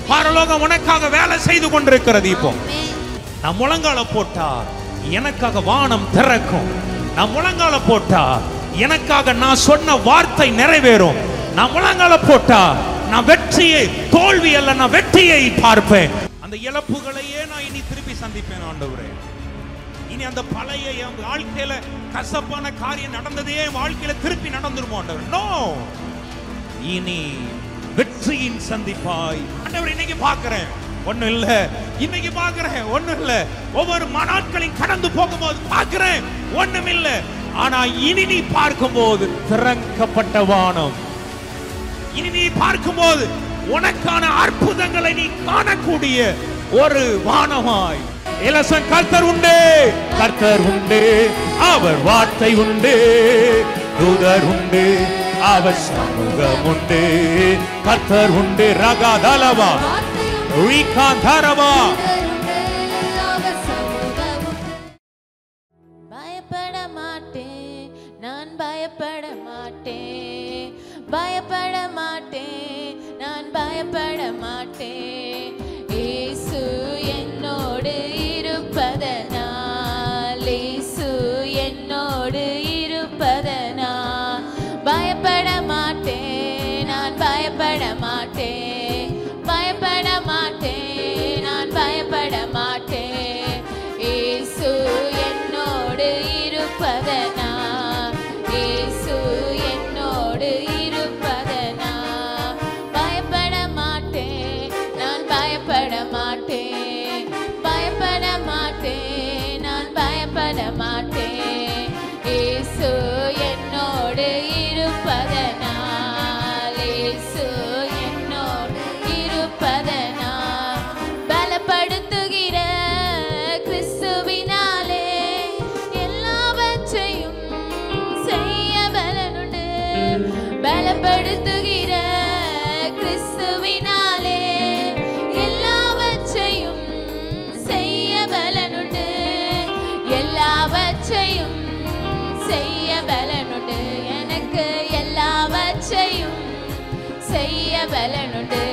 பரலோகம் உனக்காக வேலை செய்து கொண்டிருக்கிறது. இப்போ நான் முழங்கால போட்டா எனக்காக வானம் திறக்கும். நான் முழங்கால போட்டா எனக்காக நான் சொன்ன வார்த்தை நிறைவேறும். நான் முழங்கால போட்டா நான் வெற்றியை, தோல்வி அல்ல, நான் வெற்றியை பார்ப்பேன். அந்த இழப்புகளையே நான் இனி திருப்பி சந்திப்பேன் ஆண்டவரே. இனி அந்த பழைய என் வாழ்க்கையில கசப்பான காரியம் நடந்ததே என் வாழ்க்கையில திருப்பி நடந்துருமோ ஆண்டவர்? நோ, இனி வெற்றியின் சந்திப்பாய் ஆண்டவர். இன்னைக்கு பார்க்கிறேன் ஒண்ணும் இல்ல, இன்னைக்கு பார்க்கிறேன் ஒண்ணும் இல்ல, ஒவ்வொரு நாட்களையும் கடந்து போகும்போது பார்க்கிறேன் ஒண்ணும் இல்ல. ஆனா இனி நீ பார்க்கும்போது திறக்கப்பட்ட வானம், இனி நீ பார்க்கும்போது உனக்கான அற்புதங்களை நீ காணக்கூடிய ஒரு வானமாய் இலசன் கர்த்தர் உண்டு, கர்த்தர் உண்டு, அவர் வார்த்தை உண்டு, தூதர் உண்டு, அவர் சமூகம் உண்டு, கர்த்தர் உண்டு, ரகாதலவா ரீகாந்தரவா. பயப்பட மாட்டேன், நான் பயப்பட மாட்டேன், பயப்பட மாட்டேன், நான் பயப்பட மாட்டேன். இயேசு என்னோடு இருப்பதனால், இயேசு என்னோடு இருப்பதனால் பயப்பட மாட்டேன், நான் பயப்பட மாட்டேன், பயப்பட மாட்டேன், நான் பயப்பட மாட்டேன். இயேசு என்னோடு இருப்பதனால், இயேசு என்னோடு இருப்பதனால் பயப்பட மாட்டேன், நான் பயப்பட மாட்டேன், பயப்பட மாட்டேன், நான் பயப்பட மாட்டேன். இயேசு என்னோடு இருப்பதனால், இயேசு என்னோடு இருப்பதனால் பலப்படுத்துகிற கிறிஸ்துவினாலே எல்லாவற்றையும் செய்ய பலனுண்டு. பலப்படுத்துகிற கிறிஸ்துவினாலே எல்லாவற்றையும் செய்ய பலனுண்டு, எல்லாவற்றையும் செய்ய பலனுண்டு. எனக்கு எல்லாவற்றையும் செய்ய பலனுண்டு.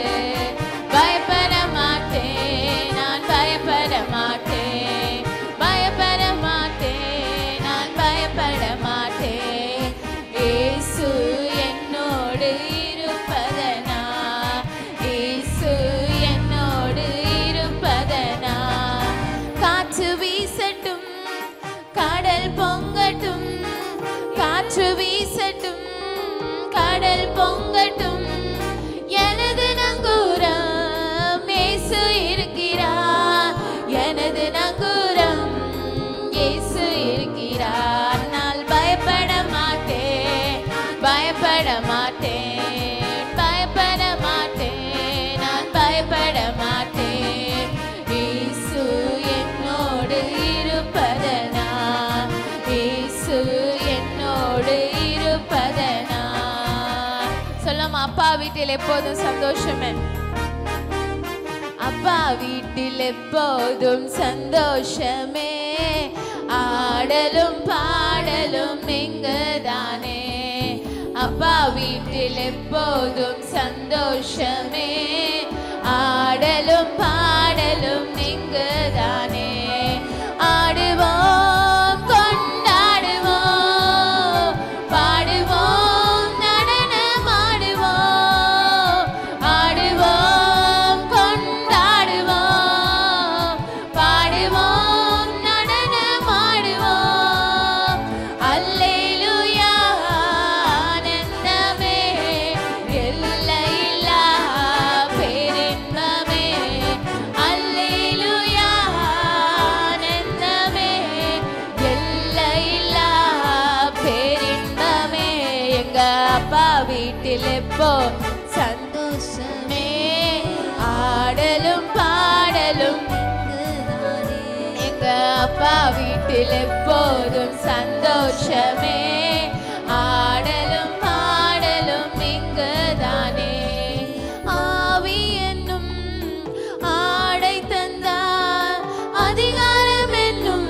பயப்பட மாட்டேன், நான் பயப்பட மாட்டேன், பயப்பட மாட்டேன், நான் பயப்பட மாட்டேன். இயேசு என்னோடு இருப்பதனால், இயேசு என்னோடு இருப்பதனால் காற்று வீசட்டும், கடல் பொங்கட்டும், காற்று வீசட்டும், கடல் பொங்கட்டும், எனது நங்கூரம் இயேசு இருக்கிறார், எனது நங்கூரம் இயேசு இருக்கிறார். நான் பயப்பட மாட்டேன், பயப்பட மாட்டேன், பயப்பட மாட்டேன், நான் பயப்பட மாட்டேன். இயேசு என்னோடு இருப்பதனால், இயேசு என்னோடு இருப்பதனால் சொல்லமா. அப்பா வீட்டில் எப்போதும் சந்தோஷமே, அப்பா வீட்டில் எப்போதும் சந்தோஷமே, ஆடலும் பாடலும் இங்குதானே. அப்பா வீட்டில் எப்போதும் சந்தோஷமே, ஆடலும் பாடலும் இங்குதானே. ஆடுவோம் கொண்டாடுவோம், பாடுவோம் நடனமாடுவோம், ஆடுவோம் கொண்டாடுவோம், பாடுவோம் நடனமாடுவோம். அல்லேலூயா ஆனந்தமே, எல்லையில்லா பேரின்பமே. அல்லேலூயா ஆனந்தமே, எல்லையில்லா பேரின்பமே. எங்க அப்பா வீட்டில் எப்போ சந்தோஷமே, ஆடலும் பாடலும் இங்குதானே. எங்க அப்பா வீட்டில் எப்போதும் சந்தோஷமே, ஆடலும் பாடலும் இங்குதானே. ஆவி என்னும் ஆடை தந்தார், அதிகாரம் என்னும்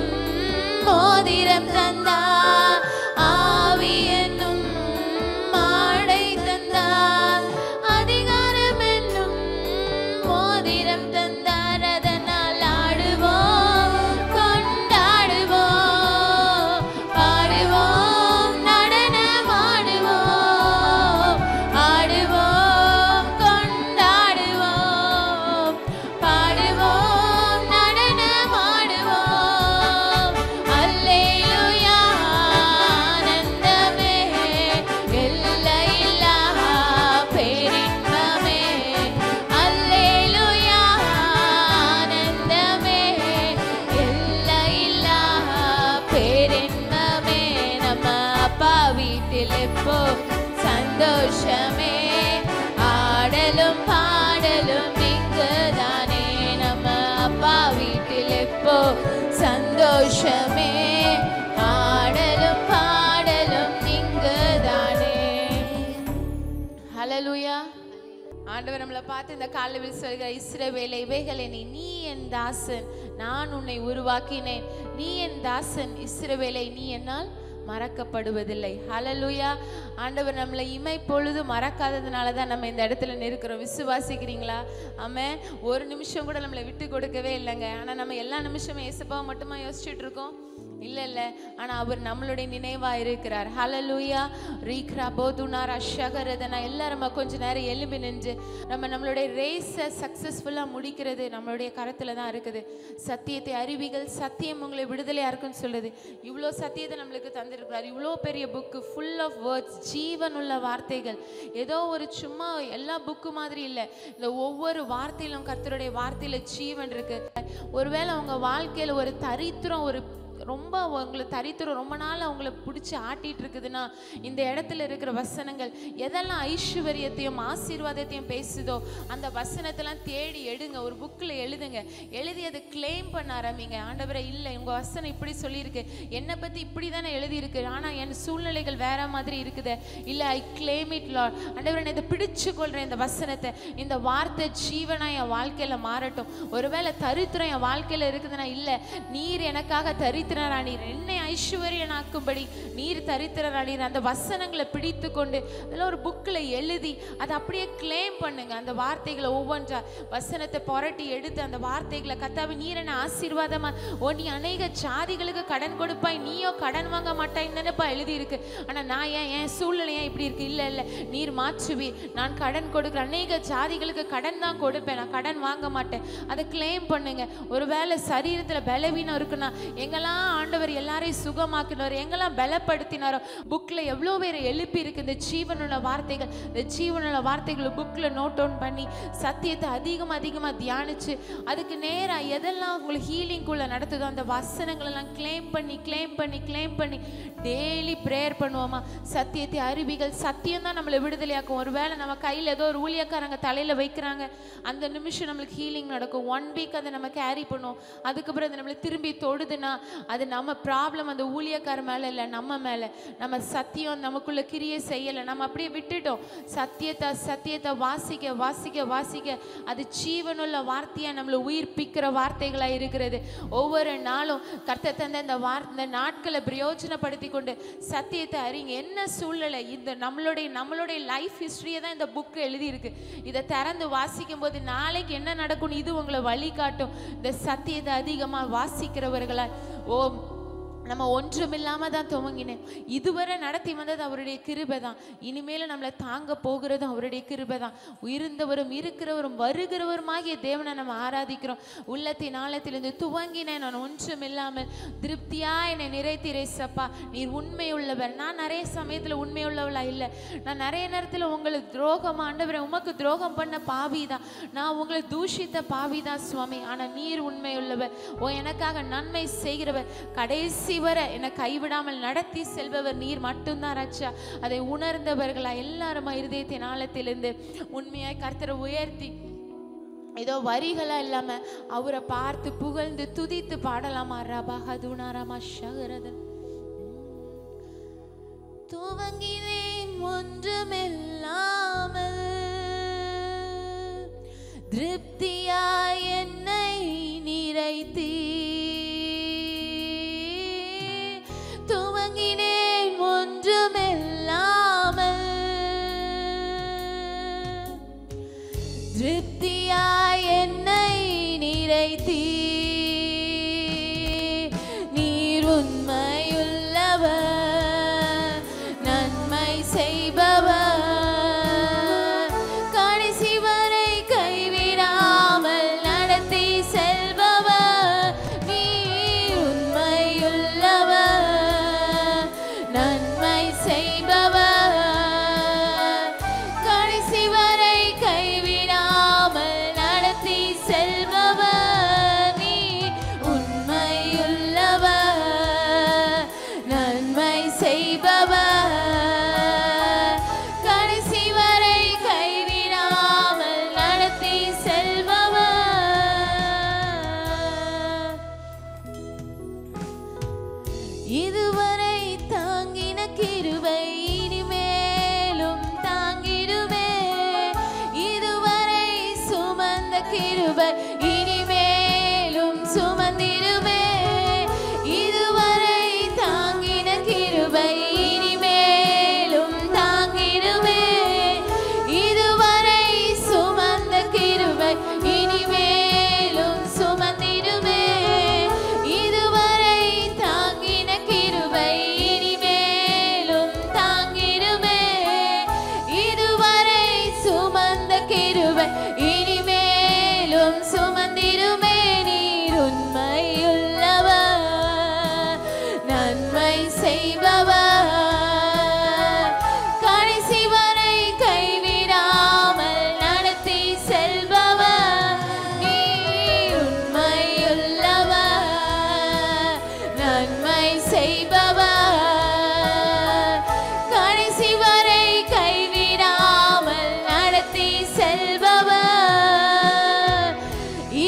மோதிரம் தந்தார். ஆவி என்னும் ஆடை தந்தார், அதிகாரம் என்னும் மோதிரம் இப்போ சந்தோஷமே, ஆடலும் பாடலும் இங்குதானே. ஹல்லேலூயா. ஆண்டவர் நம்மளை பார்த்து இந்த காலையில் சொல்கிற, இஸ்ரவேலே இவைகளை நீ என் தாசன், நான் உன்னை உருவாக்கினேன். நீ என் தாசன் இஸ்ரவேலை, நீ என்னால் மறக்கப்படுவதில்லை. ஹல்லேலூயா. ஆண்டவர் நம்மளை இமை பொழுது மறக்காததுனால தான் நம்ம இந்த இடத்துல நிற்கிறோம். விசுவாசிக்கிறீங்களா? ஆமென். ஒரு நிமிஷம் கூட நம்மளை விட்டு கொடுக்கவே இல்லைங்க. ஆனால் நம்ம எல்லா நிமிஷமும் இயேசுப்பாவை மட்டுமா யோசிச்சுட்டு இருக்கோம்? இல்லை. ஆனால் அவர் நம்மளுடைய நினைவாக இருக்கிறார். ஹல்லேலூயா. ரீக்ரா போதுனாரா ஷகரதனா. எல்லாரும் கொஞ்ச நேரம் எலும்பி நின்று நம்மளுடைய ரேஸை சக்ஸஸ்ஃபுல்லாக முடிக்கிறது நம்மளுடைய கரத்தில் தான் இருக்குது. சத்தியத்தை அறிவிகள், சத்தியம் உங்களை விடுதலையாக இருக்குன்னு சொல்லுது. இவ்வளோ சத்தியத்தை நம்மளுக்கு தந்திருக்கிறார். இவ்வளோ பெரிய புக்கு, ஃபுல் ஆஃப் வேர்ட்ஸ், ஜீவனுள்ள வார்த்தைகள். ஏதோ ஒரு சும்மா எல்லா புக்கு மாதிரி இல்லை. இந்த ஒவ்வொரு வார்த்தையிலும் கர்த்தருடைய வார்த்தையில் ஜீவன் இருக்கு. ஒருவேளை உங்கள் வாழ்க்கையில் ஒரு தரித்திரம், ஒரு ரொம்ப உங்களை தரித்திரம் ரொம்ப நாள் அவங்கள பிடிச்சி ஆட்டிட்டு இருக்குதுன்னா, இந்த இடத்துல இருக்கிற வசனங்கள் எதெல்லாம் ஐஸ்வர்யத்தையும் ஆசீர்வாதத்தையும் பேசுதோ அந்த வசனத்தெல்லாம் தேடி எடுங்க. ஒரு புக்கில் எழுதுங்க. எழுதி அதை கிளைம் பண்ண ஆரம்பிங்க. ஆண்டவரை, இல்லை உங்கள் வசனம் இப்படி சொல்லியிருக்கு, என்னை பற்றி இப்படி தானே எழுதியிருக்கு, ஆனால் என் சூழ்நிலைகள் வேற மாதிரி இருக்குது. இல்லை, ஐ கிளைம் இட் லார்ட். ஆண்டவரை, நான் இதை பிடிச்சு கொள்கிறேன். இந்த வசனத்தை, இந்த வார்த்தை ஜீவனாக என் வாழ்க்கையில் மாறட்டும். ஒருவேளை தரித்திரம் என் வாழ்க்கையில் இருக்குதுன்னா, இல்லை, நீர் எனக்காக தரித்திரரானீர், என்னை ஐஸ்வர்யனாக்கும்படி நீர் தரித்திரரானீர். அந்த வசனங்களை பிடித்து கொண்டு அதில் ஒரு புக்கில் எழுதி அதை அப்படியே கிளைம் பண்ணுங்க. அந்த வார்த்தைகளை ஒவ்வொன்றா வசனத்தை புரட்டி எடுத்து அந்த வார்த்தைகளை, கர்த்தாவே நீர் என்ன ஆசீர்வாதமா, நீ அநேக ஜாதிகளுக்கு கடன் கொடுப்பாய், நீயோ கடன் வாங்க மாட்டாய் தானேப்பா எழுதியிருக்கு. ஆனால் நான் என் சூழ்நிலை ஏன் இப்படி இருக்கு? இல்லை, நீர் மாற்றுவீர். நான் கடன் கொடுக்குற அநேக ஜாதிகளுக்கு கடன் தான் கொடுப்பேன், நான் கடன் வாங்க மாட்டேன். அதை கிளைம் பண்ணுங்க. ஒருவேளை சரீரத்தில் பலவீனம் இருக்குன்னா, எங்கெல்லாம் ஆண்டவர் எல்லாரையும் சுகமாக்கினார், எங்கெல்லாம் பலப்படுத்தினாரோ, புக்கில் எவ்வளோ பேர் எழுப்பி இருக்கு இந்த ஜீவனுள்ள வார்த்தைகள். இந்த ஜீவனுள்ள வார்த்தைகளை புக்கில் நோட் டவுன் பண்ணி சத்தியத்தை அதிகமாக தியானிச்சு அதுக்கு நேராக எதெல்லாம் உங்களுக்கு ஹீலிங்குள்ளே நடத்துதோ அந்த வசனங்களெல்லாம் கிளைம் பண்ணி டெய்லி ப்ரேயர் பண்ணுவோமா? சத்தியத்தை அறிவிகள், சத்தியம் தான் நம்மளை விடுதலையாக்கும். ஒருவேளை நம்ம கையில் ஏதோ ஒரு ஊழியக்காரங்க தலையில் வைக்கிறாங்க, அந்த நிமிஷம் நம்மளுக்கு ஹீலிங் நடக்கும். 1 வீக் அதை நம்ம கேரி பண்ணுவோம். அதுக்கப்புறம் அதை நம்மளை திரும்பி தொடுதுன்னா அது நம்ம ப்ராப்ளம் அந்த ஊழியக்கார மேலே இல்லை, நம்ம மேலே. நம்ம சத்தியம் நமக்குள்ள கிரியை செய்யலை, நம்ம அப்படியே விட்டுட்டோம். சத்தியத்தை வாசிக்க அது ஜீவனுள்ள வார்த்தையாக நம்மளை உயிர்ப்பிக்கிற வார்த்தைகளாக இருக்கிறது. ஒவ்வொரு நாளும் கர்த்தர் தந்த இந்த நாட்களை பிரயோஜனப்படுத்தி கொண்டு சத்தியத்தை அறிங்க. என்ன சூழ்நிலை, இந்த நம்மளுடைய லைஃப் ஹிஸ்டரியை தான் இந்த புக்கு எழுதியிருக்கு. இதை திறந்து வாசிக்கும் போது நாளைக்கு என்ன நடக்கும்னு இது உங்களை வழிகாட்டும். இந்த சத்தியத்தை அதிகமாக வாசிக்கிறவர்களா, நம்ம ஒன்றுமில்லாம தான் துவங்கினேன். இதுவரை நடத்தி வந்தது அவருடைய கிருபை தான். இனிமேல் நம்மளை தாங்க போகிறதும் அவருடைய கிருபை தான். உயிருந்தவரும் இருக்கிறவரும் வருகிறவருமாகிய தேவனை நம்ம ஆராதிக்கிறோம். உள்ளத்தின் ஆழத்திலிருந்து துவங்கினேன் நான் ஒன்றுமில்லாமல், திருப்தியா என்னை நிறைத்திரேசப்பா, நீர் உண்மை உள்ளவர். நான் நிறைய சமயத்தில் உண்மை உள்ளவளா இல்லை. நான் நிறைய நேரத்தில் உங்களுக்கு துரோகம், ஆண்டவரை உமக்கு துரோகம் பண்ண பாவிதான், நான் உங்களை தூஷித்த பாவிதான் சுவாமி. ஆனால் நீர் உண்மை உள்ளவர். எனக்காக நன்மை செய்கிறவர், கடைசி வரை என்னை கைவிடாமல் நடத்தி செல்பவர் நீர் மட்டும்தான் ராஜா. அதை உணர்ந்தவர்களா எல்லாரும் இருதயத்தின் ஆழத்திலிருந்து உண்மையாய் கர்த்தரை உயர்த்தி ஏதோ வரிகளா இல்லாம அவரை பார்த்து புகழ்ந்து துதித்து பாடலாமா? ரபஹதுனாரமா ஷகரதன். துவங்கினேன் ஒன்றுமில்லாமல், திருப்தியாய் என்னை நிறைத்தீ. துவங்கினேன் ஒன்றுமில்லாமல், திருப்தியாய் என்னை நிறைத்தீ. நீர் உண்மையுள்ளவர், நன்மை செய்பவர், கடைசி வரை கைவிடாமல் நடத்தி செல்பவர். இதுவரை தாங்கின கிருபை இனிமேலும் தாங்கிடுமே. இதுவரை சுமந்த கிருபை இனிமேலும் சுமந்திடுமே. இதுவரை தாங்கின கிருபை இனிமேலும் தாங்கிடுமே. இதுவரை சுமந்த கிருபை இனிமேலும் சுமந்திடுமே. இதுவரை தாங்கின கிருபை இனிமேலும் தாங்கிடுமே. இதுவரை சுமந்த கிருபை இனிமேலும் சுமந்திடுமே. நீர் உண்மையுள்ளவர், நன்மை செய்பவர், கடைசி வரை கைவிடாமல் நடத்தி செல்பவர். நீர் உண்மையுள்ளவர், நன்மை செய்பவர், கடைசி வரை கைவிடாமல் நடத்தி செல்பவர்.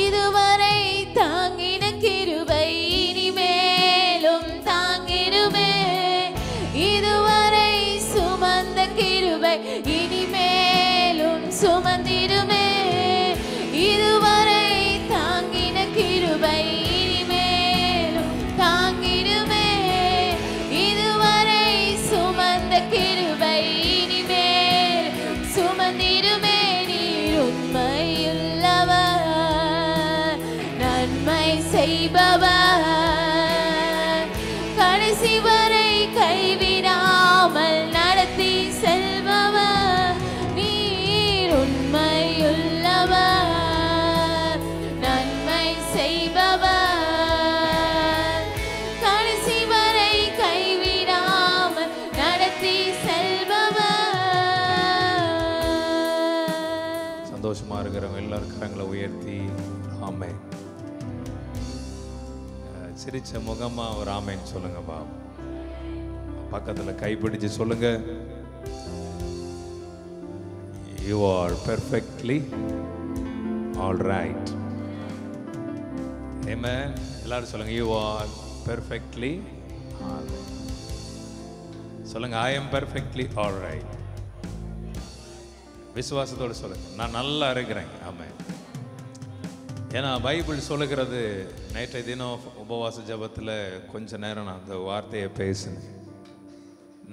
இதுவரை தாங்கின கிருபை இனிமேலும் தாங்கிடுமே. இதுவரை சுமந்த கிருபை இனிமேலும் சுமந்திடுமே. இதுவரை தாங்கின கிருபை இனிமேலும் தாங்கிடுமே. இதுவரை சுமந்த கிருபை இனிமேலும் சுமந்திடுமே. நீர் உண்மையுள்ளவர், நன்மை செய்பவர், கடைசி வரை கைவிடாமல் நடத்தி செல்பவர். நீர் உண்மையுள்ளவர், நன்மை செய்பவர், கடைசி வரை கைவிடாமல் நடத்தி செல்பவர். சந்தோஷமா இருக்கிறவங்க எல்லாரும் கரங்களை உயர்த்தி ஆமென். சிரிச்ச முகமா ஒரு ஆமென் சொல்லுங்க பா. பக்கத்துல கைப்பிடிச்சு சொல்லுங்க, you are perfectly all right. Amen. எல்லாரும் சொல்லுங்க, you are perfectly all right. சொல்லுங்க, I am perfectly all right. விசுவாசத்தோடு சொல்லுங்க, நான் நல்லா இருக்கிறேன். ஆமென். ஏன்னா பைபிள் சொல்லுகிறது, நேற்றைய தினம் உபவாச ஜபத்தில் கொஞ்ச நேரம் நான் அந்த வார்த்தையை பேசினேன்.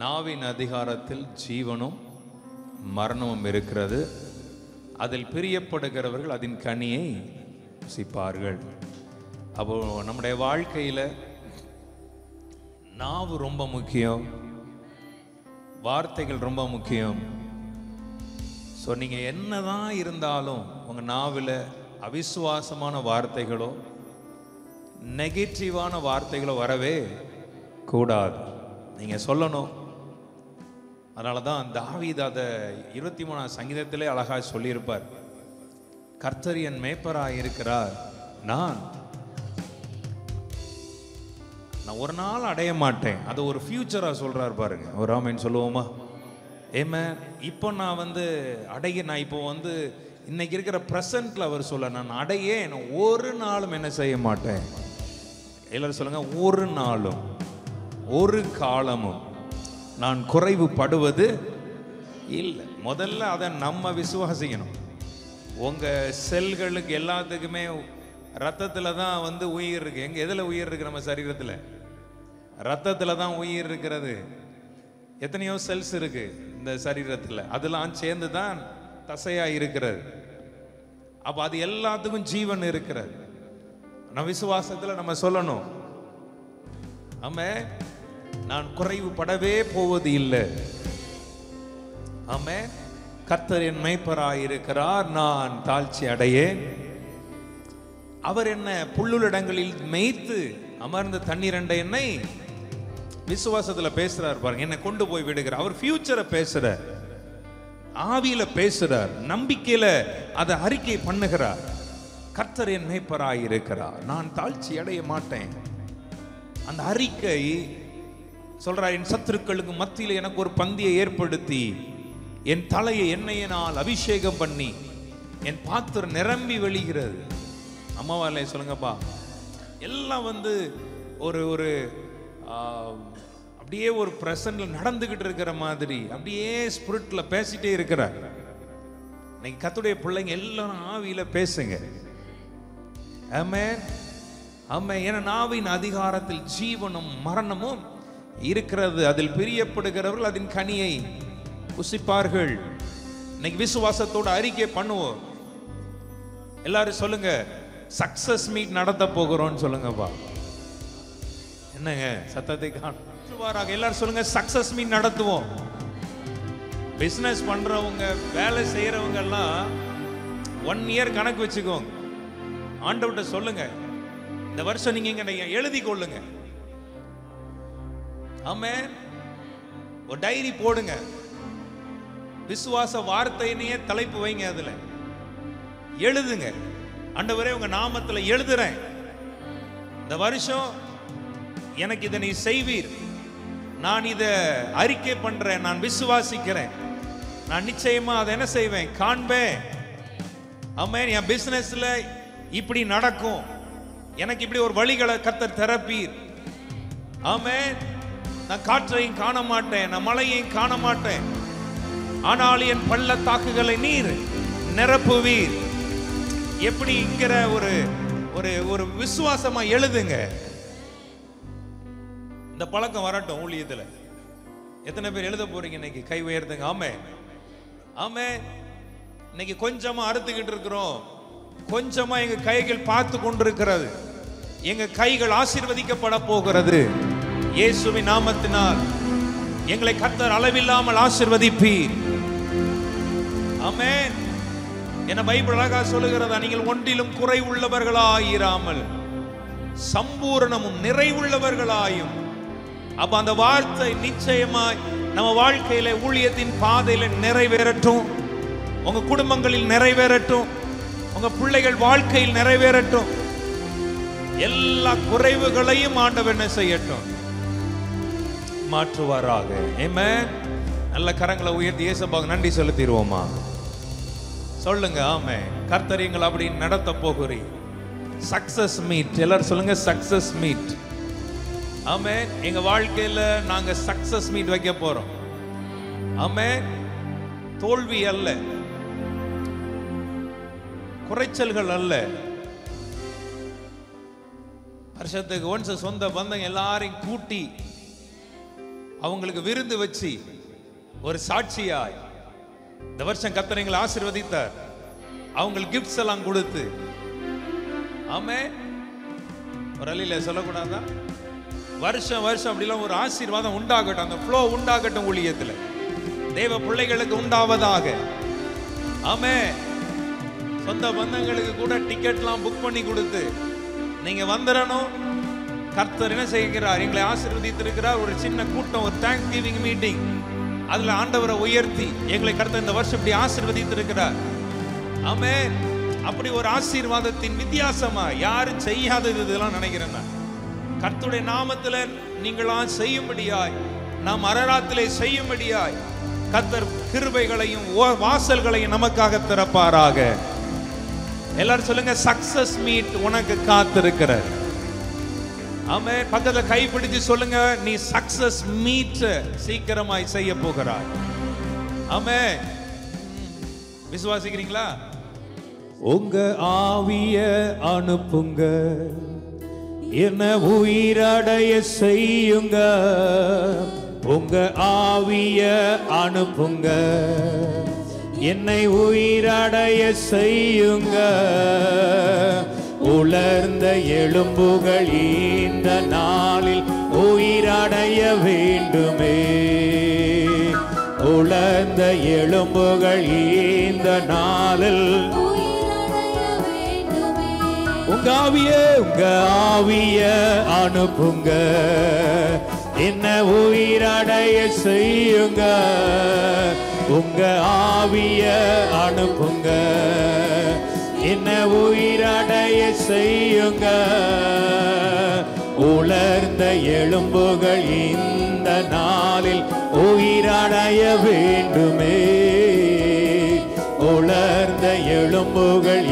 நாவின் அதிகாரத்தில் ஜீவனும் மரணமும் இருக்கிறது, அதில் பிரியப்படுகிறவர்கள் அதன் கனியை ருசிப்பார்கள். அப்போ நம்முடைய வாழ்க்கையில் நாவு ரொம்ப முக்கியம், வார்த்தைகள் ரொம்ப முக்கியம். ஸோ நீங்கள் என்னதான் இருந்தாலும் உங்கள் நாவில் அவிசுவாசமான வார்த்தைகளோ நெகட்டிவான வார்த்தைகளோ வரவே கூடாது. நீங்கள் சொல்லணும். அதனால தான் தாவீது அதை 23ஆம் சங்கீதத்திலே அழகாக சொல்லியிருப்பார். கர்த்தர் என் மேய்ப்பராய் இருக்கிறார், நான் ஒரு நாள் அடைய மாட்டேன். அது ஒரு ஃபியூச்சராக சொல்கிறார் பாருங்க. ஒரு ஆமென் சொல்லுவோமா? ஏமே இப்போ நான் நான் இப்போ இன்னைக்கு இருக்கிற ப்ரெசண்ட்ல அவர் சொல்ல, நான் அடையேன், ஒரு நாளும் என்ன செய்ய மாட்டேன். எல்லாரும் சொல்லுங்க, ஒரு நாளும் ஒரு காலமும் நான் குறைவுபடுவது இல்லை. முதல்ல அதை நம்ம விசுவாசிக்கணும். உங்க செல்களுக்கு எல்லாத்துக்குமே ரத்தத்தில் தான் உயிர் இருக்கு. எங்க எதில் உயிர் இருக்கு? நம்ம சரீரத்தில் ரத்தத்தில் தான் உயிர் இருக்கிறது. எத்தனையோ செல்ஸ் இருக்கு இந்த சரீரத்தில், அதெல்லாம் சேர்ந்து தான் தசையா இருக்கிறது. அப்ப அது எல்லாத்துக்கும் ஜீவன் இருக்கிறது. நம்ம விசுவாசத்தில் நம்ம சொல்லணும், ஆமென், நான் குறைவுபடவே போவது இல்லை. ஆமென். கர்த்தர் என் மேய்ப்பராய் இருக்கிறார், நான் தாழ்ச்சி அடையேன். அவர் என்ன புல்லுள்ளடங்களில் மேய்த்து அமர்ந்த தண்ணீரண்டை என்னை விசுவாசத்துல பேசுறார் பாருங்க. என்னை கொண்டு போய் விடுகிறார். அவர் ஃபியூச்சரை பேசுறார், ஆவியில பேசுறார், நம்பிக்கையில அதை அறிக்கை பண்ணுகிறார். கர்த்தர் என் மேய்ப்பராய் இருக்கிறார், நான் தாழ்ச்சி அடைய மாட்டேன். அந்த அறிக்கை சொல்றார், என் சத்துருக்களுக்கு மத்தியில் எனக்கு ஒரு பந்தியை ஏற்படுத்தி என் தலையை எண்ணெயினால் அபிஷேகம் பண்ணி என் பாத்திரம் நிரம்பி வெளிகிறது. அம்மாவாலே சொல்லுங்கப்பா. எல்லாம் ஒரு ஒரு அப்படியே ஒரு பிரசன்ட்ல நடந்துகிட்டு இருக்கிற மாதிரி அப்படியே ஸ்பிரிட்ல பேசிட்டே இருக்கிறார். இன்னைக்கு கர்த்தருடைய பிள்ளைங்க எல்லாரும் ஆவியில பேசுங்க. ஆமென், ஆமென். ஏன்னா நாவின் அதிகாரத்தில் ஜீவனும் மரணமும் இருக்கிறது. அதில் பிரியப்படுகிறவர்கள் அதன் கனியை புசிப்பார்கள். இன்னைக்கு விசுவாசத்தோட அறிக்கை பண்ணுவோம். எல்லாரும் சொல்லுங்க, சக்சஸ் மீட் நடத்த போகிறோம்னு சொல்லுங்கப்பா. என்னங்க சத்தத்தை காணும். எல்லாரும் சொல்லுங்க, சக்சஸ் மீட் நடத்துவோம். பிசினஸ் பண்றவங்க, வேலை செய்யறவங்க எல்லாம் 1 இயர் கணக்கு வச்சுக்கோங்க. ஆண்டவர்கிட்ட சொல்லுங்க, இந்த வருஷம் நீங்க எழுதி கொள்ளுங்க. ஆமென். ஒரு டைரி போடுங்க, விசுவாச வார்த்தையினையே தலைப்பு வைங்க, அதுல எழுதுங்க. ஆண்டவரே உங்க நாமத்துல எழுதுறேன், இந்த வருஷம் எனக்கு இதை நீ செய்வீர், நான் இதை அறிக்கை பண்றேன், நான் விசுவாசிக்கிறேன், நான் நிச்சயமா அதை என்ன செய்வேன், காண்பேன். ஆமென். என் பிசினஸ்ல இப்படி நடக்கும், எனக்கு இப்படி ஒரு வழிகளை கர்த்தர் திறப்பீர். ஆமென். நான் காற்றையும் காண மாட்டேன், நான் மழையையும் காண மாட்டேன், ஆனால் என் பள்ளத்தாக்குகளை நீர் நிரப்புவீர். எப்படிங்கிற ஒரு ஒரு ஒரு விசுவாசமா எழுதுங்க. இந்த பழக்கம் வரட்டும் ஊழியத்துல. எத்தனை பேர் எழுத போறீங்க இன்னைக்கு? கை உயர்த்துங்க. ஆமென், ஆமென். இன்னைக்கு கொஞ்சமா அறுத்துக்கிட்டு இருக்கிறோம், கொஞ்சமா எங்க கைகள் பார்த்து கொண்டிருக்கிறது. எங்க கைகள் ஆசீர்வதிக்கப்பட போகிறது. இயேசுவின் நாமத்தினால் எங்களை கர்த்தர் அளவில்லாமல் ஆசீர்வதிப்பீர். ஆமென். என்ன பைபிள் அழகா சொல்லுகிறதா, நீங்கள் ஒன்றிலும் குறை உள்ளவர்களாயிராமல் சம்பூரணமும் நிறைவுள்ளவர்களாயும். அப்ப அந்த வார்த்தை நிச்சயமாய் நம்ம வாழ்க்கையில, ஊழியத்தின் பாதையில நிறைவேறட்டும். உங்க குடும்பங்களில் நிறைவேறட்டும், உங்க பிள்ளைகள் வாழ்க்கையில் நிறைவேறட்டும். எல்லா குறைவுகளையும் ஆண்டவர் என்ன செய்யட்டும், மாற்றுவாராக. ஆமென். நல்ல கரங்களை உயர்த்தி இயேசுவுக்கு நன்றி செலுத்திடுவோமா? சொல்லுங்க. ஆமென். கர்த்தர் எங்களை அப்படி நடத்த போகிறீர். Success meet. எல்லாரும் சொல்லுங்க, சக்சஸ் மீட். ஆமென். எங்க வாழ்க்கையில நாங்க சக்சஸ் மீட் வைக்க போறோம். ஆமென். தோல்வி அல்ல, குறைச்சல்கள் அல்ல. வருஷத்துக்கு ஒன்ஸ் சொந்த பந்தங்க எல்லாரையும் கூட்டி அவங்களுக்கு விருந்து வச்சு ஒரு சாட்சியாய் இந்த வருஷம் கர்த்தர் எங்களை ஆசீர்வதித்தார். அவங்களுக்கு கிஃப்ட்ஸ் எல்லாம் கொடுத்து. ஆமென். ஒரு அலில சொல்லக்கூடாதா? வருஷம் வருஷம் அப்படிலாம் ஒரு ஆசீர்வாதம் உண்டாகட்டும், அந்த ஃப்ளோ உண்டாகட்டும் ஊழியத்தில். தேவ பிள்ளைகளுக்கு உண்டாவதாக. ஆமென். சொந்த பந்தங்களுக்கு கூட டிக்கெட்லாம் புக் பண்ணி கொடுத்து நீங்க வந்துடணும். கர்த்தர் என்ன செய்கிறார், எங்களை ஆசீர்வதித்திருக்கிறார். ஒரு சின்ன கூட்டம், ஒரு தேங்க்ஸ் கிவிங் மீட்டிங், அதுல ஆண்டவரை உயர்த்தி எங்களை கர்த்தர் இந்த வருஷம் இப்படி ஆசீர்வதித்திருக்கிறார். ஆமென். அப்படி ஒரு ஆசீர்வாதத்தின் வித்தியாசமா யாரும் செய்யாதது இதெல்லாம் நினைக்கிறேன் நான். கர்த்தருடைய நாமத்துல நீங்களா செய்யும்படியாய், நாம் அரராத்திலே செய்யும்படியாய் கர்த்தர் கிருபைகளையும் வாசல்களையும் நமக்காக திறப்பாராக. எல்லாரும் சொல்லுங்க, சக்சஸ் மீட் உனக்கு காத்திருக்கிற. ஆமென். பக்கத்துல கை பிடிச்சு சொல்லுங்க, நீ சக்சஸ் மீட் சீக்கிரமாய் செய்ய போகிறாய். ஆமென். விசுவாசிக்கிறீங்களா? உங்க ஆவிய அனுப்புங்க, என்ன உயிரடைய செய்யுங்க. உங்க ஆவிய அனுப்புங்க, என்னை உயிரடைய செய்யுங்க. உலர்ந்த எலும்புகள் இந்த நாளில் உயிரடைய வேண்டுமே. உலர்ந்த எலும்புகள் இந்த நாளில் உங்க ஆவிய அனுப்புங்க, என்ன உயிரடைய செய்யுங்க. உங்க ஆவிய அனுப்புங்க, என்ன உயிரடைய செய்யுங்க. உலர்ந்த எலும்புகள் இந்த நாளில் உயிரடைய வேண்டுமே. உலர்ந்த எலும்புகள்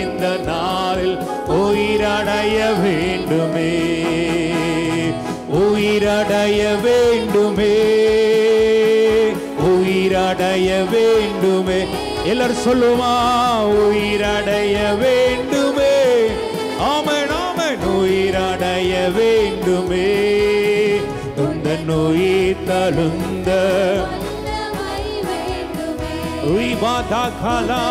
இந்த நாளில் உயிரடைய வேண்டுமே. உயிர் உயிரடைய வேண்டுமே, உயிரடைய வேண்டுமே. எல்லாரும் சொல்லுமா, உயிரடைய வேண்டுமே. ஆமென் ஆமென். உயிரடைய வேண்டுமே, உந்தன் உயிர் தழுந்த உயிபாதாகலா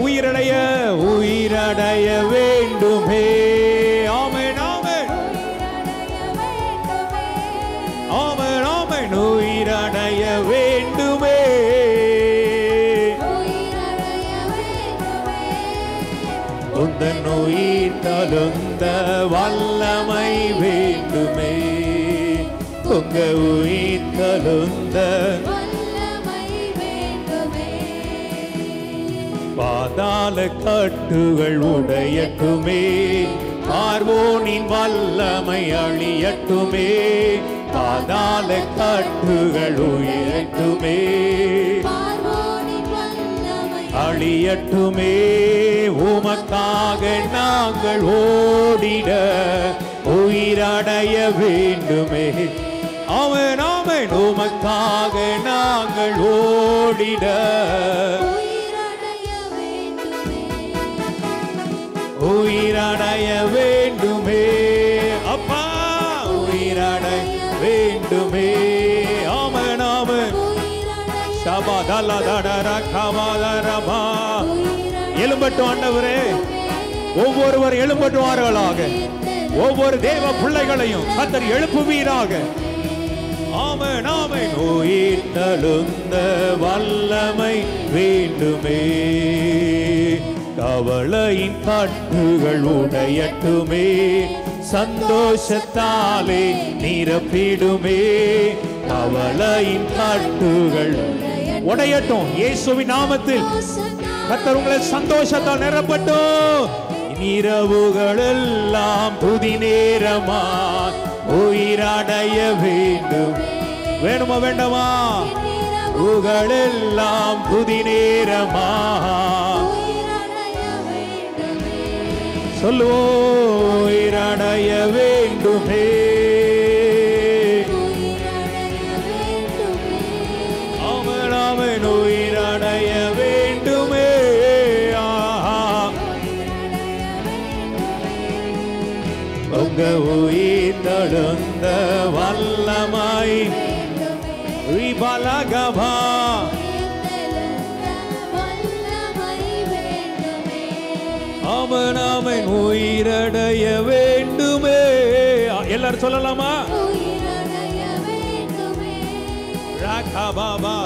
உயிரடைய உயிரடைய வேண்டுமே. ஆமென் ஆமென் ஆமென் ஆமென். உயிரடைய வேண்டுமே, உந்தன் உயிர் தழுந்த வல்லமை வேண்டுமே, உங்க உயிர் தழுந்த பாதாள கட்டுகள் உடையட்டுமே, பார்வோனின் வல்லமை அழியட்டுமே, பாதாள கட்டுகள் உயரட்டுமே, அழியட்டுமே. உமக்காக நாங்கள் ஓடிட உயிரடைய வேண்டுமே. ஆமென் ஆமென். உமக்காக நாங்கள் ஓடிட உயிரடைய வேண்டுமே. அப்பா உயிரடைய வேண்டுமே. ஆமென் ஆமென். ஷபதலதடரகமதரபா. எழும்பட்டும் ஆண்டவரே, ஒவ்வொருவர் எழும்பட்டுவார்களாக. ஒவ்வொரு தேவ பிள்ளைகளையும் கர்த்தர் எழுப்புவீராக. ஆமென் ஆமென். உயிர் தழுந்த வல்லமை வேண்டுமே, கவலையின் கட்டுகள் உடையட்டுமே, சந்தோஷத்தாலே நிரப்பிடுமே, கவலையின் கட்டுகள் உடையட்டும் இயேசுவின் நாமத்தில். கர்த்தர் உங்களை சந்தோஷத்தால் நிரப்பட்டும். இரவுகள் எல்லாம் புதி நேரமா உயிரடைய வேண்டும். வேணுமா வேண்டாமா? உகளெல்லாம் புதி நேரமா சொல்லுவோம், உயிரடைய வேண்டுமே. ஆமென் ஆமென். உயிரடைய வேண்டுமே. உங்க உயிர் தழுந்த வல்லமை விபலகபா. ஆமென் ஆமென். உயிரடைய வேண்டுமே. எல்லாரும் சொல்லலாமா? ராகபாபா.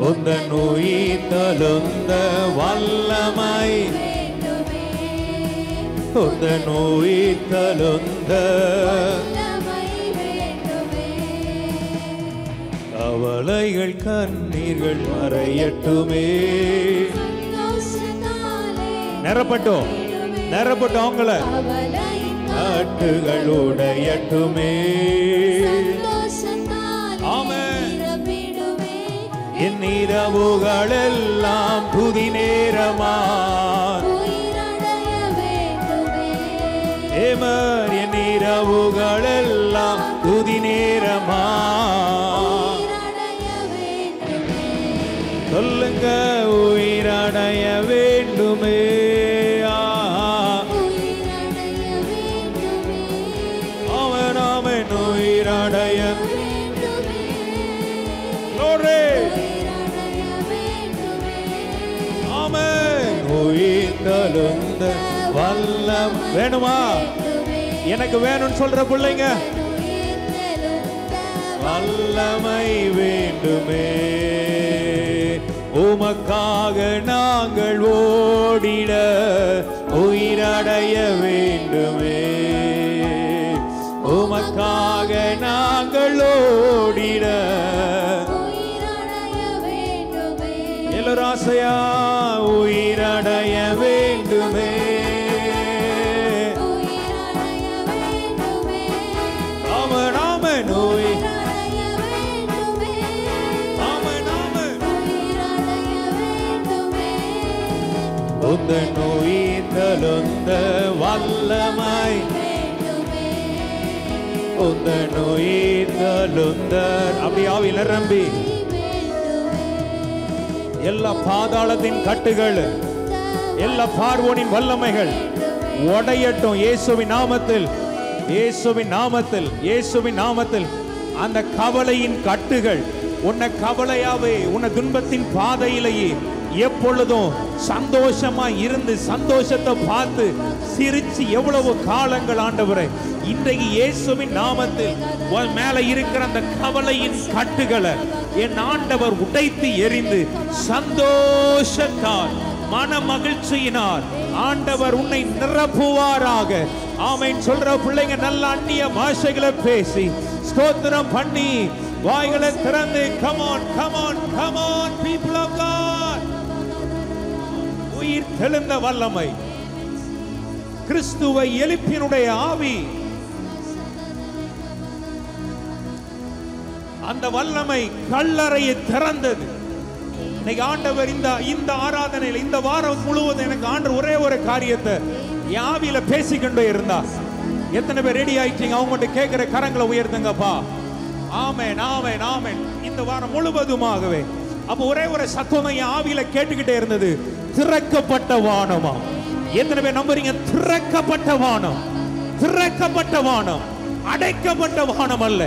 உந்தன் உயிர் தழுந்த வல்லமை, உந்தன் உயிர் தழுந்த கவலைகள் கண்ணீர்கள் மறையட்டுமே. நிரப்பட்டும் நிரப்பட்டும் அவங்கள நாட்டுகள் உடையட்டுமே. என் இரவுகள் எல்லாம் புதி நேரமா ஏமர். என் இரவுகள் எல்லாம் புதி நேரமா சொல்லுங்க, உயிரடைய வேண்டுமே. அவன் அவன் உயிரடைய உயிர் தழுந்த வல்லம் வேணுமா? எனக்கு வேணும்னு சொல்ற பிள்ளைங்க, வல்லமை வேண்டுமே. உமக்காக நாங்கள் ஓடிட உயிரடைய வேண்டுமே. உமக்காக நாங்கள் ஓடிட எல்லாரும் ஆசையா உயிரடைய வேண்டுமே. ஆமென் ஆமென். ஆமென் உந்தன் உயிர்த்தெழுந்த வல்லமை உந்தன் உயிர்த்தெழுந்த அப்படி ஆவியில் நிரம்பி எல்லா பாதாளத்தின் கட்டுகள் எல்லா பார்வோனின் வல்லமைகள் உடையட்டும் இயேசுவின் நாமத்தில், இயேசுவின் நாமத்தில், இயேசுவின் நாமத்தில். அந்த கவலையின் கட்டுகள் உன்னை கவலையாவே உன்னை துன்பத்தின் பாதையிலேயே எப்பொழுதும் சந்தோஷமா இருந்து சந்தோஷத்தை பார்த்து சிரிச்சு எவ்வளவு காலங்கள் ஆண்டவரே, இன்றைக்கு இயேசுவின் நாமத்தில் உன் மேல இருக்கிற அந்த கவலையின் கட்டுகளை என் ஆண்டவர் உடைத்து எறிந்து சந்தோஷத்தால் மன மகிழ்ச்சியினால் ஆண்டவர் உன்னை நிரப்புவாராக. ஆமென். சொல்ற பிள்ளைங்க நல்ல அந்நிய பாஷைகளை பேசி ஸ்தோத்திரம் பண்ணி வாய்களை திறந்து come on come on come on people of God. உயிர் தெழுந்த வல்லமை, கிறிஸ்துவை எழுப்பினுடைய ஆவி, அந்த வல்லமை கல்லறையை திறந்தது. இன்னைக்கு ஆண்டவர் இந்த ஆராதனையில் இந்த வாரம் முழுவதும் எனக்கு ஆண்டு ஒரே ஒரு காரியத்தை என் ஆவியில பேசிக்கொண்டே இருந்தா. எத்தனை பேர் ரெடி ஆயிட்டீங்க? அவங்ககிட்ட கேட்கிற கரங்களை உயர்த்துங்கப்பா. ஆமென் ஆமென் ஆமென். இந்த வாரம் முழுவதுமாகவே அப்ப ஒரே ஒரு சத்தம் என் ஆவியில கேட்டுக்கிட்டே இருந்தது, திறக்கப்பட்ட வானமா. எத்தனை பேர் நம்புறீங்க? திறக்கப்பட்ட வானம், திறக்கப்பட்ட வானம், அடைக்கப்பட்ட வானம் அல்ல.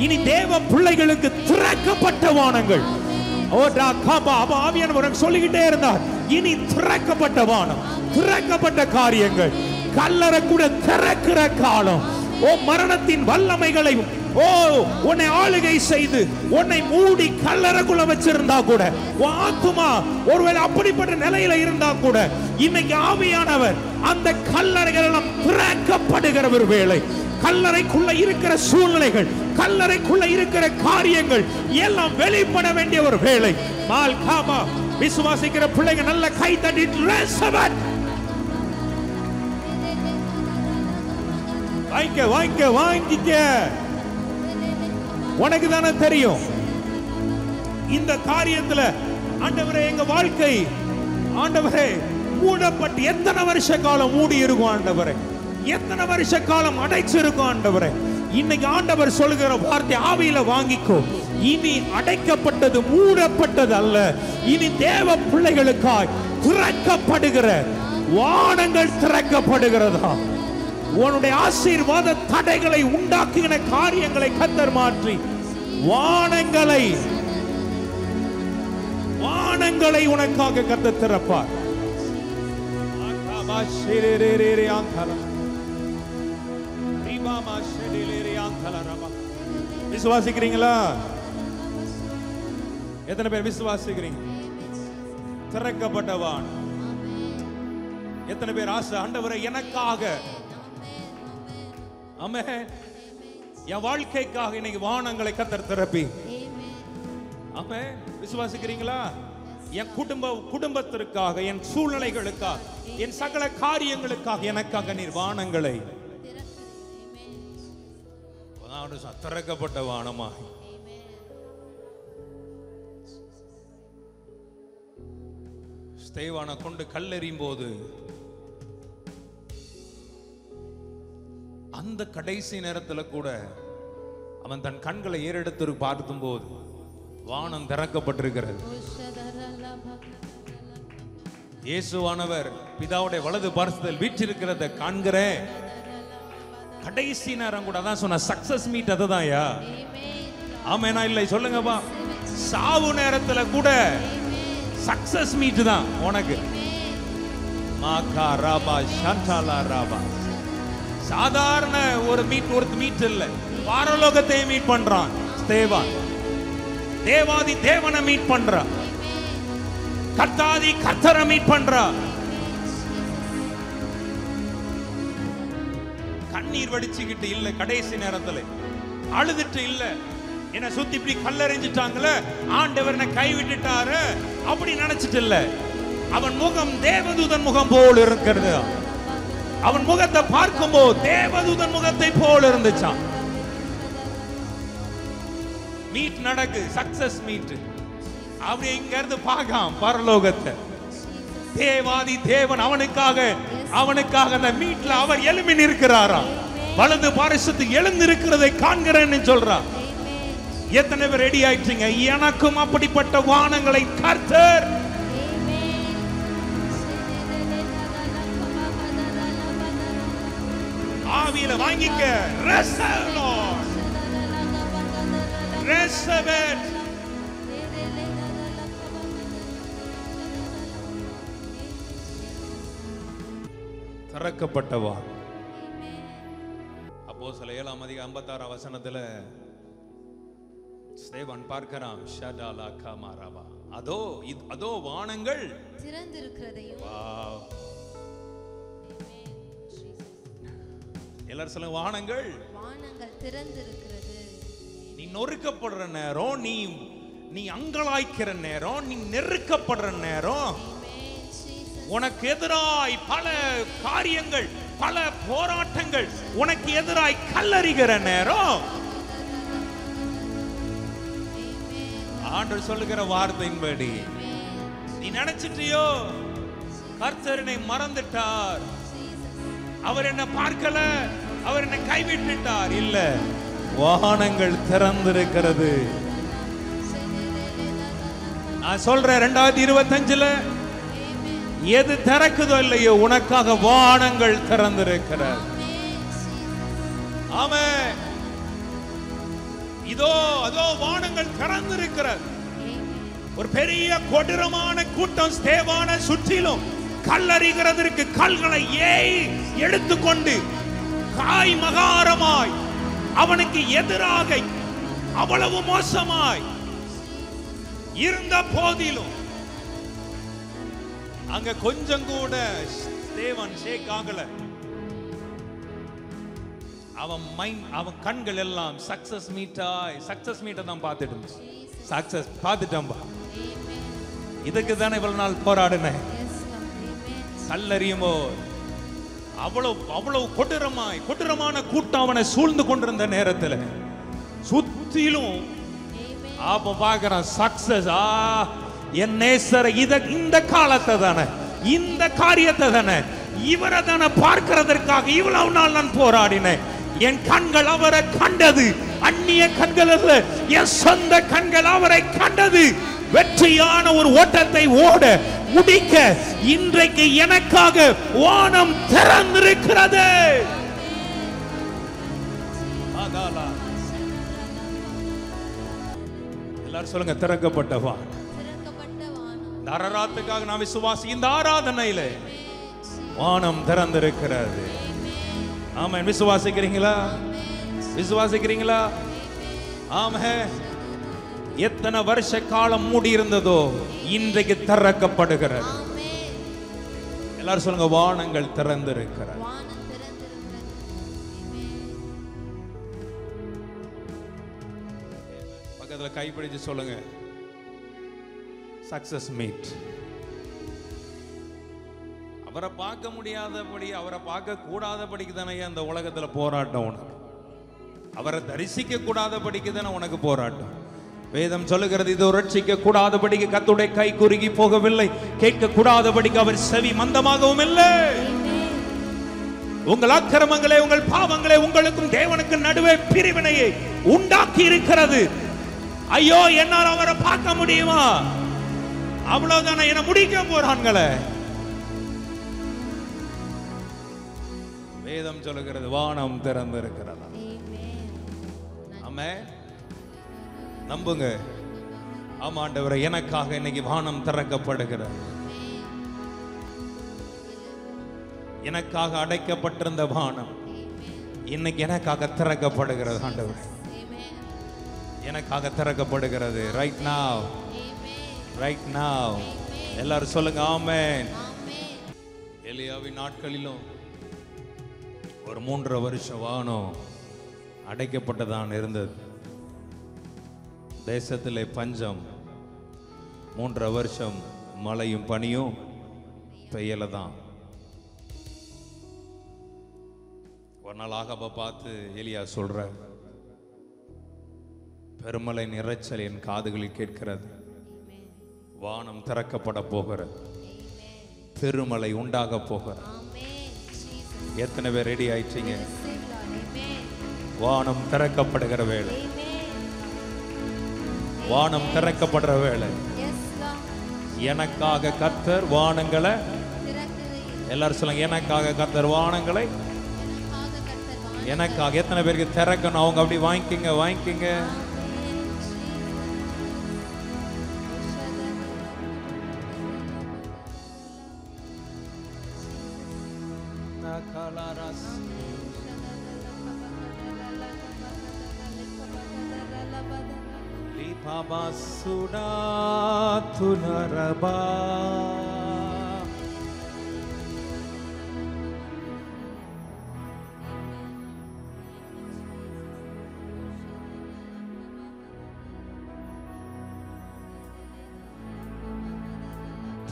இனி தேவ பிள்ளைகளுக்கு திறக்கப்பட்ட வானங்கள். ஆவியானவர் சொல்லிக்கிட்டே இருந்தார், இனி திறக்கப்பட்ட வானம், திறக்கப்பட்ட காரியங்கள். கல்லறை கூட திறக்கிற காலம். ஓ மரணத்தின் வல்லமைகளையும் ஓ உன்னை ஆளுகை செய்து உன்னை மூடி கல்லறைக்குள்ள வச்சிருந்தா கூட, உன் ஆத்துமா ஒருவேளை அப்படிப்பட்ட நிலையில இருந்தா கூட, இன்னைக்கு ஆவியானவர் அந்த கல்லறைகள் எல்லாம் திறக்கப்படுகிற ஒரு வேளை. கல்லறைக்குள்ள இருக்கிற சூழ்நிலைகள், கல்லறைக்குள்ள இருக்கிற காரியங்கள் எல்லாம் வெளிப்பட வேண்டிய ஒரு வேளை. மால் காமா விசுவாசிக்கிற பிள்ளைங்க நல்ல கை தட்டிட்டு வாங்கிக்க வாங்கிக்க வாங்கிக்க. உனக்கு தானே தெரியும் இந்த காரியத்துல. ஆண்டவரே எங்க வாழ்க்கை ஆண்டவரே மூடப்பட்டு எத்தனை வருஷ காலம் மூடி இருக்கும் ஆண்டவரே, எத்தனை வருஷ காலம் அடைச்சிருக்கும் ஆண்டவரே. இன்னைக்கு ஆண்டவர் சொல்லுகிற வார்த்தை ஆவியில வாங்கிக்கோ. இனி அடைக்கப்பட்டது மூடப்பட்டது அல்ல, இனி தேவ பிள்ளைகளுக்காய் திறக்கப்படுகிற வானங்கள் திறக்கப்படுகிறதா. உன்னுடைய ஆசீர்வாத தடைகளை உண்டாக்குகிற காரியங்களை கர்த்தர் மாற்றி வானங்களை வானங்களை உனக்காக கர்த்தர் திறப்பார். விசுவாசிக்கிறீங்களா? எத்தனை பேர் விசுவாசிக்கிறீங்க? திறக்கப்பட்ட வானம். எத்தனை பேர் ஆசை ஆண்டவரை எனக்காக, ஆமென், என் வாழ்க்கைக்காக இன்னைக்கு வானங்களை கர்த்தர் திறப்பி. ஆமென். விசுவாசிக்கிறீங்களா? என் குடும்பத்திற்காக, என் சூழ்நிலைகளுக்காக, என் சகல காரியங்களுக்காக எனக்காக நீர் வானங்களை திறக்கப்பட்ட வானமா. ஸ்தேவானை கொண்டு கல்லெறியும் போது அந்த கடைசி நேரத்துல கூட அவன் தன் கண்களை ஏறெடுத்து பார்க்கும் போது வானம் திறக்கப்பட்டிருக்கிறது. இயேசுவானவர் பிதாவுடைய வலது பார்சத்தில் வீற்றிருக்கிறத காண்கிறேன். கடைசி நேரம் கூட தான் சொன்ன சக்சஸ் மீட் அதுதான்யா. ஆமெனா இல்லை சொல்லுங்கப்பா. சாவு நேரத்துல கூட சக்சஸ் மீட் தான் உனக்கு. மாகா ராபா ஷாண்டாலா ராபா. சாதாரண ஒரு மீட் இல்ல, பரலோகத்தை மீட் பண்றான் ஸ்தேவான். தேவாதி தேவனை மீட் பண்றான், கர்த்தாதி கர்த்தரை மீட் பண்றான். கண்ணீர் வடிச்சுக்கிட்டு இல்ல, கடைசி நேரத்துல அழுதுட்டு இல்ல, என்ன சுத்தி இப்படி கல்லெறிஞ்சிட்டாங்களே, ஆண்டவர் என்ன கைவிட்டுட்டாரு அப்படி நினைச்சிட்டு இல்ல. அவன் முகம் தேவதூதன் முகம் போல் இருக்கிறது. அவன் முகத்தை பார்க்கும்போது தேவதூதன் முகத்தை போல் இருந்துச்சான். மீட் நடக்கு, சக்சஸ் மீட். அப்படி இங்க இருந்து பார்க்காம பரலோகத்தை தேவாதி தேவன் அவனுக்காக அந்த மீட்ல அவர் எழும்பி நிற்கிறாரா, வலது பாரிசத்து எழுந்திருக்கிறதை காண்கிறேன்னு சொல்றா. எத்தனை பேர் ரெடி ஆயிட்டீங்க? எனக்கும் அப்படிப்பட்ட வானங்களை கர்த்தர் ஆவியில வாங்கிக்க. திறக்கப்பட்டவா. அப்போஸ்தலர் 7ஆம் அதிகாரம் 56ஆம் வசனத்துல ஸ்தேவான் பார்க்கறான். ஷடாலா கமாரவா, அதோ வானங்கள் திறந்திருக்கிறதையும். எல்லாரும் சொல்லுங்க, வானங்கள் திறந்திருக்கிறது. நீ நொறுக்கப்படுற நேரம், நீ அங்கலாய்க்கிற நேரம், நீ நெருக்கப்படுற நேரம், உனக்கு எதிராய் பல காரியங்கள், பல போராட்டங்கள் உனக்கு எதிராய் கல்லறிகிற நேரம், ஆண்டவர் சொல்லுகிற வார்த்தையின்படி நீ நினைச்சிட்டியோ கர்த்தர் என்னை மறந்துட்டார், அவர் என்ன பார்க்கல, அவர் என்ன கைவிட்டுட்டார். இல்ல, வானங்கள் திறந்திருக்கிறது. நான் சொல்றேன், 2025ல எது திறக்குதோ இல்லையோ உனக்காக வானங்கள் திறந்திருக்கிறது. ஆமென். அதோ வானங்கள் திறந்திருக்கிறது. ஒரு பெரிய கொடூரமான கூட்டம் ஸ்தேவானை சுற்றிலும் கல்லறிகிறதற்கு கல்களை எடுத்துக்கொண்டு காய் மகாரமாய் அவனுக்கு எதிராக அவ்வளவு மோசமாய் இருந்த போதிலும் அங்க கொஞ்சம் கூட ஸ்தேவான் ஷேக் ஆகல. அவன் கண்கள் எல்லாம் சக்சஸ் மீட்டை தான் பார்த்துட்டு சக்சஸ் பார்த்துட்டம்பா. இதுக்கு தானே இவ்வளவு நாள் போராடினேன். கல்லறியுமோ அவ்வளவு கொடூரமான கூட்டம் அவனை சூழ்ந்து கொண்டிருந்த நேரத்தில் சுத்திலும் அப்ப பார்க்கிறான் சக்சஸ். என் நேசரை இந்த காலத்தை தானே, இந்த காரியத்தை தானே, இவரை தானே பார்க்கிறதற்காக இவ்வளவு நாள் நான் போராடினேன். என் கண்கள் அவரை கண்டது, அந்நிய கண்கள் அல்ல, என் சொந்த கண்கள் அவரை கண்டது. வெற்றியான ஒரு ஓட்டத்தை ஓட முடிக்க இன்றைக்கு எனக்காக வானம் திறந்திருக்கிறது. எல்லாரும் சொல்லுங்க, திறக்கப்பட்ட வானம். இந்த அரராத்துக்காக நான் விசுவாசி. இந்த ஆராதனையில வானம் திறந்திருக்கிறது. ஆமென். விசுவாசிக்கிறீங்களா? விசுவாசிக்கிறீங்களா? ஆமென். எத்தனை வருஷ காலம் மூடி இருந்ததோ இன்றைக்கு திறக்கப்படுகிறது. எல்லாரும் சொல்லுங்க, வானங்கள் திறந்திருக்கிறது. பக்கத்துல கைப்பிடிச்சு சொல்லுங்க, சக்சஸ் மீட். அவரை பார்க்க முடியாதபடி, அவரை பார்க்க கூடாதபடிக்கு தானே அந்த உலகத்துல போராட்டம் உனக்கு. அவரை தரிசிக்க கூடாதபடிக்கு தானே உனக்கு போராட்டம். வேதம் சொல்லுகிறது, இது ரட்சிக்க கூடாதபடிக்கு கர்த்தருடைய கை குறுகி போகவில்லை, கேட்க கூடாதபடிக்கு அவர் செவி மந்தமாகவும் இல்லை. உங்கள் அக்கிரமங்களே, உங்கள் பாவங்களே உங்களுக்கும் தேவனுக்கு நடுவே பிரிவினையை உண்டாக்கி இருக்கிறது. ஐயோ, என்னால் அவரை பார்க்க முடியுமா? அவ்வளவுதானே, என்ன முடிக்க போறான்களே. வேதம் சொல்லுகிறது, வானம் திறந்திருக்கிறதா. ஆமென். நம்புங்க. ஆமாண்டவரே, எனக்காக இன்னைக்கு வானம் திறக்கப்படுகிறது. எனக்காக அடைக்கப்பட்டிருந்த வானம் இன்னைக்கு எனக்காக திறக்கப்படுகிறது. ஆண்டவரே, எனக்காக திறக்கப்படுகிறது. ரைட் நாவ், ரைட் நாவ். எல்லாரும் சொல்லுங்க, ஆமென். எலியாவின் நாட்களிலும் ஒரு 3.5 வருஷம் வானம் அடைக்கப்பட்டதான் இருந்தது. தேசத்திலே பஞ்சம், 3.5 வருஷம் மழையும் பனியும் பெய்யலதான். ஒரு நாள் ஆகாபை பார்த்து எலியா சொல்ற, பெருமலை இரைச்சல் என் காதுகளில் கேட்கிறது, வானம் திறக்கப்பட போகிறது. பெருமழை உண்டாக போகிறார். எத்தனை பேர் ரெடி ஆயிட்டீங்க? வானம் திறக்கப்படுகிற வேளை, வானம் திறக்கப்படுற வேளை. எனக்காக கர்த்தர் வானங்களை, எல்லாரும் சொல்லுங்க, எனக்காக கர்த்தர் வானங்களை, எனக்காக. எத்தனை பேருக்கு திறக்கணும்? அவங்க அப்படி வாங்கிக்கங்க, வாங்கிக்கங்க.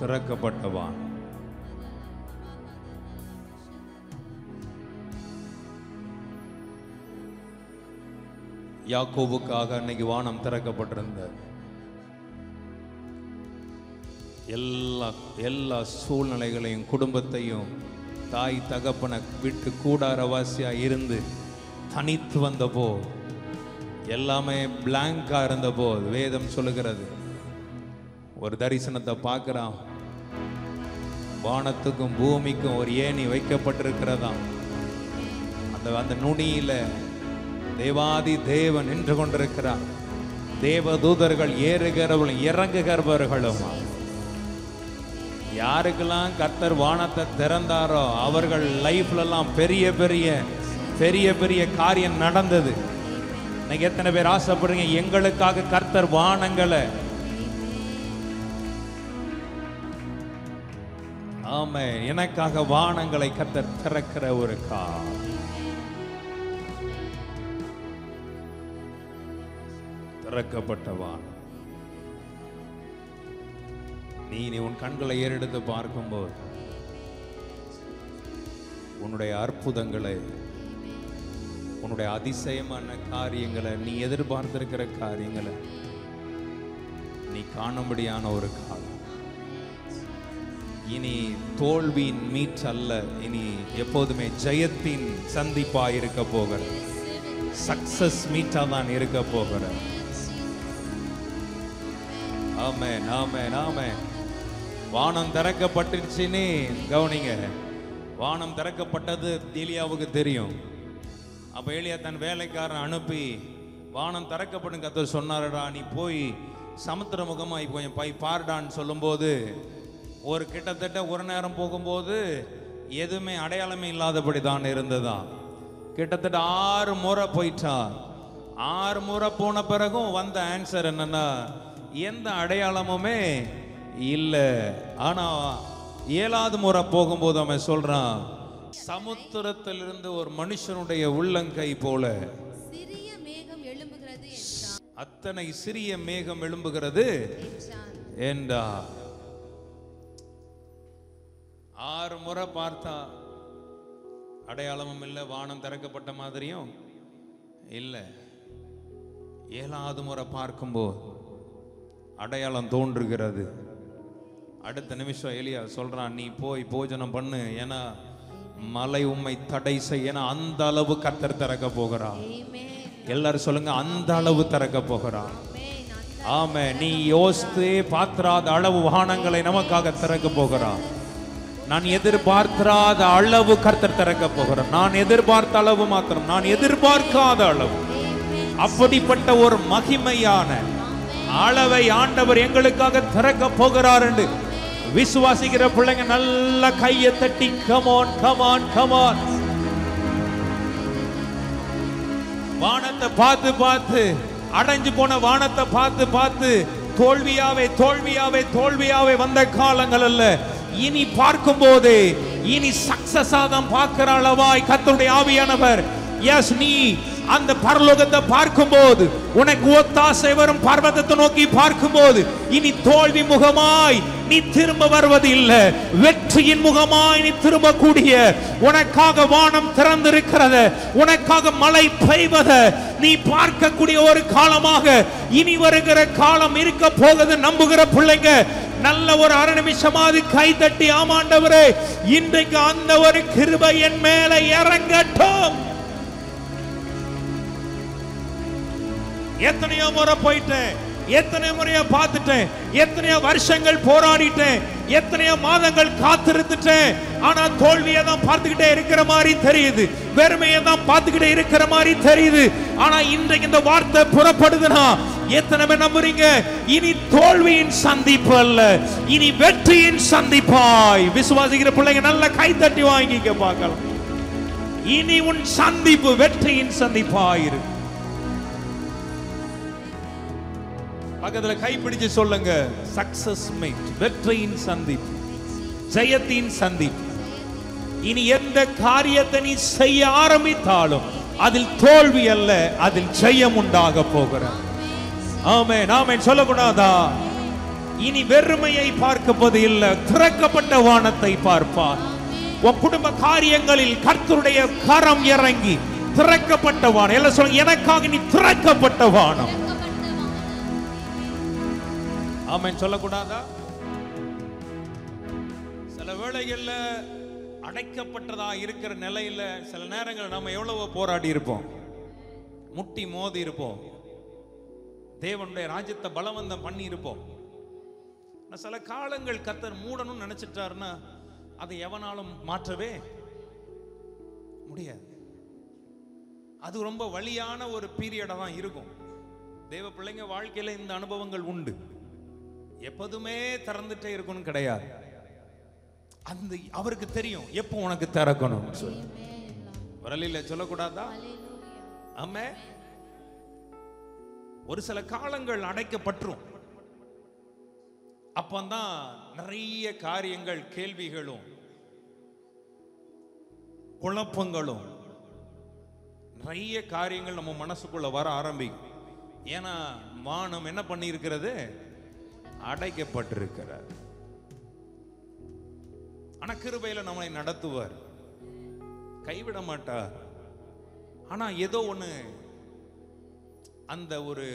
திறக்கப்பட்டவான். யாக்கோபுக்காக அன்னைக்கு வானம் திறக்கப்பட்டிருந்த எல்லா சூழ்நிலைகளையும், குடும்பத்தையும், தாய் தகப்பனை விட்டு கூடாரவாசியா இருந்து தனித்து வந்தபோ, எல்லாமே பிளாங்கா இருந்தபோ, வேதம் சொல்லுகிறது ஒரு தரிசனத்தை பார்க்கிறான். வானத்துக்கும் பூமிக்கும் ஒரு ஏணி வைக்கப்பட்டிருக்கிறதாம். அந்த நுனியில தேவாதி தேவன் நின்று கொண்டிருக்கிறார். தேவதூதர்கள் ஏறுகிறவர்களும் இறங்குகிறவர்களும். யாருக்கெல்லாம் கர்த்தர் வானத்தை திறந்தாரோ அவர்கள் லைஃப்ல எல்லாம் பெரிய பெரிய பெரிய பெரிய காரியம் நடந்தது. இன்னைக்கு எத்தனை பேர் ஆசைப்படுறீங்க எங்களுக்காக கர்த்தர் வானங்களை? ஆமே, எனக்காக வானங்களை கர்த்தர் திறக்கிற ஒரு கால். திறக்கப்பட்டவான். நீ உன் கண்களை ஏறெடுத்து பார்க்கும்போது உன்னுடைய அற்புதங்களை, உன்னுடைய அதிசயமான காரியங்களை, நீ எதிர்பார்த்திருக்கிற காரியங்களை நீ காணும்படியான ஒரு காலம். இனி தோல்வியின் மீட்ஸ் அல்ல, இனி எப்போதுமே ஜெயத்தின் சந்திப்பா இருக்க போகிற, சக்சஸ் மீட்டா தான் இருக்க போகிற. ஆமென், ஆமென், ஆமென். வானம் திறக்கப்பட்டுச்சுன்னு கவனிங்க. வானம் திறக்கப்பட்டது எலியாவுக்கு தெரியும். அப்ப எலியா தன் வேலைக்காரன் அனுப்பி, வானம் திறக்கப்படும் கர்த்தர் சொன்னாரடா, நீ போய் சமுத்திர முகமா கொஞ்சம் போய் பாருடான்னு சொல்லும்போது, ஒரு கிட்டத்தட்ட ஒரு நேரம் போகும்போது எதுவுமே அடையாளமே இல்லாதபடி தான் இருந்ததா. கிட்டத்தட்ட 6 முறை போயிட்டான். 6 முறை போன பிறகும் வந்த ஆன்சர் என்னன்னா, எந்த அடையாளமுமே இல்லை. ஆனா 7வது முறை போகும்போது அவன் சொல்றான், சமுத்திரத்திலிருந்து ஒரு மனுஷனுடைய உள்ளங்கை போல சிறிய மேகம் எழும்புகிறது என்றான். அத்தனை சிறிய மேகம் எழும்புகிறது என்றா. 6 முறை பார்த்தா அடையாளமும் இல்லை, வானம் திறக்கப்பட்ட மாதிரியும் இல்லை. 7வது முறை பார்க்கும்போது அடையாளம் தோன்றுகிறது. அடுத்த நிமிஷம் எலியா சொல்றான், நீ போய் போஜனம் பண்ணு, ஏன்னா மலை உம்மை தடை செய்ய, அந்த அளவு கர்த்தர் திறக்க போகிறான். எல்லாரும் சொல்லுங்க, அந்த அளவு திறக்க போகிறான். ஆமே, நீ யோசித்தே பார்த்திராத அளவு வானங்களை நமக்காக திறக்க போகிறான். நான் எதிர்பார்க்காத அளவு கர்த்தர் திறக்க போகிறார். நான் எதிர்பார்த்த அளவு மாத்திரம், நான் எதிர்பார்க்காத அளவு, அப்படிப்பட்ட ஒரு மகிமையான அளவை ஆண்டவர் எங்களுக்காக திறக்க போகிறார் என்று விசுவாசிக்கிற பிள்ளைங்க நல்ல கையை தட்டி கமான் கமான் கமான். வானத்தை பார்த்து பார்த்து, அடைஞ்சு போன வானத்தை பார்த்து பார்த்து தோல்வியாவே தோல்வியாவே தோல்வியாவே வந்த காலங்கள் அல்ல. இனி பார்க்கும் போது இனி சக்சஸா தான் பார்க்கிற அளவாய் கர்த்தருடைய ஆவியானவர், எஸ், நீ அந்த பரலோகத்தை பார்க்கும்போது, உனக்கு ஒத்தாசை வரும் பர்வதத்தை நோக்கி பார்க்கும்போது, இனி தோல்வி முகமாய் நீ திரும்ப வருவது இல்லை, வெற்றியின் முகமாய் நீ திரும்பக்கூடிய, உனக்காக வானம் திறந்திருக்கிறது, உனக்காக மழை பெய்வத நீ பார்க்கக்கூடிய ஒரு காலமாக இனி வருகிற காலம் இருக்க போகுது. நம்புகிற பிள்ளைங்க நல்ல ஒரு அரை நிமிஷமாவது கை தட்டி, ஆமாண்டவரே இன்றைக்கு அந்த ஒரு கிருபை என் மேல இறங்கட்டும். எத்தனையோ முறை போயிட்டேன், எத்தனை முறையா பார்த்துட்டேன், எத்தனையோ வருஷங்கள் போராடிட்டேன், எத்தனையோ மாதங்கள் காத்திருந்துட்டேன். ஆனா தோல்வியை தான் பார்த்துக்கிட்டே இருக்கிற மாதிரி தெரியுது, வெறுமையை தான் பார்த்துக்கிட்டே இருக்கிற மாதிரி தெரியுது. ஆனா இன்றைக்கு இந்த வார்த்தை புறப்படுதுன்னா எத்தனை பேர் நம்புறீங்க? இனி தோல்வியின் சந்திப்பு அல்ல, இனி வெற்றியின் சந்திப்பாய். விசுவாசிக்கிற பிள்ளைங்க நல்ல கை தட்டி வாங்கிக்க பார்க்கலாம். இனி உன் சந்திப்பு வெற்றியின் சந்திப்பாயிரு. பக்கத்துல கைப்பிடிச்சு சொல்லுங்க, சக்சஸ் மீட், வெற்றியின் சந்திப்பு, ஜெயத்தின் சந்திப்பு. இனி எந்த காரியத்தை நீ செய்ய ஆரம்பித்தாலும் அதில் தோல்வி அல்ல, அதில் ஜெயம் உண்டாக போகிற. ஆமென் ஆமென் சொல்லக்கூடாதா? இனி வெறுமையை பார்க்கப்பது இல்லை, திறக்கப்பட்ட வானத்தை பார்ப்பார். உன் குடும்ப காரியங்களில் கர்த்தருடைய கரம் இறங்கி திறக்கப்பட்ட வானம். எல்லாம் சொல்லுங்க, எனக்காக நீ திறக்கப்பட்ட வானம். ஆமென் சொல்லக்கூடாதா? சில வேளைகள்ல அடைக்கப்பட்டதா இருக்கிற நிலையில சில நேரங்கள் நம்ம எவ்வளவோ போராடி இருப்போம், முட்டி மோதி இருப்போம், தேவனுடைய ராஜ்யத்தை பலவந்தம் பண்ணி இருப்போம். சில காலங்கள் கர்த்தர் மூடணும்னு நினைச்சிட்டாருன்னா அதை எவனாலும் மாற்றவே முடியாது. அது ரொம்ப வலியான ஒரு பீரியடா தான் இருக்கும். தேவ பிள்ளைங்க வாழ்க்கையில இந்த அனுபவங்கள் உண்டு. எப்போதுமே திறந்துட்டே இருக்கணும் கிடையாது. அந்த அவருக்கு தெரியும் எப்போ உனக்கு திறக்கணும் சொல்லி. வரலில சொல்லக்கூடாதா? ஆமே. ஒரு சில காலங்கள் அடைக்கப்பட்டுரும். அப்பந்தான் நிறைய காரியங்கள், கேள்விகளும் குழப்பங்களும் நிறைய காரியங்கள் நம்ம மனசுக்குள்ள வர ஆரம்பிக்கும். ஏன்னா வானம் என்ன பண்ணி இருக்கிறது? அடைக்கப்பட்டிருக்கிறார். ஆனா கிருபையில நம்மளை நடத்துவார், கைவிட மாட்டார். ஆனா ஏதோ ஒண்ணு, அந்த ஒரு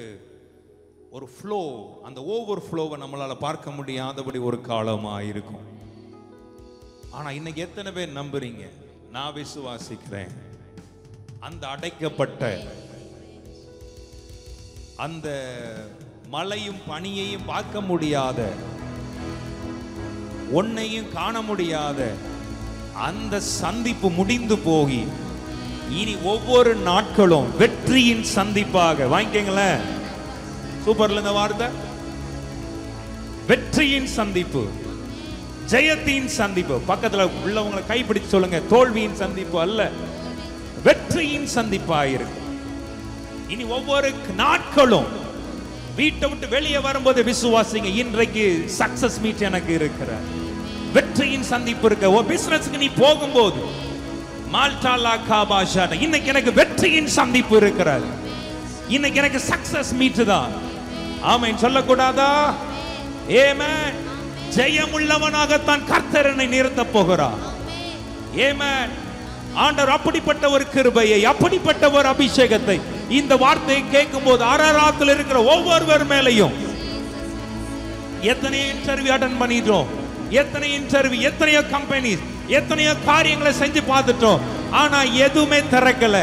ஃப்ளோ, அந்த ஓவர் ஃப்ளோவை நம்மளால பார்க்க முடியாதபடி ஒரு காலமா இருக்கும். ஆனா இன்னைக்கு எத்தனை பேர் நம்புறீங்க? நான் விசுவாசிக்கிறேன், அந்த அடைக்கப்பட்ட அந்த மழையும் பனியையும் பார்க்க முடியாத, ஒன்னையும் காண முடியாத அந்த சந்திப்பு முடிந்து போகி இனி ஒவ்வொரு நாட்களும் வெற்றியின் சந்திப்பாக. வாங்கிக்கங்களேன், சூப்பர்ல இந்த வார்த்தை. வெற்றியின் சந்திப்பு, ஜெயத்தின் சந்திப்பு. பக்கத்துல உள்ளவங்களை கைப்பிடிச்சு சொல்லுங்க, தோல்வியின் சந்திப்பு அல்ல, வெற்றியின் சந்திப்பாயிருக்கு. இனி ஒவ்வொரு நாட்களும் வீட்டை விட்டு வெளியே வரும்போது விசுவாசிங்க, இன்றைக்கு சக்சஸ் மீட் எனக்கு இருக்கிற, வெற்றியின் சந்திப்பு இருக்க. ஓ பிசினஸ்க்கு நீ போகும்போது மால்டாலா காபாஷா, இன்னைக்கு எனக்கு வெற்றியின் சந்திப்பு இருக்கிறது, இன்னைக்கு எனக்கு சக்சஸ் மீட் தான். ஆமென் சொல்லக்கூடாதா? ஆமென். ஜெயமுள்ளவனாகத்தான் கர்த்தர் என்னை நிறுத்த போகிறார். ஆமென். ஆண்டவர் அப்படிப்பட்ட ஒரு கிருபையை, அப்படிப்பட்ட ஒரு அபிஷேகத்தை இந்த வார்த்தையை கேட்கும் போது அரராத்தில் இருக்கிற ஒவ்வொருவர் மேலையும். எத்தனை இன்டர்வியூ அட்டெண்ட் பண்ணிட்டோம், எத்தனை இன்டர்வியூ, எத்தனையோ கம்பெனிஸ், எத்தனையோ காரியங்களை செஞ்சு பார்த்துட்டோம். ஆனா எதுவுமே திறக்கல,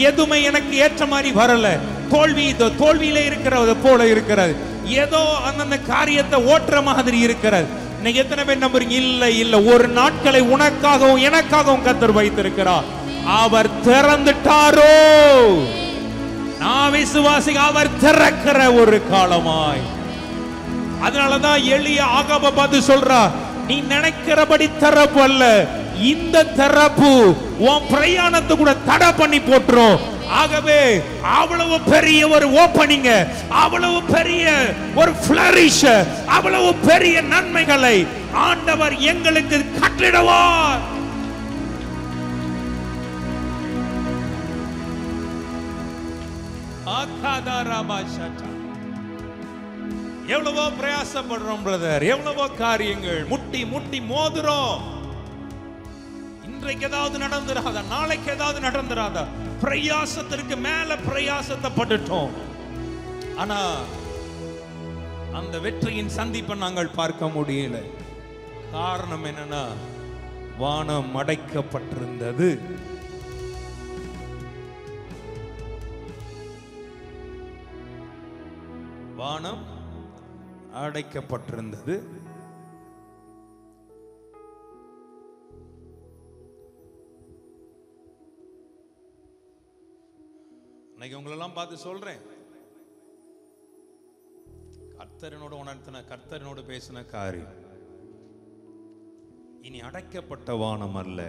எதுவுமே எனக்கு ஏற்ற மாதிரி வரல. தோல்வியில இருக்கிறது போல இருக்கிறது, ஏதோ அந்த காரியத்தை ஓட்டுற மாதிரி இருக்கிறது. இன்னைக்கு எத்தனை பேர் நம்புறீங்க? இல்ல இல்ல, ஒரு நாட்களை உனக்காகவும் எனக்காகவும் கர்த்தர் வைத்திருக்கிறார். அவர் திறந்துட்டாரோ, நான் விசுவாசி, அவர் திறக்கிற ஒரு காலமாய். அதனாலதான் எளிய ஆகாப பார்த்து சொல்றா, நீ நினைக்கிறபடி திறப்பு அல்ல, இந்த திறப்பு உன் பிரயாணத்தை கூட தடை பண்ணி போட்டுரும். ஆகவே அவ்வளவு பெரிய ஒரு ஓபனிங், அவ்வளவு பெரிய ஒரு ஃபிளரிஷ், அவ்வளவு பெரிய நன்மைகளை ஆண்டவர் எங்களுக்கு கட்டிடுவார். எவ்வளவோ பிரயாசப்படுறோம் பிரதர், எவ்வளவோ காரியங்கள் முட்டி முட்டி மோதுறோம். இன்றைக்கு ஏதாவது நடந்துராதா, நாளைக்கு ஏதாவது நடந்துராதா, பிரயாசத்திற்கு மேல பிரயாசத்தை பட்டுட்டோம். ஆனா அந்த வெற்றியின் சந்திப்பை நாங்கள் பார்க்க முடியல. காரணம் என்னன்னா, வானம் அடைக்கப்பட்டிருந்தது. வானம் அடைக்கப்பட்டிருந்தது. இன்னைக்கு உங்களெல்லாம் பார்த்து சொல்றேன், கர்த்தரனோடு உணர்த்தின, கர்த்தரனோடு பேசின காரியம் இனி அடைக்கப்பட்ட வானம் அல்ல,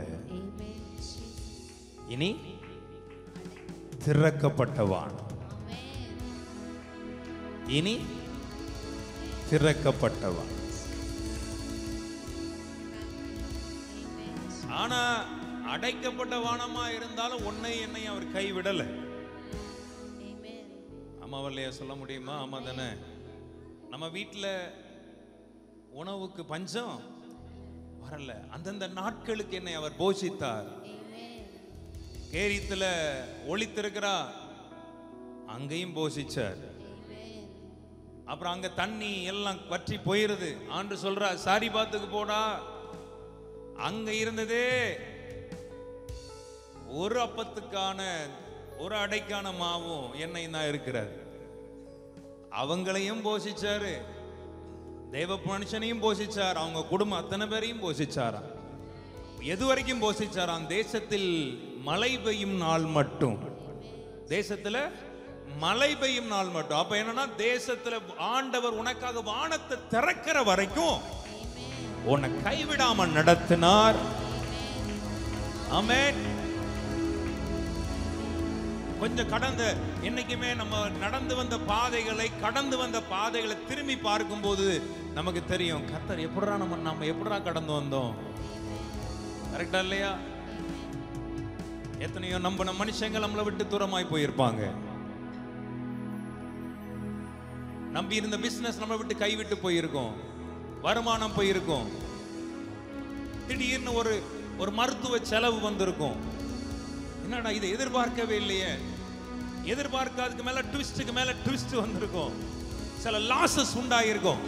இனி திறக்கப்பட்ட வானம். இனி திறக்கப்பட்ட வானம். ஆனா அடைக்கப்பட்ட வானமா இருந்தாலும் உன்னை என்னை அவர் கைவிடல. ஆமாவல்லையா, சொல்ல முடியுமா? ஆமா தானே. நம்ம வீட்டுல உணவுக்கு பஞ்சம் வரல, அந்தந்த நாட்களுக்கு என்னை அவர் போஷித்தார். கேரித்துல ஒளித்திருக்கிறா, அங்கேயும் போஷிச்சார். அப்புறம் அங்க தண்ணி எல்லாம் வற்றி போயிருது, ஆண்டு சொல்றா சாரி பாத்துக்கு போடா, அங்க இருந்ததே ஒரு அப்பத்துக்கான ஒரு அடைக்கான மாவும் எண்ணெய் தான் இருக்கிறார். அவங்களையும் போஷிச்சாரு, தேவ மனுஷனையும் போஷிச்சார், அவங்க குடும்பம் அத்தனை பேரையும் போஷிச்சாரா. எது வரைக்கும் போஷிச்சாராம்? தேசத்தில் மழை பெய்யும் நாள் மட்டும், தேசத்துல மழை பெய்யும் நாள் மட்டும். அப்ப என்னன்னா, தேசத்துல ஆண்டவர் உனக்காக வானத்தை திறக்கிற வரைக்கும் உன்னை கைவிடாம நடத்தினார். ஆமென். கொஞ்சம் கடந்த, என்னைக்குமே நம்ம நடந்து வந்த பாதைகளை, கடந்து வந்த பாதைகளை திரும்பி பார்க்கும்போது நமக்கு தெரியும், கர்த்தர் எப்படிடா நம்ம எப்படிடா கடந்து வந்தோம். கரெக்டா இல்லையா? எத்தனையோ நம்பின மனுஷங்க நம்மளை விட்டு தூரமாய் போயிருப்பாங்க. நம்பி இருந்த பிசினஸ் நம்மளை விட்டு கைவிட்டு போயிருக்கோம், வருமானம் போயிருக்கும், திடீர்னு ஒரு மருத்துவ செலவு வந்திருக்கும். என்னடா இதை எதிர்பார்க்கவே இல்லையே, எதிர்பார்க்காததுக்கு மேல ட்விஸ்டுக்கு மேல ட்விஸ்ட் வந்திருக்கும், சில லாசஸ் உண்டாயிருக்கும்.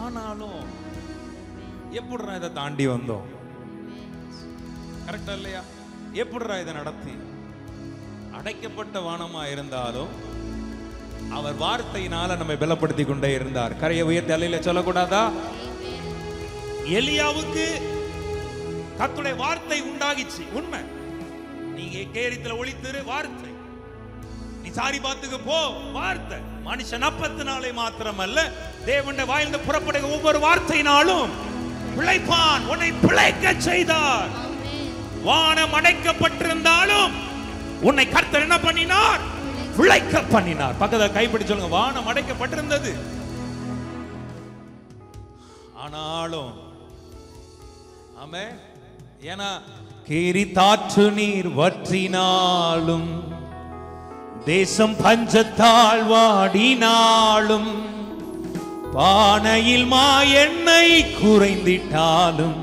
ஆனாலும் எப்படிடா இதை தாண்டி வந்தோம்? கரெக்டா இல்லையா? எப்படிடா இதை நடத்தி? அடைக்கப்பட்ட வானமா இருந்தாலும் அவர் வார்த்தையினால நம்மை பலப்படுத்தி கொண்டே இருந்தார். கரையை உயர்த்தி அல்லையில சொல்லக்கூடாதா? எலியாவுக்கு கர்த்தருடைய வார்த்தை உண்டாகிச்சு, உண்மை. நீங்க கேரித்துல ஒளித்திரு, வார்த்தை. நீ சாரிபாத்துக்கு போ, வார்த்தை. மனுஷன் அப்பத்தினாலே மாத்திரமல்ல, தேவனுடைய வாயிலிருந்து புறப்படுகிற ஒவ்வொரு வார்த்தையினாலும் பிழைப்பான். உன்னை பிழைக்க செய்தார். வானம் அடைக்கப்பட்டிருந்தாலும் உன்னை கர்த்தர் என்ன பண்ணினார்? பிழைக்க பண்ணினார். பக்கத்துல கைப்பிடி சொல்லுங்க, வானம் அடைக்கப்பட்டிருந்தது, ஆனாலும் ஆமென். ஏன்னா கேரி தாற்று நீர் வற்றினாலும், தேசம் பஞ்சத்தால் வாடினாலும், பானையில் மா எண்ணெய் குறைந்திட்டாலும்,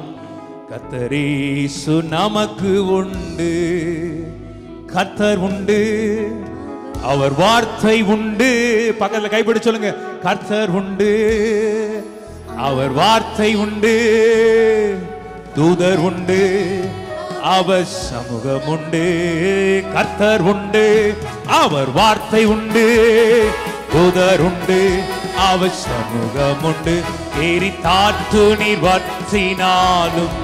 கர்த்தரேசு நமக்கு உண்டு. கர்த்தர் உண்டு, அவர் வார்த்தை உண்டு. பக்கத்துல கைப்பிடி சொல்லுங்க, கர்த்தர் உண்டு, அவர் வார்த்தை உண்டு, தூதர் உண்டு, அவர் சமூகம் உண்டு. கர்த்தர் உண்டு, அவர் வார்த்தை உண்டு, தூதர் உண்டு, அவர் சமூகம் உண்டு. ஏறி தாற்று நீர் வற்றினாலும்,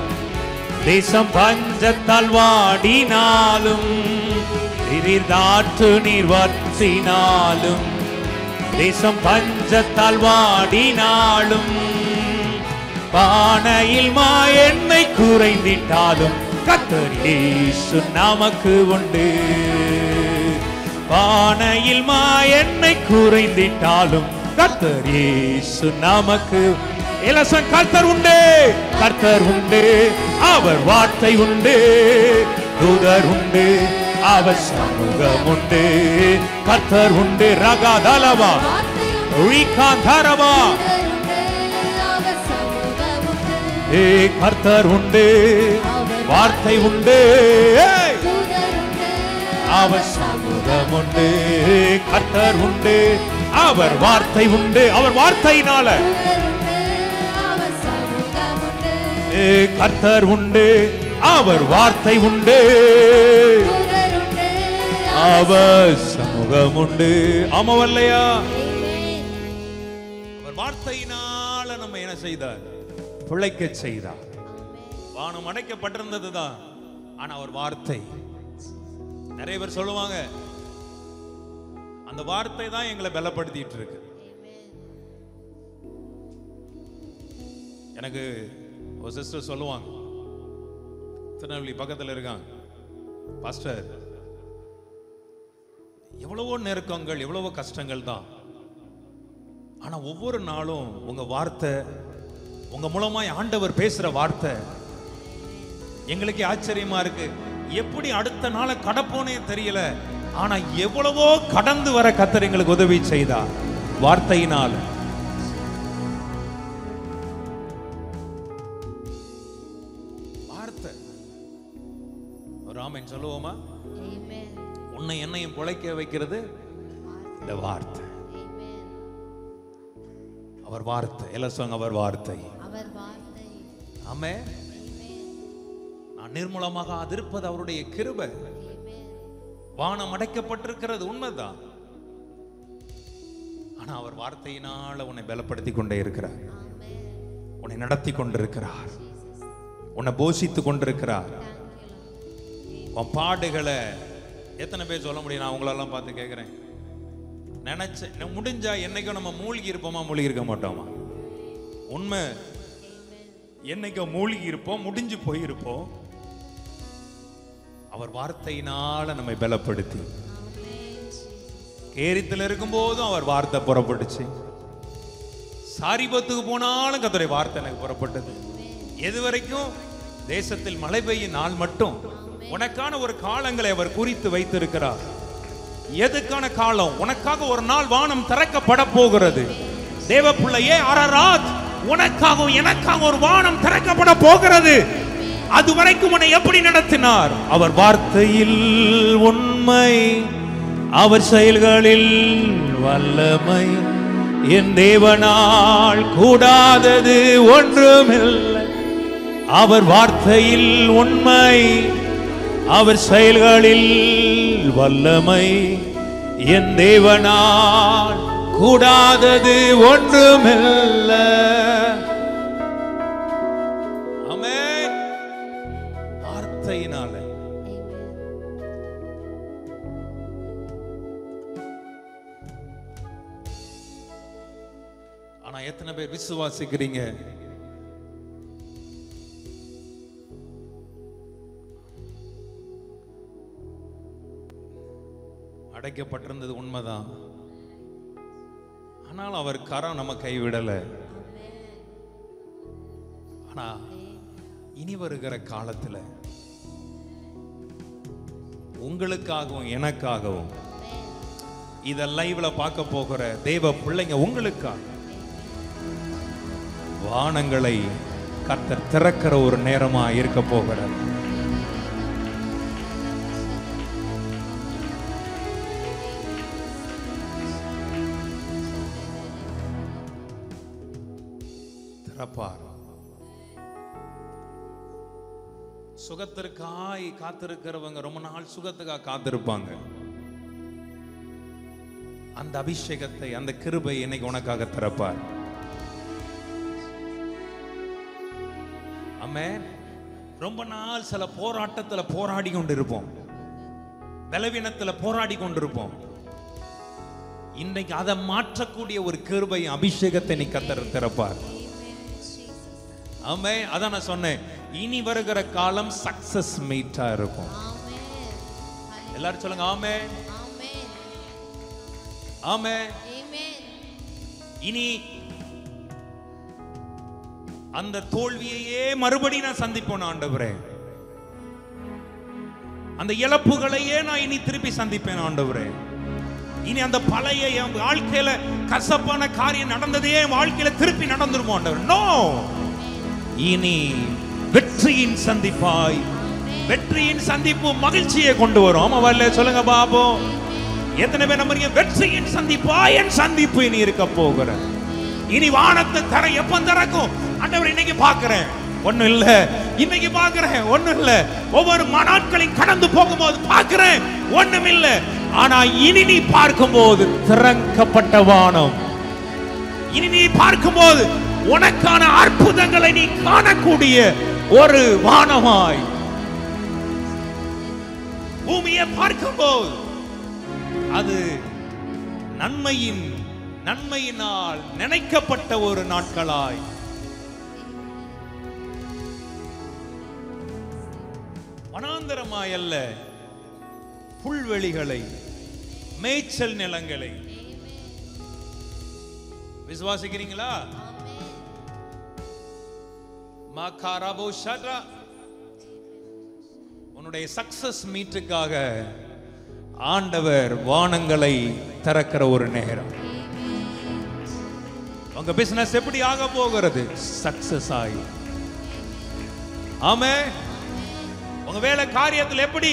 தேசம் பஞ்சத்தால் வாடினாலும், தாற்று நீர் வற்றினாலும், தேசம் பஞ்சத்தால் வாடினாலும், பானையில் மா எண்ணெய் குறைந்திட்டாலும், கர்த்தர் இயேசு நமக்கு உண்டு. பானையில் மா எண்ணெய் குறைந்திட்டாலும், கர்த்தர் இயேசு நமக்கு. இலசன் கர்த்தர் உண்டு, கர்த்தர் உண்டு, அவர் வார்த்தை உண்டு, தூதர் உண்டு, அவர் சமூகம் உண்டு, கர்த்தர் உண்டு. ரகாதலவா ரீகாந்தரவா கர்த்தர் உண்டு, வார்த்தை உண்டு, அவர் சமூகம் உண்டு, கர்த்தர் உண்டு, அவர் வார்த்தை உண்டு. அவர் வார்த்தையினால கர்த்தர் உண்டு, அவர் வார்த்தை உண்டு, அவர் சமூகம் உண்டு. ஆமவல்லையா? அவர் வார்த்தையினால நம்ம என்ன செய்தார்? பிழைக்க செய்தார். வானம் அடைக்கப்பட்டிருந்ததுதான், ஆனா அவர் வார்த்தை. நிறைய பேர் சொல்லுவாங்க, அந்த வார்த்தை தான் எங்களை பலப்படுத்திட்டு இருக்கு. எனக்கு ஒரு சிஸ்டர் சொல்லுவாங்க, திருநெல்வேலி பக்கத்தில் இருக்காங்க, பாஸ்டர் எவ்வளவோ நெருக்கங்கள், எவ்வளவோ கஷ்டங்கள் தான், ஆனா ஒவ்வொரு நாளும் உங்க வார்த்தை, உங்க மூலமாய் ஆண்டவர் பேசுற வார்த்தை எங்களுக்கு ஆச்சரியமா இருக்கு. எப்படி அடுத்த நாளை கடப்போனே தெரியல, ஆனா எவ்வளவோ கடந்து வர கர்த்தர் எங்களுக்கு உதவி செய்தார் வார்த்தையினால். வார்த்தை ஒரு ஆமென் சொல்லுவோமா? உன்னை என்னையும் பிழைக்க வைக்கிறது இந்த வார்த்தை. அவர் வார்த்தை. எல்லாம் சொல்லுங்க, அவர் வார்த்தை. ஆமென். நான் நிர்மூலமாக அதிருப்பது அவருடைய கிருபை. வானம் அடைக்கப்பட்டிருக்கிறது உண்மைதான், ஆனா அவர் வார்த்தையினால உன்னை பலப்படுத்தி கொண்டே இருக்கிறார், உன்னை நடத்தி கொண்டிருக்கிறார், உன்னை போஷித்து கொண்டிருக்கிறார். உன் பாடுகளை எத்தனை பேர் சொல்ல முடியும்? நான் உங்களெல்லாம் பார்த்து கேட்கிறேன், நினைச்ச முடிஞ்சா என்னைக்கும் நம்ம மூழ்கி இருப்போமா? மூழ்கி இருக்க மாட்டோமா? உண்மை, என்னைக்கும் மூழ்கி இருப்போம், முடிஞ்சு போயிருப்போம். அவர் வார்த்தையினால நம்மை பலப்படுத்தி, கேரித்தில் இருக்கும் போதும் அவர் வார்த்தை புறப்பட்டுச்சு, சாரிபத்துக்கு போனாலும் கர்த்தருடைய வார்த்தை எனக்கு புறப்பட்டது. எது வரைக்கும்? தேசத்தில் மழை பெய்யும் நாள் மட்டும். உனக்கான ஒரு காலங்களை அவர் குறித்து வைத்திருக்கிறார். எதுக்கான காலம்? உனக்காக ஒரு நாள் வானம் திறக்கப்பட போகிறது. தேவ பிள்ளையே, அரராத், உனக்காகவும் எனக்காக ஒரு வானம் திறக்கப்பட போகிறது. அது வரைக்கும் உன்னை எப்படி நடத்தினார்? அவர் வார்த்தையில் உண்மை, அவர் செயல்களில் வல்லமை. என் தேவனால் கூடாதது ஒன்றுமில்லை. அவர் வார்த்தையில் உண்மை, அவர் செயல்களில் வல்லமை. என் தேவனால் கூடாதது ஒன்றுமில்லை. ஆமென். வார்த்தையினால ஆனா எத்தனை பேர் விசுவாசிக்கிறீங்க? அடைக்கப்பட்டிருந்தது உண்மைதான், ஆனால் அவர் கரம் நம்ம கைவிடல. ஆனா இனி வருகிற காலத்துல உங்களுக்காகவும் எனக்காகவும் இத லைவ்ல பார்க்க போகிற தேவ பிள்ளைங்க உங்களுக்காக வானங்களை கர்த்தர் திறக்கிற ஒரு நேரமா இருக்க போகிறார். திறப்பார். சுகத்திற்காய் காத்திருக்கிறவங்க ரொம்ப நாள் சுகத்துக்காக காத்திருப்பாங்க. அந்த அபிஷேகத்தை, அந்த கிருபை இன்னைக்கு உனக்காக திறப்பார். ஆமென். ரொம்ப நாள் சில போராட்டத்துல போராடி கொண்டிருப்போம், பலவீனத்துல போராடி கொண்டிருப்போம். இன்னைக்கு அதை மாற்றக்கூடிய ஒரு கிருபை, அபிஷேகத்தை நீ கர்த்தர் திறப்பார். ஆமென். அதான் நான் சொன்னேன், இனி வருகிற காலம் சக்சஸ் மீட்டா இருக்கும். எல்லாரும் சொல்லுங்க ஆமென். ஆமென். இனி அந்த தோல்வியையே மறுபடியும் நான் சந்திப்போம் ஆண்டவரே. அந்த இழப்புகளையே நான் இனி திருப்பி சந்திப்பேன் ஆண்டவரே. இனி அந்த பழைய என் வாழ்க்கையில கசப்பான காரியம் நடந்ததே என் வாழ்க்கையில திருப்பி நடந்துருமோ ஆண்டவர்? நோ, இனி வெற்றியின் சந்திப்பாய். வெற்றியின் சந்திப்பு மகிழ்ச்சியை கொண்டு வரும். ஆமா வரல சொல்லுங்க பாபு. எத்தனை பேர் நம்புறீங்க? வெற்றியின் சந்திப்பாய் என் சந்திப்பு இனி இருக்க போகிற. இனி வானத்தை தர எப்ப திறக்கும் ஆண்டவர்? இன்னைக்கு பார்க்கிறேன் ஒண்ணும் இல்ல, இன்னைக்கு பார்க்கிறேன் ஒண்ணும் இல்ல, ஒவ்வொரு நாட்களையும் கடந்து போகும்போது பார்க்கிறேன் ஒண்ணும் இல்ல. ஆனா இனி நீ பார்க்கும்போது திறக்கப்பட்ட வானம். இனி நீ பார்க்கும்போது உனக்கான அற்புதங்களை நீ காணக்கூடிய ஒரு வானமாய் பூமியை பார்க்கும்போது அது நன்மையினால் நினைக்கப்பட்ட ஒரு நாட்களாய் வனாந்தரமாய் அல்ல, புல்வெளிகளை, மேய்ச்சல் நிலங்களை. விசுவாசிக்கிறீங்களா? உன்னுடைய சக்சஸ் மீட்டுக்காக ஆண்டவர் வானங்களை திறக்கிற ஒரு நேரம். உங்க பிசினஸ் எப்படி ஆக போகிறது? சக்சஸ் ஆகி. ஆமே. உங்க வேலை காரியத்தில் எப்படி?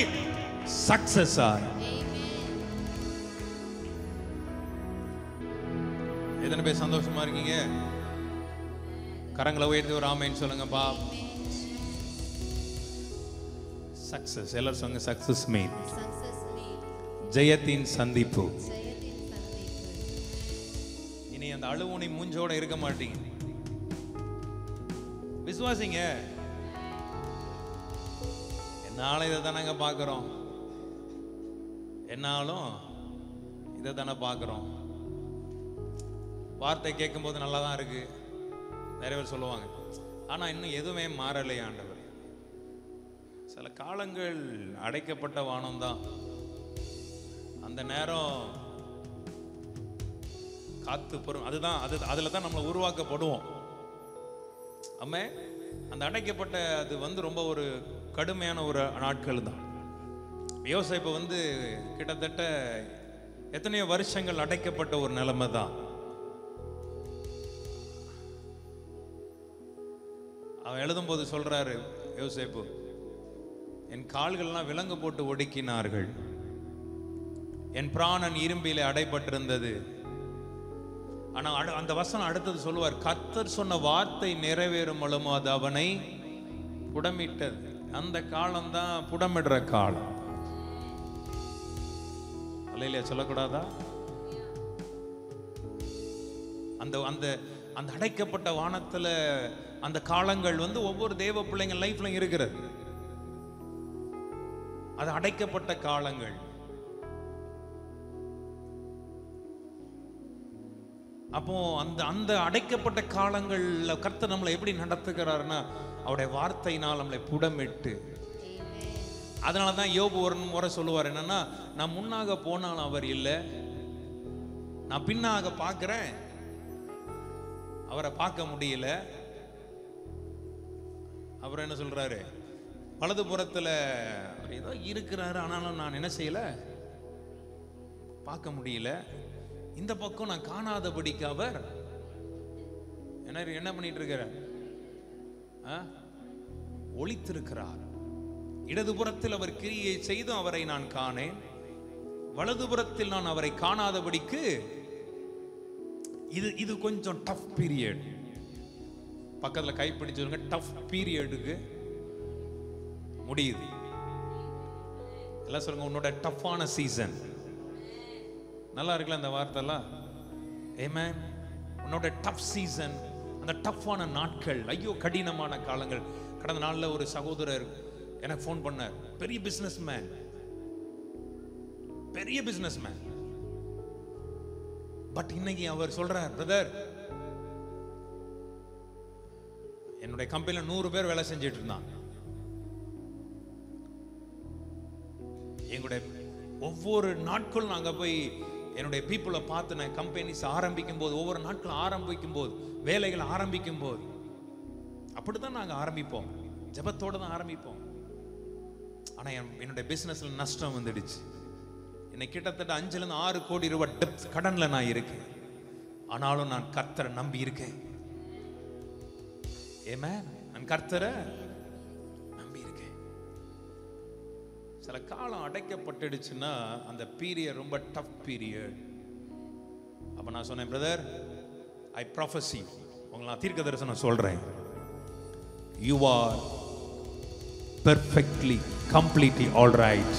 சக்சஸ் ஆகி. எத்தனை பேர் சந்தோஷமா இருக்கீங்க? கரங்களை உயர்த்தி ஒரு ஆமைன்னு சொல்லுங்கப்பா. சக்சஸ். எல்லாரும் சொல்லுங்க சக்சஸ் மீட். ஜெயத்தின் சந்திப்பு. இனி அந்த அழுவுனை மூஞ்சோட இருக்க மாட்டீங்க. விசுவாசிங்க. என்னாலும் இதை தானங்க பார்க்கிறோம், என்னாலும் இதை தானே பார்க்கிறோம். வார்த்தை கேட்கும் போது நல்லா தான் இருக்கு, நிறைய பேர் சொல்லுவாங்க. ஆனா இன்னும் எதுவுமே மாறலை ஆண்டவர். சில காலங்கள் அடைக்கப்பட்ட வானம் தான். அந்த நேரம் காத்து பொறும், அதுதான் அதுல தான் நம்மளை உருவாக்கப்படுவோம். ஆமே. அந்த அடைக்கப்பட்ட அது ரொம்ப ஒரு கடுமையான ஒரு நாட்கள் தான். யோசேப்பு கிட்டத்தட்ட எத்தனையோ வருஷங்கள் அடைக்கப்பட்ட ஒரு நிலைமை தான். அவன் எழுதும்போது சொல்றாரு யோசேப்பு, என் கால்கள்லாம் விலங்கு போட்டு ஒடுக்கினார்கள், என் பிராணன் இரும்பிலே அடைபட்டிருந்தது. ஆனா அந்த வசனம் அடுத்தது சொல்லுவார், கர்த்தர் சொன்ன வார்த்தை நிறைவேறும் அளவும் அது அவனை புடமிட்டது. அந்த காலம் தான் புடமிடுற காலம். அல்லையா சொல்லக்கூடாதா? அந்த அந்த அந்த அடைக்கப்பட்ட வானத்துல அந்த காலங்கள் ஒவ்வொரு தேவ பிள்ளைங்க லைஃப்ல இருக்கிறது. அது அடைக்கப்பட்ட காலங்கள். அப்போ அந்த அந்த அடைக்கப்பட்ட காலங்கள்ல கர்த்தர் நம்மளை எப்படி நடத்துகிறாருன்னா அவருடைய வார்த்தையினால் நம்மளை புடமிட்டு. அதனாலதான் யோபு ஒரு முறை சொல்லுவார் என்னன்னா, நான் முன்னாக போனாலும் அவர் இல்லை, நான் பின்னாக பார்க்கிறேன், அவரை பார்க்க முடியல. அவர் என்ன சொல்றாரு, வலது புறத்துல ஏதோ இருக்கிறாரு, ஆனாலும் நான் என்ன செய்யல, பார்க்க முடியல. இந்த பக்கம் நான் காணாதபடிக்கு அவர் என்ன பண்ணிட்டு இருக்கிறார், ஒளித்திருக்கிறார். இடதுபுறத்தில் அவர் கிரியை செய்து அவரை நான் காணேன், வலதுபுறத்தில் நான் அவரை காணாதபடிக்கு. இது கொஞ்சம் டஃப் பீரியட். பக்கத்துல கைப்பிடிச்சு டஃப் பீரியடுக்கு முடியுது. எல்லாம் சொல்லுங்க, உன்னோட டஃப்பான சீசன். நல்லா இருக்குல்ல அந்த வார்த்தைலாம்? ஆமென். உன்னோட டஃப் சீசன், அந்த டஃப்பான நாட்கள், ஐயோ கடினமான காலங்கள். கடந்த நாள்ல ஒரு சகோதரர் எனக்கு ஃபோன் பண்ணார், பெரிய பிசினஸ் மேன். பட் இன்னைக்கு அவர் சொல்றார், பிரதர் என்னுடைய கம்பெனில 100 பேர் வேலை செஞ்சிட்டு இருந்தாங்க. எங்களுடைய ஒவ்வொரு நாட்களும் நாங்க போய் என்னுடைய பீப்புளை பார்த்து நான் கம்பெனிஸ் ஆரம்பிக்கும் போது, ஒவ்வொரு நாட்களும் ஆரம்பிக்கும் போது, வேலைகளை ஆரம்பிக்கும் போது அப்படித்தான் நாங்க ஆரம்பிப்போம். ஜெபத்தோட தான் ஆரம்பிப்போம். ஆனா என்னுடைய பிசினஸ்ல நஷ்டம் வந்துடுச்சு. என்னை கிட்டத்தட்ட 5-6 கோடி ரூபாய் டெப்த் கடன்ல நான் இருக்கேன். ஆனாலும் நான் கர்த்தரை நம்பி இருக்கேன். ஆமென். நான் கர்த்தரை நம்பி இருக்கேன். சில காலம் அடைக்கப்பட்டுடுச்சுன்னா அந்த பீரியட் ரொம்ப டஃப் பீரியட். அப்ப நான் சொன்னேன், பிரதர், ஐ ப்ராஃபஸி, உங்களை நான் தீர்க்க தரிசனம் சொல்றேன், you are perfectly completely all right.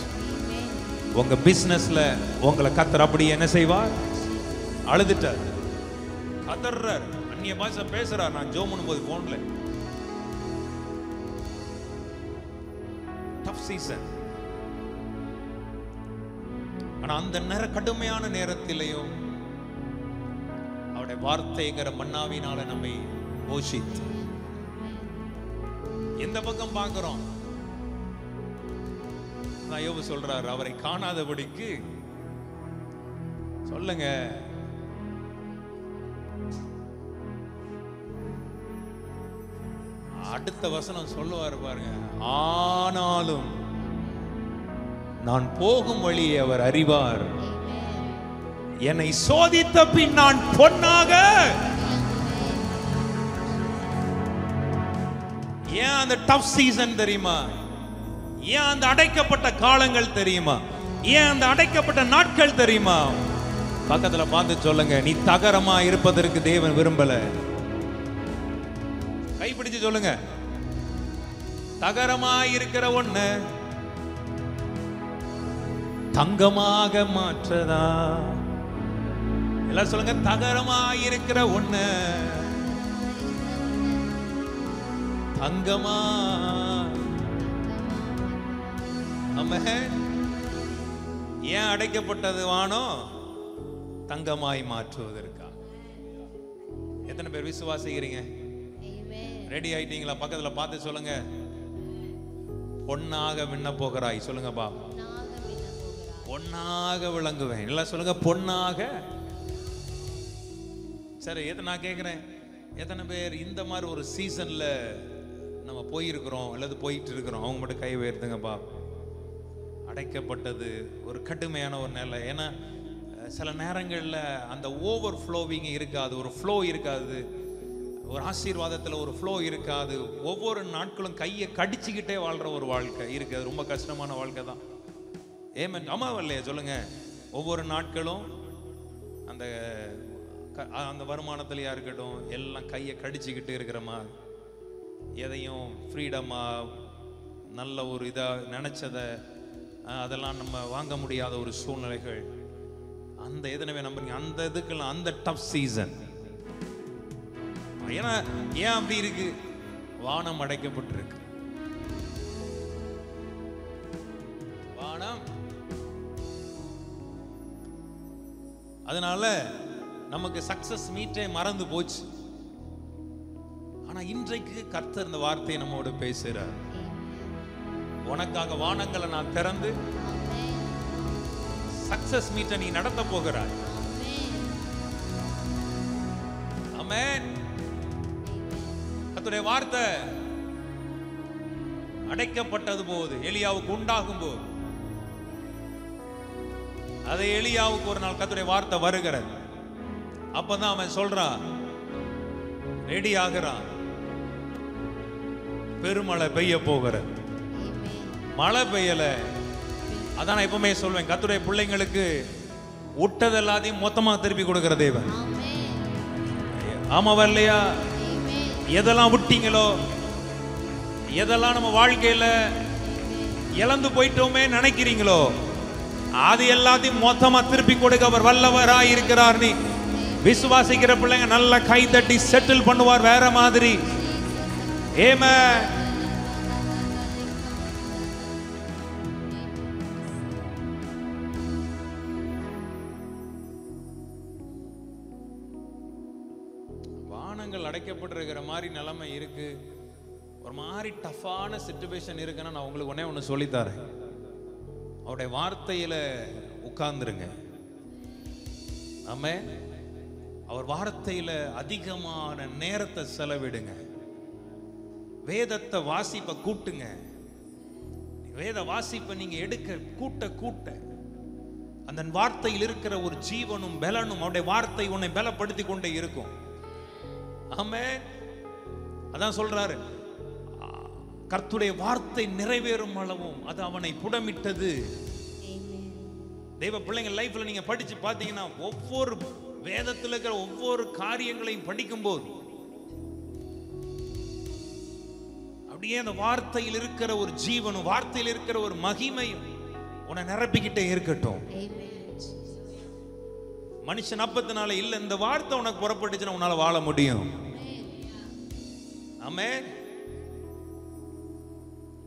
உங்க பிசினஸ்ல உங்களை கர்த்தர் அப்படி என்ன செய்வார்? அழுதுட்டார், கதறார், அந்நிய பாஷை பேசுறார். நான் ஜோம் பண்ணும்போது போன்ல டஃப் சீசன். ஆனா அந்த கடுமையான நேரத்திலையும் அவருடைய வார்த்தைங்கிற மன்னாவினால நம்மை போஷித்து எந்த பக்கம் பார்க்கிறோம்? யோபு சொல்றார், அவரை காணாதபடிக்கு சொல்லுங்க. அடுத்த வசனம் சொல்லுவார் பாருங்க, ஆனாலும் நான் போகும் வழியை அவர் அறிவார், என்னை சோதித்த பின் நான் பொன்னாக. ஏன் அந்த டஃப் சீசன் தெரியுமா? ஏன் அந்த அடைக்கப்பட்ட காலங்கள் தெரியுமா? ஏன் அந்த அடைக்கப்பட்ட நாட்கள் தெரியுமா? பக்கத்துல பார்த்து சொல்லுங்க, நீ தகரமா இருப்பதற்கு தேவன் விரும்பல. கைப்பிடிச்சு சொல்லுங்க, தகரமா இருக்கிற ஒண்ணு தங்கமாக மாற்றதா. எல்லாம் சொல்லுங்க, தகரமா இருக்கிற ஒண்ணு தங்கமா. ஏன் அடைக்கப்பட்டது வானம்? தங்கமாய் மாற்றுவதற்கா. எத்தனை பேர் விசுவாசிக்கிறீங்க? ரெடி ஆயிட்டீங்களா? பக்கத்துல பார்த்து சொல்லுங்க, பொன்னாக மின்ன போகிறாய். சொல்லுங்க பா, பொன்னாக விளங்குவேன். எல்லாம் சொல்லுங்க, பொன்னாக. சரி, நான் கேட்கிறேன், எத்தனை பேர் இந்த மாதிரி ஒரு சீசன்ல நம்ம போயிருக்கிறோம் அல்லது போயிட்டு இருக்கிறோம்? அவங்க மட்டும் கை உயர்த்துங்கப்பா. அடைக்கப்பட்டது ஒரு கடுமையான ஒரு நிலை. ஏன்னா சில நேரங்களில் அந்த ஓவர் ஃப்ளோவிங் இருக்காது, ஒரு ஃப்ளோ இருக்காது, ஒரு ஆசீர்வாதத்தில் ஒரு ஃப்ளோ இருக்காது. ஒவ்வொரு நாட்களும் கையை கடிச்சுக்கிட்டே வாழ்கிற ஒரு வாழ்க்கை இருக்கு. அது ரொம்ப கஷ்டமான வாழ்க்கை தான். ஏமன், ஆமாவா இல்லையா? சொல்லுங்க. ஒவ்வொரு நாட்களும் அந்த அந்த வருமானத்திலையா இருக்கட்டும், எல்லாம் கையை கடிச்சுக்கிட்டு இருக்கிற மாதிரி, எதையும் ஃப்ரீடமாக நல்ல ஒரு இதாக நினச்சதை அதெல்லாம் நம்ம வாங்க முடியாத ஒரு சூழ்நிலைகள். அந்த எதனவே நம்புறீங்க? அந்த இதுக்கெல்லாம் அந்த டஃப் சீசன். ஏன்னா ஏன் அப்படி இருக்கு? வானம் அடைக்கப்பட்டிருக்கு. வானம். அதனால நமக்கு சக்சஸ் மீட்டே மறந்து போச்சு. ஆனா இன்றைக்கு கர்த்தர் இந்த வார்த்தையை நம்மோடு பேசுறார். உனக்காக வானங்களை நான் திறந்து சக்சஸ் மீட்டை நீ நடத்த போகிறாய். ஆமென். கர்த்தருடைய வார்த்தை அடைக்கப்பட்டது போது எலியாவுக்கு உண்டாகும் போது, அதை எலியாவுக்கு ஒரு நாள் கர்த்தருடைய வார்த்தை வருகிறது. அப்பதான் அவன் சொல்றான், ரெடி ஆகிறான், பெருமழை பெய்ய போகிறது. மழை பெய்யல. அதான் நான் எப்பவுமே சொல்வேன், கர்த்தருடைய பிள்ளைங்களுக்கு விட்டது எல்லாத்தையும் மொத்தமா திருப்பி கொடுக்கிற தேவன். ஆமாவா இல்லையா? எதெல்லாம் விட்டீங்களோ, எதெல்லாம் நம்ம வாழ்க்கையில இழந்து போயிட்டோமே நினைக்கிறீங்களோ, அது எல்லாத்தையும் மொத்தமா திருப்பி கொடுக்க அவர் வல்லவராய் இருக்கிறார். நீ விசுவாசிக்கிற பிள்ளைங்க நல்ல கை தட்டி செட்டில் பண்ணுவார் வேற மாதிரி. ஆமென். வானங்கள் அடைக்கப்பட்டிருக்கிற மாதிரி நிலைமை இருக்கு. ஒரு மாதிரி டஃப்பான சிச்சுவேஷன் இருக்குன்னா நான் உங்களுக்கு ஒண்ணு சொல்லித்தரேன். அவருடைய வார்த்தையில உட்கார்ந்துருங்க. ஆமென். அவர் வார்த்தையில அதிகமான நேரத்தை செலவிடுங்க. வேதத்தை வாசிப்பை கூட்டுங்க. வேத வாசிப்பை நீங்க எடுக்க கூட்ட அந்த வார்த்தையில் இருக்கிற ஒரு ஜீவனும் பலனும், அவருடைய வார்த்தை உன்னை பலப்படுத்தி கொண்டே இருக்கும். ஆமென். அதான் சொல்றாரு, கர்த்தருடைய வார்த்தை நிறைவேறும் அளவும் அது அவனை புடமிட்டது. தெய்வ பிள்ளைங்க லைஃப்ல நீங்க படிச்சு பார்த்தீங்கன்னா, ஒவ்வொரு வேதத்தில் இருக்கிற ஒவ்வொரு காரியங்களையும் படிக்கும் போது அப்படியே அந்த வார்த்தையில் இருக்கிற ஒரு ஜீவனும், வார்த்தையில் இருக்கிற ஒரு மகிமையும் உன்னை நிரப்பிக்கிட்டே இருக்கட்டும். மனுஷன் அப்பத்தினால இல்ல, இந்த வார்த்தை உனக்கு புறப்பட்டுச்சுன்னா உன்னால வாழ முடியும். ஆமென்.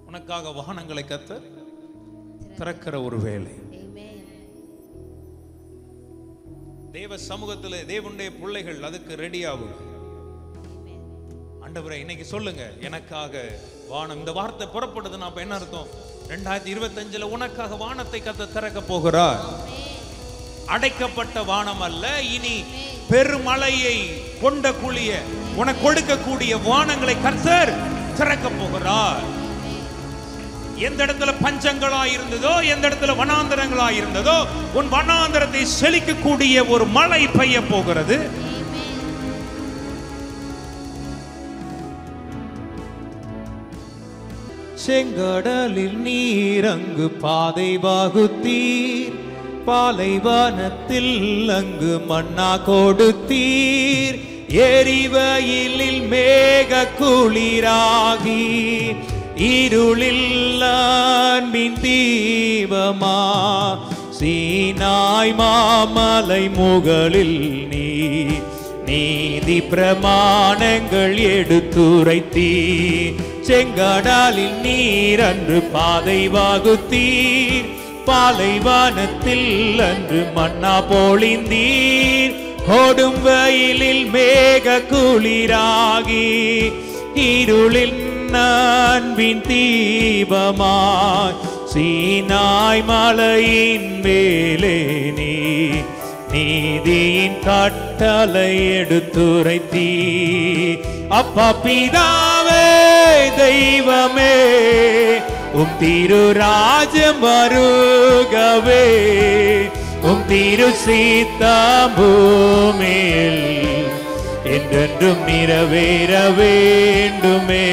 உனக்காக வானங்களை கர்த்தர் திறக்கிற ஒரு வேலை. தேவ சமூகத்தில் தேவனுடைய பிள்ளைகள் அதுக்கு ரெடி ஆகும். ஆண்டவரே இன்னைக்கு சொல்லுங்க, எனக்காக வானம், இந்த வார்த்தை புறப்படுதுன்னா அப்ப என்ன அர்த்தம்? 2025 உனக்காக வானத்தை கர்த்தர் திறக்க போகிறார். அடைக்கப்பட்ட வானம் அல்ல, இனி பெருமழையை கொண்ட குழிய உனக்கு கொடுக்கக்கூடிய வானங்களை கர்த்தர் திறக்க போகிறார். எந்த இடத்துல பஞ்சங்களா இருந்ததோ, எந்த இடத்துல வனாந்தரங்களா இருந்ததோ, உன் வனாந்தரத்தை செழிக்கக்கூடிய ஒரு மழை பெய்ய போகிறது. செங்கடலில் நீர் அங்கு பாதை வகுத்தீர், பாலைவனத்தில் அங்கு மன்னா கொடுத்தீர், எரிவயலில் மேக குளிராகி இருளில் அன்பின் தீபமா, சீனாய் மாமலை முகளில் நீதி பிரமாணங்கள் எடுத்துரைத்தீர். செங்கடலில் நீர் அன்று பாதை வகுத்தீர், பாலைவனத்தில் அன்று மன்னா பொழிந்தீர், கொடும் வெயிலில் மேக குளிராகி இருளின் அன்பின் தீபமாய், சீனாய் மலையின் மேலே நீதியின் கட்டளை எடுத்துரைத்தீ. அப்பா பிதாவே தெய்வமே, உம் திரு ராஜ்யம் வருகவே, உம் திரு சித்தம் பூமியில் என்றென்றும் நிறைவேற வேண்டுமே.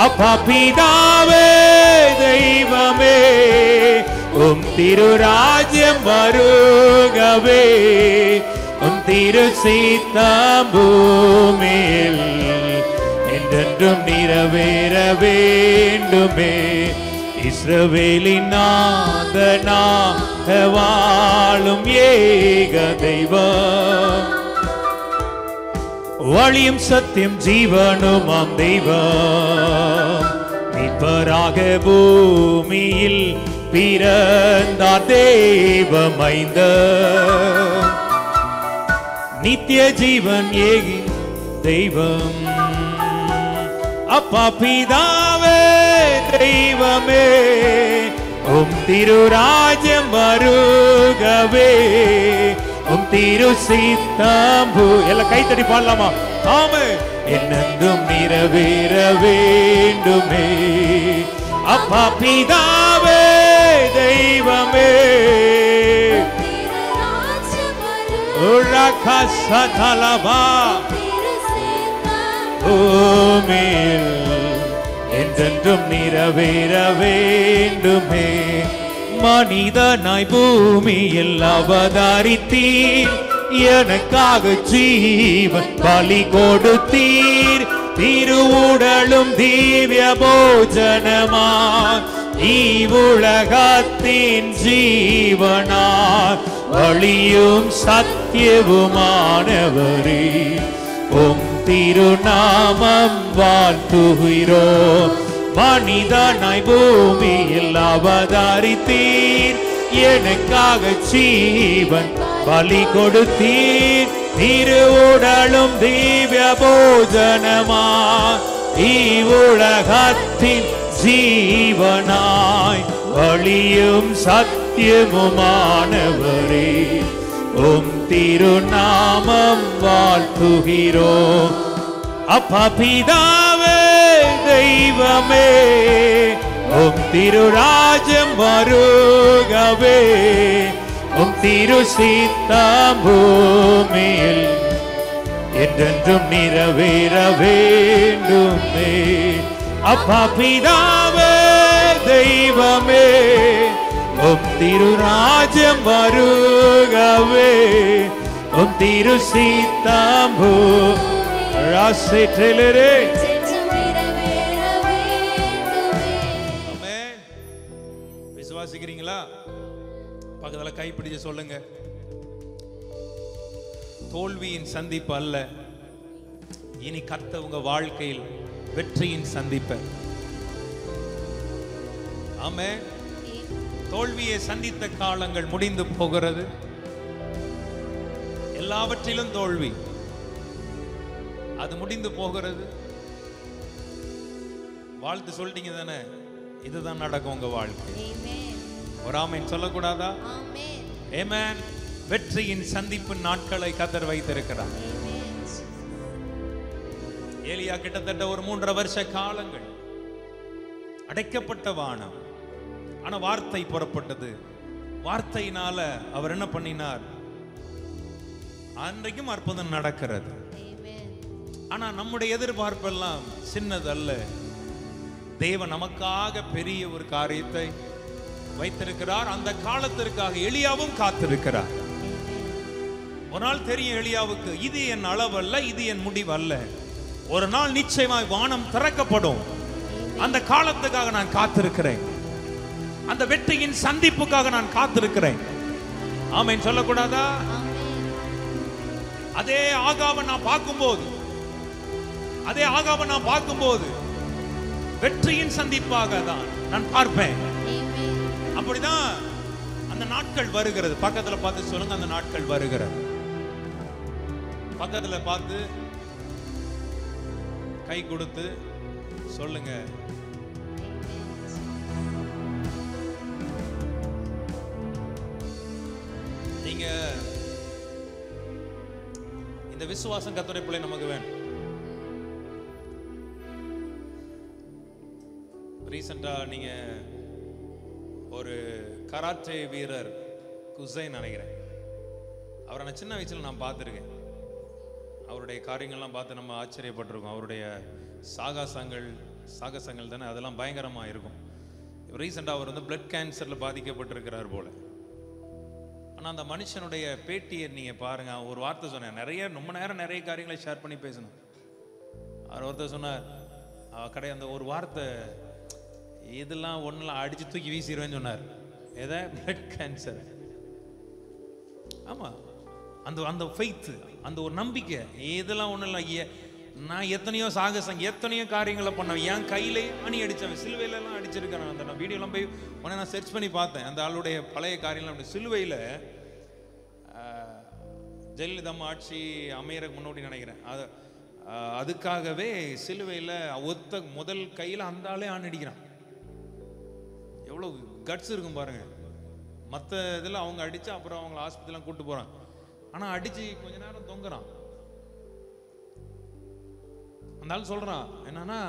அப்பா பிதாவே தெய்வமே, உம் திரு ராஜ்யம் வருகவே, உம் திரு சித்தம் பூமியில் என்றென்றும் நிறைவேற வேண்டுமே. இஸ்ரவேலின் நாதனாக வாழும் ஏக தெய்வம், வழியும் சத்தியம் ஜீவனுமாம் தெய்வம், மீட்பராக பூமியில் பிறந்தார் தேவமைந்த, நித்திய ஜீவன் ஏகி தெய்வம். அப்பா பிதாவே தெய்வமே, உம் திரு ராஜ்யம் வருகவே, உம் திரு சித்தம் எல்லாம் கைத்தடி பாடலாமா? ஆமே. என்னென்றும் நிறைவேற வேண்டுமே. அப்பா பிதாவே தெய்வமே, பூமியில் என்றென்றும் நிறைவேற வேண்டுமே. மனிதனாய் பூமியில் அவதரித்தீர், எனக்காக ஜீவன் பலி கொடுத்தீர், திருவுடலும் திவ்ய போஜனமாய் இவ்வுலகத்தின் ஜீவனாய் வழியும் சத்தியவுமானவரே, உம் திருநாமம் வாழ்த்துகிறோம். மனிதனாய் பூமியில் அவதரித்தீர், எனக்காக ஜீவன் பலி கொடுத்தீர், திருவுடலும் திவ்ய போஜனமாய் இவ்வுலகத்தின் ஜீவனாய் வழியும் சத்தியமுமானவரே, உம் திருநாமம் வாழ்த்துகிறோம். அப்பா பிதாவே தெய்வமே, உம் திருராஜ்யம் வருகவே, உம் திரு சித்தம் பூமியில் என்றென்றும் நிறைவேற வேண்டுமே. அப்பா பிதாவே தெய்வமே, உம் திருராஜ்யம் வருகவே, உம் திரு சித்தம் ராசேற்றலரே. விசுவாசிக்கிறீங்களா? பக்கத்துல கைப்பிடிச்சு சொல்லுங்க. தோல்வியின் சந்திப்பு அல்ல, இனி கர்த்தர் உங்க வாழ்க்கையில் வெற்றியின் சந்திப்பு. ஆமென். தோல்வியை சந்தித்த காலங்கள் முடிந்து போகிறது. எல்லாவற்றிலும் தோல்வி, அது முடிந்து போகிறது. வாழ்த்து சொல்லிட்டீங்க தானே? இதுதான் நடக்கும் உங்க வாழ்க்கை. ஒரு ஆமென் சொல்லக்கூடாதா? ஆமென். வெற்றியின் சந்திப்பு நாட்களை கர்த்தர் வைத்திருக்கிறார். ஏலியா கிட்டத்தட்ட ஒரு 3.5 வருஷ காலங்கள் அடைக்கப்பட்ட வானம். ஆனா வார்த்தை புறப்பட்டது. வார்த்தையினால அவர் என்ன பண்ணினார்? அன்றைக்கும் அற்புதம் நடக்கிறது. ஆனா நம்முடைய எதிர்பார்ப்பெல்லாம் சின்னதல்ல. தேவன் நமக்காக பெரிய ஒரு காரியத்தை வைத்திருக்கிறார். அந்த காலத்திற்காக எலியாவும் காத்திருக்கிறார். ஒரு நாள் தெரியும் எலியாவுக்கு, இது என் அளவல்ல, இது என் முடிவல்ல. ஒரு நாள் நிச்சயமாய் வானம் திறக்கப்படும். அந்த காலத்துக்காக நான் காத்திருக்கிறேன். அந்த வெற்றியின் சந்திப்புக்காக நான் காத்திருக்கிறேன். ஆமென் சொல்லக்கூடாதா? அதே ஆகாவை நான் பார்க்கும்போது வெற்றியின் சந்திப்பாக தான் நான் பார்ப்பேன். அப்படிதான் அந்த நாட்கள் வருகிறது. பக்கத்துல பார்த்து சொல்லுங்க, அந்த நாட்கள் வருகிறது. பக்கத்துல பார்த்து கை கொடுத்து சொல்லுங்க, நீங்க இந்த விசுவாசம் கர்த்தருடைய பிள்ளை நமக்கு வேணும். ரீசெண்டா நீங்க ஒரு கராத்தே வீரர் குசைன் நினைக்கிறேன், அவரை நான் சின்ன வயசுல நான் பார்த்துருக்கேன். அவருடைய காரியங்கள்லாம் பார்த்து நம்ம ஆச்சரியப்பட்டிருக்கோம். அவருடைய சாகசங்கள் தானே, அதெல்லாம் பயங்கரமா இருக்கும். ரீசெண்டா அவர் வந்து பிளட் கேன்சர்ல பாதிக்கப்பட்டிருக்கிறார் போல. ஆனா அந்த மனுஷனுடைய பேட்டியை நீங்க பாருங்க. ஒரு வார்த்தை சொன்னேன், ரொம்ப நேரம் நிறைய காரியங்களை ஷேர் பண்ணி பேசணும். அவர் ஒருத்தர் சொன்னார், அந்த ஒரு வார்த்தை, இதெல்லாம் ஒன்றுலாம் அடிச்சு தூக்கி வீசிடுவேன்னு சொன்னார். எதை? Blood cancer. ஆமா, அந்த ஃபெய்த், அந்த ஒரு நம்பிக்கை, இதெல்லாம் ஒன்றும் இல்லை. நான் எத்தனையோ எத்தனையோ காரியங்களை பண்ணேன். என் கையிலே அணி அடித்தவன், சிலுவையிலலாம் அடிச்சிருக்கேன். அந்த நான் வீடியோலாம் போய் உடனே நான் சர்ச் பண்ணி பார்த்தேன். அந்த ஆளுடைய பழைய காரியங்கள்லாம் அப்படி சிலுவையில் ஜெயலலிதா ஆட்சி அமையறதுக்கு முன்னாடி நினைக்கிறேன். அதுக்காகவே சிலுவையில் முதல் கையில் அந்த ஆளே ஆண் அடிக்கிறான். எவ்வளோ கட்ஸ் இருக்கும் பாருங்க. மற்ற இதில் அவங்க அடித்து அப்புறம் அவங்களை ஹாஸ்பிட்டலாம் கூப்பிட்டு போகிறாங்க. ஆனால் அடித்து கொஞ்ச நேரம் தொங்குறான். அந்த ஆள் சொல்கிறான் என்னன்னா,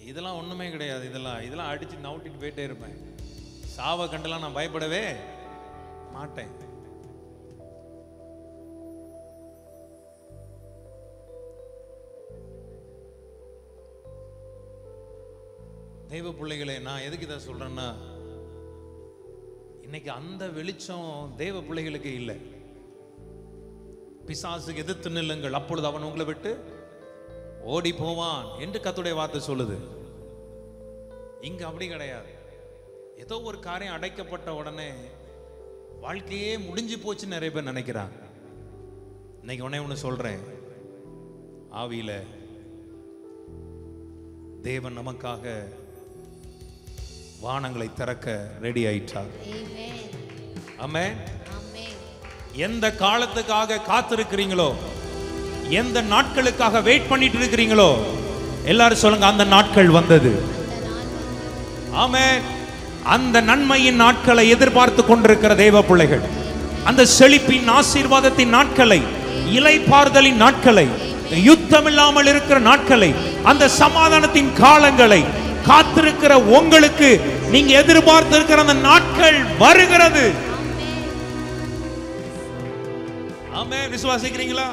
இதெல்லாம் ஒன்றுமே கிடையாது, இதெல்லாம் அடித்து நவுட்டிட்டு போயிட்டே இருப்பேன். சாவை கண்டெல்லாம் நான் பயப்படவே மாட்டேன். தெய்வ பிள்ளைகளே, நான் எதுக்கு இதை சொல்றேன்னா, இன்னைக்கு அந்த வெளிச்சம் தேவ பிள்ளைகளுக்கு இல்லை. பிசாசுக்கு எதிர்த்து நில்லுங்கள், அப்பொழுது அவன் உங்களை விட்டு ஓடி போவான் என்று கர்த்தருடைய வார்த்தை சொல்லுது. இங்க அப்படி கிடையாது. ஏதோ ஒரு காரியம் அடைக்கப்பட்ட உடனே வாழ்க்கையே முடிஞ்சு போச்சு நிறைய பேர் நினைக்கிறாங்க. இன்னைக்கு ஒண்ணு சொல்றேன், ஆவியில தேவன் நமக்காக வானங்களை திறக்க ரெடி ஆயிட்டார். ஆமென். எந்த காலத்துக்காக காத்திருக்கிறீங்களோ, எந்த நாட்களுக்காக வெயிட் பண்ணிட்டு இருக்கிறீங்களோ, எல்லாரும் சொல்லுங்க, அந்த நாட்கள் வந்தது. ஆமென். அந்த நன்மையின் நாட்களை எதிர்பார்த்து கொண்டிருக்கிற தேவ பிள்ளைகள், அந்த செழிப்பின் ஆசீர்வாதத்தின் நாட்களை, இலைப்பாறுதலின் நாட்களை, யுத்தம் இல்லாமல் இருக்கிற நாட்களை, அந்த சமாதானத்தின் காலங்களை காத்திருக்கிற உங்களுக்கு நீங்க எதிர்பார்த்திருக்கிற அந்த நாட்கள் வருகிறது. ஆமென். விசுவாசிக்கிறீங்களா?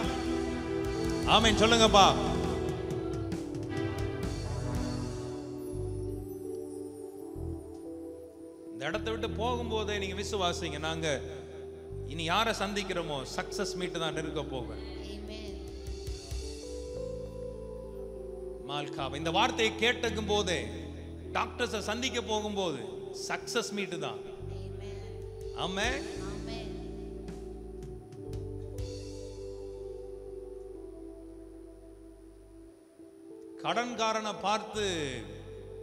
ஆமென் சொல்லுங்கப்பா. இந்த இடத்தை விட்டு போகும்போதே நீங்க விசுவாசிங்க, நாங்க இனி யாரை சந்திக்கிறோமோ சக்சஸ் மீட் தான் இருக்க போக. மால்காவ் இந்த வார்த்தையை கேட்டுக்கும் போதே டாக்டர்ஸை சந்திக்க போகும்போது சக்சஸ் மீட் தான். ஆமென். கடன்காரனை பார்த்து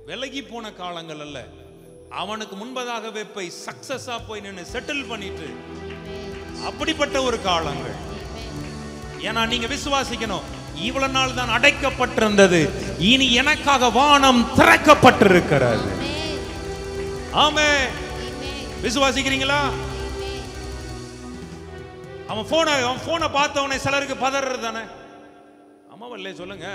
விலகி போன காலங்கள் அல்ல, அவனுக்கு முன்பதாகவே போய் சக்சஸா போய் நின்று செட்டில் பண்ணிட்டு அப்படிப்பட்ட ஒரு காலங்கள். ஏன்னா நீங்க விசுவாசிக்கணும், இவ்வளவு நாள் தான் அடைக்கப்பட்டிருந்தது, இனி எனக்காக வானம் திறக்கப்பட்டிருக்கிறது. ஆமென். விசுவாசிக்கிறீங்களா? அவன் போனை பார்த்தவனே சிலருக்கு பதறது தானே. ஆமாவல்ல சொல்லுங்க.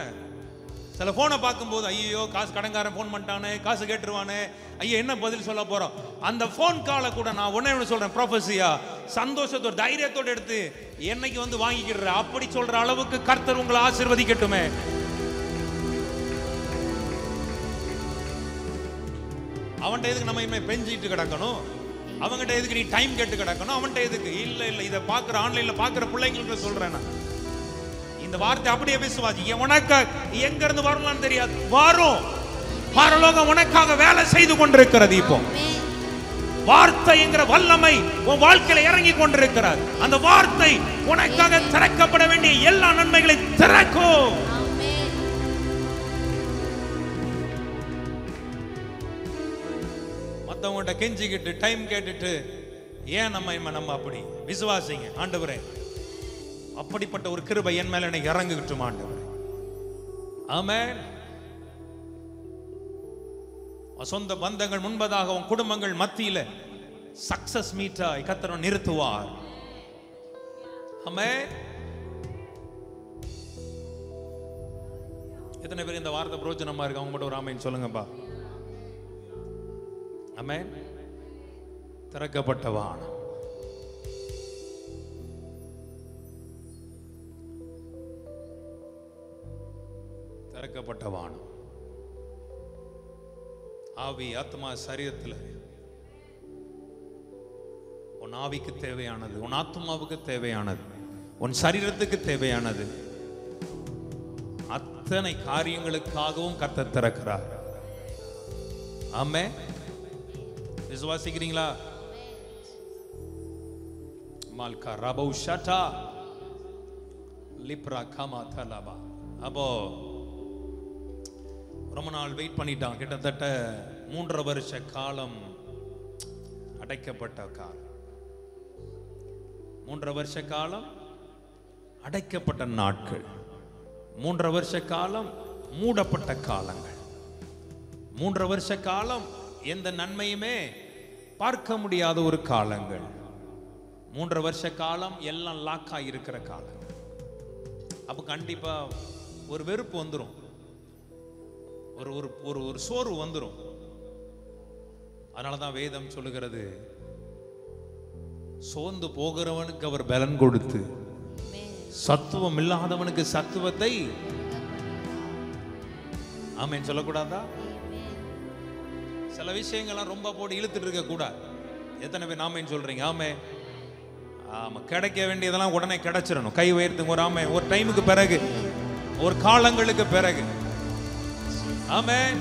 சில போனை பார்க்கும்போது ஐயோ காசு கடன்காரன் போன் பண்ணிட்டானே, காசு கேட்டுருவானே, ஐயோ என்ன பதில் சொல்ல போறோம். அந்த போன் காலை கூட நான் ஒண்ணு சொல்றேன், ப்ரொஃபஸியா சந்தோஷத்தோட தைரியத்தோட எடுத்து என்னைக்கு வந்து வாங்கிக்கிற அப்படி சொல்ற அளவுக்கு கர்த்தர் உங்களை ஆசீர்வதிக்கட்டுமே. அவன்கிட்ட எதுக்கு நம்ம இனிமே பெஞ்சிட்டு கிடக்கணும்? அவங்ககிட்ட எதுக்கு நீ டைம் கேட்டு கிடக்கணும்? அவன்கிட்ட எதுக்கு? இல்ல இதை பாக்குற ஆன்லைன்ல பாக்குற பிள்ளைங்களுக்கு சொல்றேன் நான் இந்த வார்த்தை அப்படியே விசுவாசி. உனக்கு எங்க இருந்து வரலாம்னு தெரியாது, வரும். பரலோகம் உனக்காக வேலை செய்து கொண்டிருக்கிறது. இப்போ வார்த்தைங்கிற வல்லமை உன் வாழ்க்கையில இறங்கி கொண்டிருக்கிறது. அந்த வார்த்தை உனக்காக திறக்கப்பட வேண்டிய எல்லா நன்மைகளை திறக்கும். மத்தவங்கள்ட்ட கெஞ்சிக்கிட்டு டைம் கேட்டுட்டு ஏன் நம்ம அப்படி விசுவாசிங்க. ஆண்டவரே அப்படிப்பட்ட ஒரு கிருபை என் மேல எனக்கு இறங்கிட்டு ஆண்டவரே. ஆமென். சொந்த பந்தங்கள் முன்பதாக உன் குடும்பங்கள் மத்தியில சக்சஸ் மீட்டாய் கர்த்தர் நிறுத்துவார். ஆமென். எத்தனை பேர் இந்த வார்த்தை பிரயோஜனமா இருக்கு? அவங்க மட்டும் ஒரு ஆமென் சொல்லுங்கப்பா. ஆமென். திறக்கப்பட்ட வானம், திறக்கப்பட்ட வானம். ஆவி ஆத்மா சரீரத்தில் உன் ஆவிக்கு தேவையானது, உன் ஆத்மாவுக்கு தேவையானது, உன் சரீரத்துக்கு தேவையானது அத்தனை காரியங்களுக்காகவும் கர்த்தர் திறக்கிறார். ஆமென். விசுவாசிக்கிறீங்களா? மால்கா ரபௌ ஷட்டா லிப்ரா கமா தலபா. அப்போ ரொம்ப நாள் வெயிட் பண்ணிட்டான். கிட்டத்தட்ட 3.5 வருஷ காலம் அடைக்கப்பட்ட காலம். 3.5 வருஷ காலம் அடைக்கப்பட்ட நாட்கள். 3.5 வருஷ காலம் மூடப்பட்ட காலங்கள். 3.5 வருஷ காலம் எந்த நன்மையுமே பார்க்க முடியாத ஒரு காலங்கள். 3.5 வருஷ காலம் எல்லாம் லாக்கா இருக்கிற காலம். அப்ப கண்டிப்பா ஒரு வெறுப்பு வந்துடும், ஒரு ஒரு ஒரு சோர்வு வந்துடும். அதனாலதான் வேதம் சொல்லுகிறது, சோர்ந்து போகிறவனுக்கு அவர் பலன் கொடுத்து சத்துவம் இல்லாதவனுக்கு சத்துவத்தை. ஆமென் சொல்லக்கூடாதா? சில விஷயங்கள்லாம் ரொம்ப போட்டு இழுத்துட்டு இருக்க கூடாது. எத்தனை பேர் ஆமென் சொல்றீங்க? ஆமே. ஆமா, கிடைக்க வேண்டியதெல்லாம் உடனே கிடைச்சிடணும். கை உயர்த்துங்க ஒரு ஆமே. ஒரு டைமுக்கு பிறகு, ஒரு காலங்களுக்கு பிறகு, ஆமென்,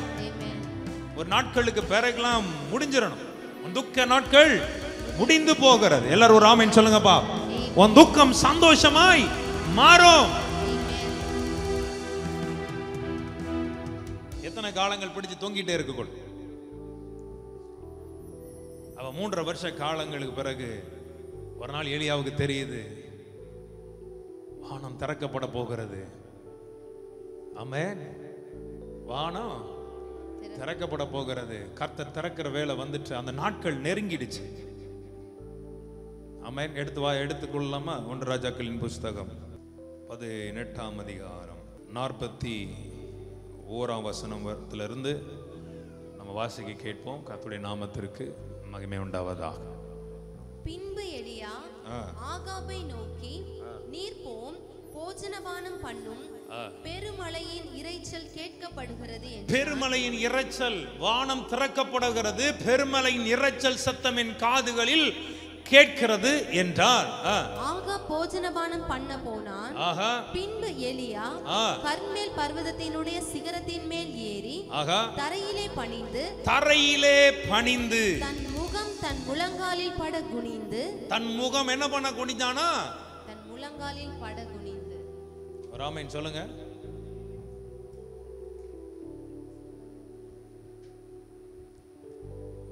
ஒரு நாட்களுக்கு பிறகுலாம் முடிஞ்சிடணும். உன் துக்க நாட்கள் முடிந்து போகிறது. எல்லாரும் ஒரு ஆமென் சொல்லுங்கப்பா. உன் துக்கம் சந்தோஷமாய் மாறும். எத்தனை காலங்கள் பிடிச்சு தொங்கிட்டே இருக்கக்கூட. அவ 3.5 வருஷ காலங்களுக்கு பிறகு ஒரு நாள் எலியாவுக்கு தெரியுது, வானம் திறக்கப்பட போகிறது. ஆமென். வானம் திறக்கப்பட போகிறது. கர்த்தர் திறக்கிற வேலை வந்துட்டு அந்த நாட்கள் நெருங்கிடுச்சு. ஆமென். எடுத்துக்கொள்ளலாமா? 1 ராஜாக்களின் புஸ்தகம் 18ஆம் அதிகாரம் 41ஆம் வசனத்திலிருந்து நம்ம வாசிக்க கேட்போம். கர்த்தருடைய நாமத்திற்கு மகிமை உண்டாவதாக. பின்பு எலியா ஆகாபை நோக்கி, நீர் போம், போஜனபானம் பண்ணும், பெருமழையின் இரைச்சல் கேட்கப்படுகிறது என்றார். பெருமழையின் இரைச்சல், வானம் திறக்கப்படுகிறது, பெருமழையின் இரைச்சல் சத்தம் என் காதுகளில் கேட்கிறது என்றார். ஆகா போஜனபானம் பண்ண போனான். பின்பு எலியா கர்மேல் பர்வதத்தினுடைய சிகரத்தின் மேல் ஏறி தரையிலே பணிந்து தன் முகம் தன் முழங்காலில் பட குனிந்து, தன் முகம் என்ன பண்ண குனிந்தானா? தன் முழங்காலில் பட குனிந்து. ராமன் சொல்லுங்க.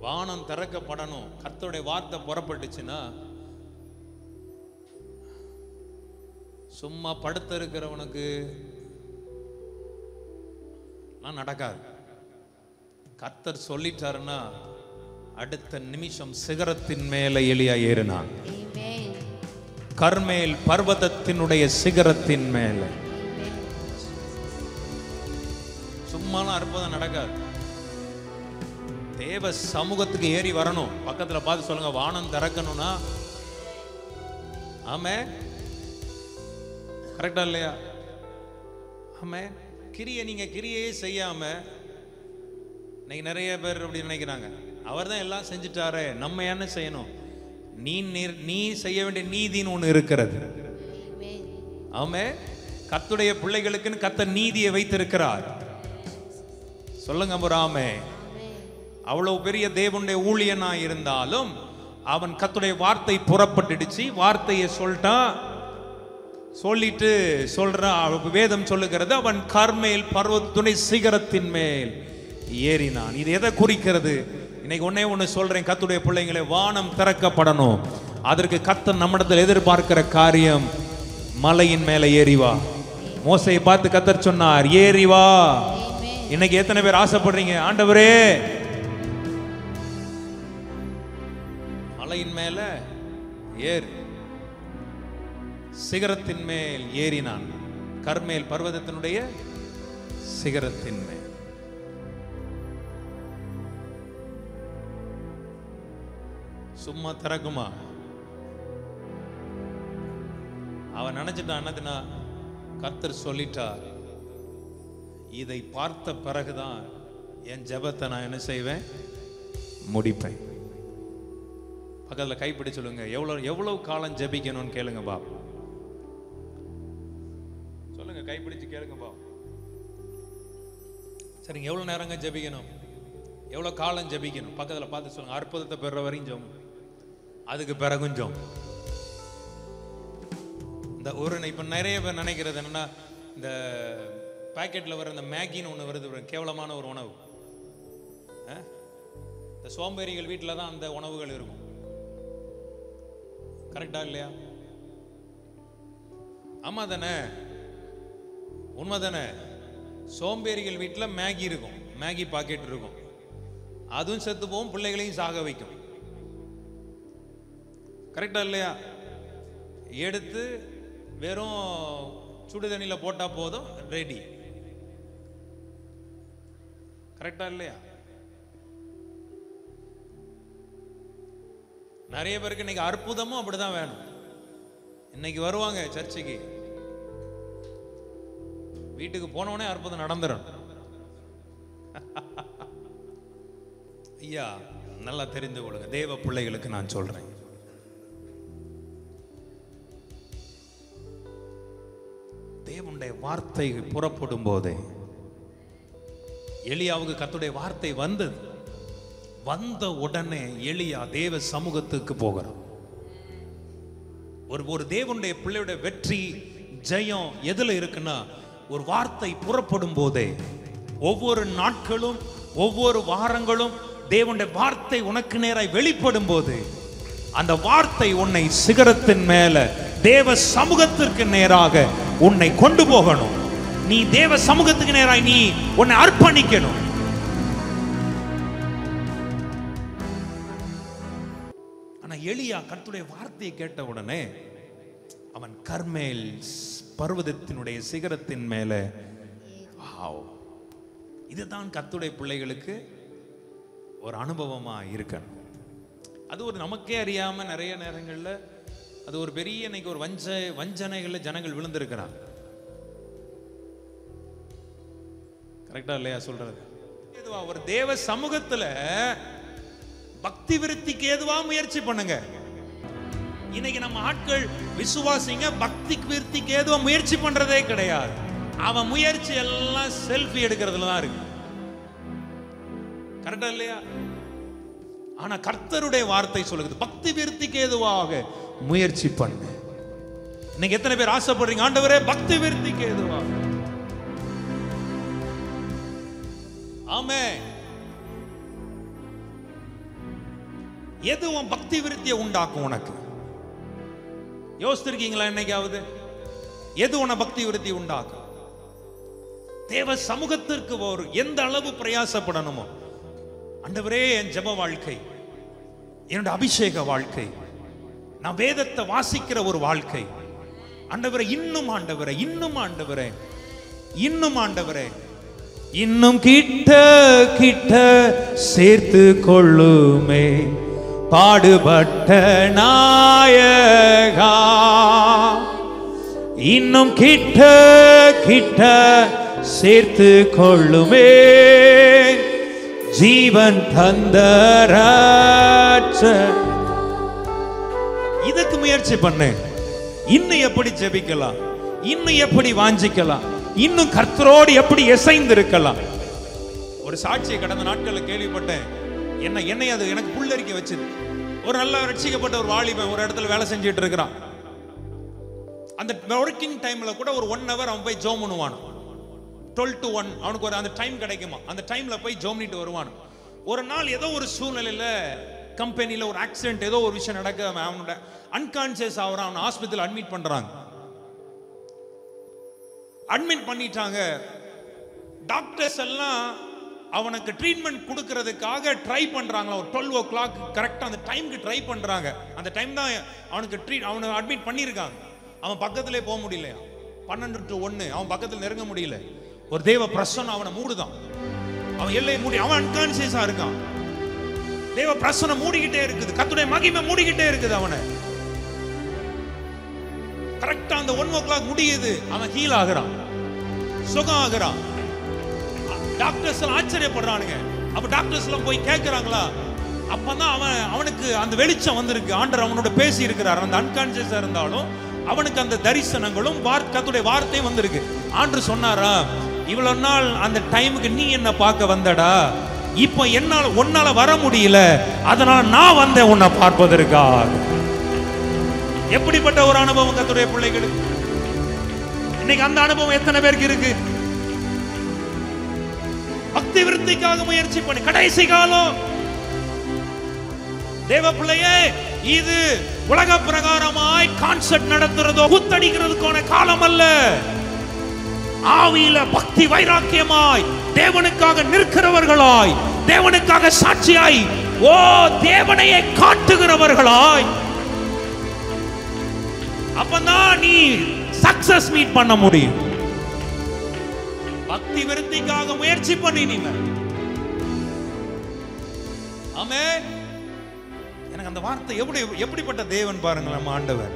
வானம் திறக்கப்படணும், கர்த்தருடைய வார்த்தை புறப்பட்டுச்சுன்னா சும்மா படுத்து இருக்கிறவனுக்கு நடக்காது. கர்த்தர் சொல்லிட்டாருன்னா அடுத்த நிமிஷம் சிகரத்தின் மேல எலியா ஏறினான். கர்மேல் பர்வதத்தினுடைய சிகரத்தின் மேல. சும்மாலாம் அற்புதம் நடக்காது. தேவ சமூகத்துக்கு ஏறி வரணும். பக்கத்துல பார்த்து சொல்லுங்க, வானம் திறக்கணும்னா. ஆமே, கரெக்டா இல்லையா? ஆமே. நீங்க கிரியே செய்யாம இன்னைக்கு நிறைய பேர் அப்படி நினைக்கிறாங்க, அவர் தான் எல்லாம் செஞ்சுட்டாரே, நம்ம என்ன செய்யணும்? நீ செய்ய வேண்டிய நீதின்னு ஒண்ணு இருக்கிறது. ஆமே. கர்த்தருடைய பிள்ளைகளுக்குன்னு கர்த்தர் நீதியை வைத்திருக்கிறார். சொல்லுங்க ஆமே. அவ்வளவு பெரிய தேவனுடைய ஊழியனா இருந்தாலும் அவன் கர்த்தருடைய வார்த்தை புறப்பட்டுடுச்சு, வார்த்தையை சொல்லிட்டு சொல்றான். வேதம் சொல்லுகிறது, அவன் கர்மேல் பர்வதத்துடைய சிகரத்தின் மேல் ஏறினான். இது எதை குறிக்கிறது? இன்னைக்கு ஒண்ணு சொல்றேன், கர்த்தருடைய பிள்ளைகளை, வானம் திறக்கப்படணும். அதற்கு கர்த்தர் நம்மிடத்தில் எதிர்பார்க்கிற காரியம், மலையின் மேல ஏறிவா. மோசையை பார்த்து கர்த்தர் சொன்னார், ஏறிவா. இன்னைக்கு எத்தனை பேர் ஆசைப்படுறீங்க, ஆண்டவரே மலையின் மேல ஏறு? சிகரத்தின் மேல் ஏறினான், கர்மேல் பர்வதத்தினுடைய சிகரத்தின் மேல். சும்மா திறக்குமா? அவன் நினைச்சிட்டான், என்னதுன்னா கர்த்தர் சொல்லிட்டார். இதை பார்த்த பிறகுதான் என் ஜெபத்தை நான் என்ன செய்வேன், முடிப்பேன். பக்கத்துல கைப்பிடி சொல்லுங்க, எவ்வளவு காலம் ஜெபிக்கணும்னு கேளுங்க பாப். சொல்லுங்க, கைப்பிடிச்சு கேளுங்க பாப். சரிங்க, எவ்வளவு நேரங்க ஜெபிக்கணும், எவ்வளவு காலம் ஜெபிக்கணும்? பக்கத்துல பார்த்து சொல்லுங்க. அற்புதத்தை பெற வரையும் ஜெபம், அதுக்கு பிறகும் ஜெபம். இந்த இப்ப நிறைய பேர் நினைக்கிறது என்னன்னா, இந்த பாக்கெட்ல வர இந்த மேகின்னு ஒண்ணு வருது, கேவலமான ஒரு உணவு. இந்த சோம்பேறிகள் வீட்டில் தான் அந்த உணவுகள் இருக்கும். கரெக்டா இல்லையா? ஆமா தானே? உண்மை தானே? சோம்பேறிகள் வீட்டில் மேகி இருக்கும், மேகி பாக்கெட் இருக்கும். அதுவும் செத்து போகும், பிள்ளைகளையும் சாக வைக்கும். கரெக்டா இல்லையா? எடுத்து வெறும் சுடு தண்ணியில போட்டா போதும், ரெடி. கரெக்டா இல்லையா? நிறைய பேருக்கு இன்னைக்கு அற்புதமும் அப்படிதான் வேணும். இன்னைக்கு வருவாங்க சர்ச்சுக்கு, வீட்டுக்கு போனவனே அற்புதம் நடந்துடும். ஐயா, நல்லா தெரிந்து கொள்ளுங்க, தேவ பிள்ளைகளுக்கு நான் சொல்றேன், தேவனுடைய வார்த்தை புறப்படும் போதே, எலியாவுக்கு கர்த்தருடைய வார்த்தை வந்தது. வந்த உடனே எலியா தேவ சமூகத்துக்கு போகிறான். ஒரு தேவனுடைய பிள்ளையோட வெற்றி ஜெயம் எதுல இருக்குன்னா, ஒரு வார்த்தை புறப்படும் போதே. ஒவ்வொரு நாட்களும் ஒவ்வொரு வாரங்களும் தேவனுடைய வார்த்தை உனக்கு நேராய் வெளிப்படும் போது, அந்த வார்த்தை உன்னை சிகரத்தின் மேல தேவ சமூகத்திற்கு நேராக உன்னை கொண்டு போகணும். நீ தேவ சமூகத்துக்கு நேராய் நீ உன்னை அர்ப்பணிக்கணும். ஆனா எலியா கர்த்தருடைய வார்த்தையை கேட்ட உடனே அவன் கர்மேல் பர்வதத்தினுடைய சிகரத்தின் மேல. இதுதான் கர்த்தருடைய பிள்ளைகளுக்கு ஒரு அனுபவமா இருக்கணும். அது ஒரு நமக்கே அறியாம நிறைய நேரங்கள்ல அது ஒரு பெரிய இன்னைக்கு ஒரு வஞ்சனைகள்ல ஜனங்கள் விழுந்திருக்கிறாங்க. கரெக்டா இல்லையா சொல்றது? ஒரு தேவ சமூகத்துல பக்தி விருத்திக்கு ஏதுவா முயற்சி பண்ணுங்க. இன்னைக்கு நம்ம ஆட்கள் விசுவாசிங்க பக்தி விருத்திக்கு ஏதுவா முயற்சி பண்றதே கிடையாது. அவன் முயற்சி எல்லாம் செல்ஃபி எடுக்கிறதுல தான் இருக்கு. கரெக்டா இல்லையா? ஆனா கர்த்தருடைய வார்த்தை சொல்லுது பக்தி விருத்திக்கு ஏதுவாக முயற்சி பண்ணு. இன்னைக்கு எத்தனை பேர் ஆசைப்படுறீங்க, ஆண்டவரே பக்தி விருத்திக்கு ஏதுவாக? ஆமென். எது உன் பக்தி விருத்தியை உண்டாக்கும்? உனக்கு யோசிச்சிருக்கீங்களா என்னைக்காவது? எது உன பக்தி விருத்தி உண்டாக்கும்? தேவ சமூகத்திற்கு ஒரு எந்த அளவு பிரயாசப்படணுமோ, ஆண்டவரே என் ஜெப வாழ்க்கை, என்னோட அபிஷேக வாழ்க்கை, நான் வேதத்தை வாசிக்கிற ஒரு வாழ்க்கை, ஆண்டவரே இன்னும் ஆண்டவரே இன்னும் ஆண்டவரே இன்னும் ஆண்டவரே இன்னும் கிட்ட கிட்ட சேர்த்து கொள்ளுமே பாடுபட்ட நாயகா, இன்னும் கிட்ட கிட்ட சேர்த்து கொள்ளுமே ஜீவன் தந்த ரட்சகர். இதுக்கு முயற்சி பண்ணு. இன்னும் எப்படி ஜெபிக்கலாம், இன்னும் எப்படி வாஞ்சிக்கலாம், இன்னும் கர்த்தரோடு எப்படி இசைந்து இருக்கலாம். ஒரு சாட்சியை கடந்த நாட்களில் கேள்விப்பட்டேன். என்னை அது எனக்கு புல்லரிக்க வச்சது. ஒரு நல்ல ரட்சிக்கப்பட்ட ஒரு வாலிபன் ஒரு இடத்துல வேலை செஞ்சுட்டு இருக்கிறான். அந்த ஒர்க்கிங் டைம்ல கூட ஒரு 1 hour அவன் போய் ஜோம் பண்ணுவான். 12 to 1 அவனுக்கு ஒரு அந்த டைம் கிடைக்குமா, அந்த டைம்ல போய் ஜோம் பண்ணிட்டு வருவான். ஒரு நாள் ஏதோ ஒரு சூழ்நிலையில கம்பெனில ஒரு ஆக்சிடென்ட், ஏதோ ஒரு விஷயம் நடக்க, அவனோட அன்கான்சியஸ் ஆகுறான். அவனை ஹாஸ்பிட்டல் அட்மிட் பண்றாங்க. அட்மிட் பண்ணிட்டாங்க. டாக்டர்ஸ் எல்லாம் அவனுக்கு ட்ரீட்மெண்ட் கொடுக்கறதுக்காக ட்ரை பண்றாங்க. ஒரு 12 o'clock கரெக்டா அந்த டைம்க்கு ட்ரை பண்றாங்க. அந்த டைம் தான் அவனுக்கு அவனை அட்மிட் பண்ணியிருக்காங்க. அவன் பக்கத்திலே போக முடியலையா. 12 to 1 அவன் பக்கத்தில் நெருங்க முடியல. ஒரு தேவ பிரசன்னம் அவனை மூடுதான். அவன் எல்லையை மூடி, அவன் அன்கான்சியஸா இருக்கான். தேவ பிரசன்னம் மூடிக்கிட்டே இருக்குது, கர்த்தருடைய மகிமை மூடிக்கிட்டே இருக்குது அவனை. கரெக்டா அந்த 1 o'clock முடியுது, அவன் ஹீல் ஆகுறான், சுகம் ஆகுறான். டாக்டர்ஸ் எல்லாம் ஆச்சரியப்படுறானுங்க. அப்ப டாக்டர்ஸ் எல்லாம் போய் கேட்கிறாங்களா, அப்பதான் அவனுக்கு அந்த வெளிச்சம் வந்திருக்கு. ஆண்டவர் அவனோட பேசி இருக்கிறார். அந்த அன்கான்சியஸா இருந்தாலும் அவனுக்கு அந்த தரிசனங்களும் கர்த்தருடைய வார்த்தையும் வந்திருக்கு. ஆண்டவர் சொன்னாரா, இவ்வளவு நாள் அந்த டைமுக்கு நீ என்ன பார்க்க வந்தடா, இப்போ உன்னால வர முடியல, அதனால நான் வந்தேன் உன்னை பார்ப்பதற்காக. எப்படிப்பட்ட ஒரு அனுபவம் கர்த்தருடைய பிள்ளைகளுக்கு இன்னைக்கு. அந்த அனுபவம் எத்தனை பேருக்கு இருக்கு? பக்தி விருத்திக்காக முயற்சி பண்ணி கடைசி காலம் தேவ பிள்ளையே, இது உலக பிரகாரமாய் கான்சர்ட் நடத்துறதோ குத்தடிக்கிறதுக்கான காலம் அல்ல. ஆவியில பக்தி வைராக்கியமாய் தேவனுக்காக நிற்கிறவர்களாய், தேவனுக்காக சாட்சியாய், ஓ தேவனையே காட்டுகிறவர்களாய், அப்பதான் நீ சக்சஸ் மீட் பண்ண முடியும். பக்தி விருத்திக்காக முயற்சி பண்ணி நீங்க. ஆமென். எனக்கு அந்த வார்த்தை எப்படிப்பட்ட தேவன் பாருங்க நம்ம ஆண்டவர்.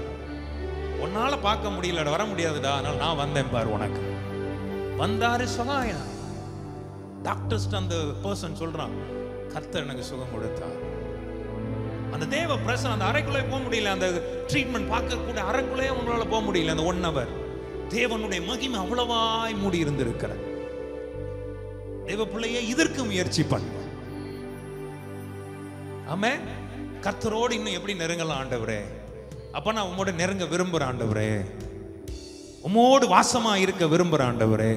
உன்னால பார்க்க முடியல, வர முடியாதுடா, அதனால நான் வந்தேன் பாரு உனக்கு. வந்தாரு சகாயம். டாக்டர்ஸ் அந்த பர்சன் சொல்றான், கர்த்தர் எனக்கு சுகம் கொடுத்தார். அந்த தேவ பிரசன்னம் அந்த அறைக்குள்ளே போக முடியல, அந்த ட்ரீட்மெண்ட் பார்க்க கூட அறைக்குள்ளே உங்களால போக முடியல. அந்த 1 hour தேவனுடைய மகிமை அவ்வளவாய் மூடி இருந்திருக்கிற தேவ பிள்ளையே, இதற்கு முயற்சி பண்ண. ஆமென். கர்த்தரோடு இன்னும் எப்படி நெருங்கலாம் ஆண்டவரே? அப்ப நான் உம்மோடு நெருங்க விரும்புறேன் ஆண்டவரே, உம்மோடு வாசமா இருக்க விரும்புறேன் ஆண்டவரே,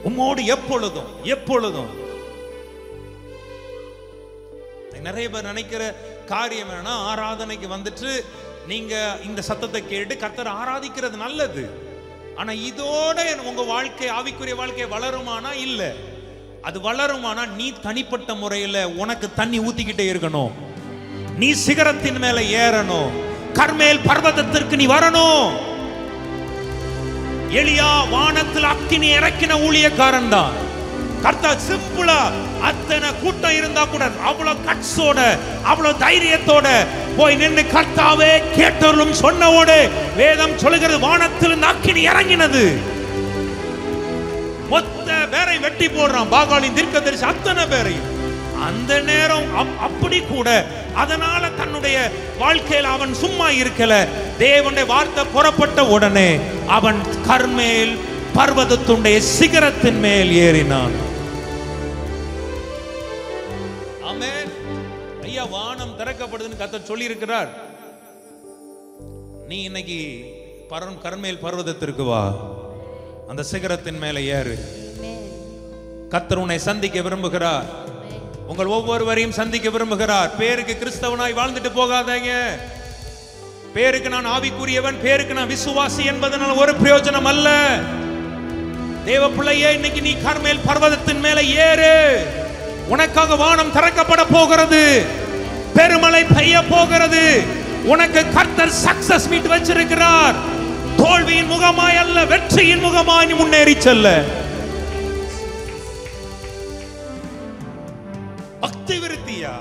உம்மோடு எப்பொழுதும் எப்பொழுதும். நிறைய பேர் நினைக்கிற காரியம் என்னன்னா, ஆராதனைக்கு வந்துட்டு நீங்க இந்த சத்தத்தை கேட்டு கர்த்தரை ஆராதிக்கிறது நல்லது. ஆனா இதோட உங்க வாழ்க்கை, ஆவிக்குரிய வாழ்க்கை வளருமானா? இல்ல. அது வளருமானா நீ தனிப்பட்ட முறையில உனக்கு தண்ணி ஊத்திக்கிட்டே இருக்கணும். நீ சிகரத்தின் மேல ஏறணும். கர்மேல் பர்வதத்திற்கு நீ வரணும். எலியா வானத்தில் அக்கினி இறக்கின ஊழியக்காரன் தான். கர்த்தர் சிம்பிளா அத்தனை கூட்டம் இருந்தா கூட அவ்வளவு கட்ஸோட அவ்வளவு தைரியத்தோட போய் நின்று கர்த்தாவே கேட்டவர்களும் சொன்னவோடு வேதம் சொல்லுகிறது வானத்திலிருந்து அக்கினி இறங்கினது. மொத்த பேரை வெட்டி போடுறான் பாகாலின் தீர்க்கதரிசி அத்தனை பேரையும். அந்த நேரம் அப்படி கூட அதனால தன்னுடைய வாழ்க்கையில் அவன் சும்மா இருக்கல. தேவனுடைய வார்த்தை புறப்பட்ட உடனே அவன் கர்மேல் பர்வதத்துடைய சிகரத்தின் மேல் ஏறினான். ஆமென். ஐயா, வானம் திறக்கப்படுதுன்னு கர்த்தர் சொல்லி இருக்கிறார். நீ இன்னைக்கு கர்மேல் பர்வதத்திற்கு வா, அந்த சிகரத்தின் மேலே ஏறு. கர்த்தர் உன்னை சந்திக்க விரும்புகிறார். உங்கள் ஒவ்வொருவரையும் சந்திக்க விரும்புகிறார். பேருக்கு கிறிஸ்தவனாய் வாழ்ந்துட்டு போகாதீங்க. பேருக்கு நான் ஆவிக்குரியவன், பேருக்கு நான் விசுவாசி என்பதனால ஒரு பிரயோஜனம் அல்ல. தேவ பிள்ளையே, இன்னைக்கு நீ கர்மேல் பர்வதத்தின் மேலே ஏறு. உனக்காக வானம் திறக்கப்பட போகிறது. பெருமழை பெய்ய போகிறது. உனக்கு கர்த்தர் சக்சஸ் மீட் வச்சிருக்கிறார். தோல்வியின் முகமாய் அல்ல, வெற்றியின் முகமாய் நீ முன்னேறி செல்ல. பக்தி விருத்தியா?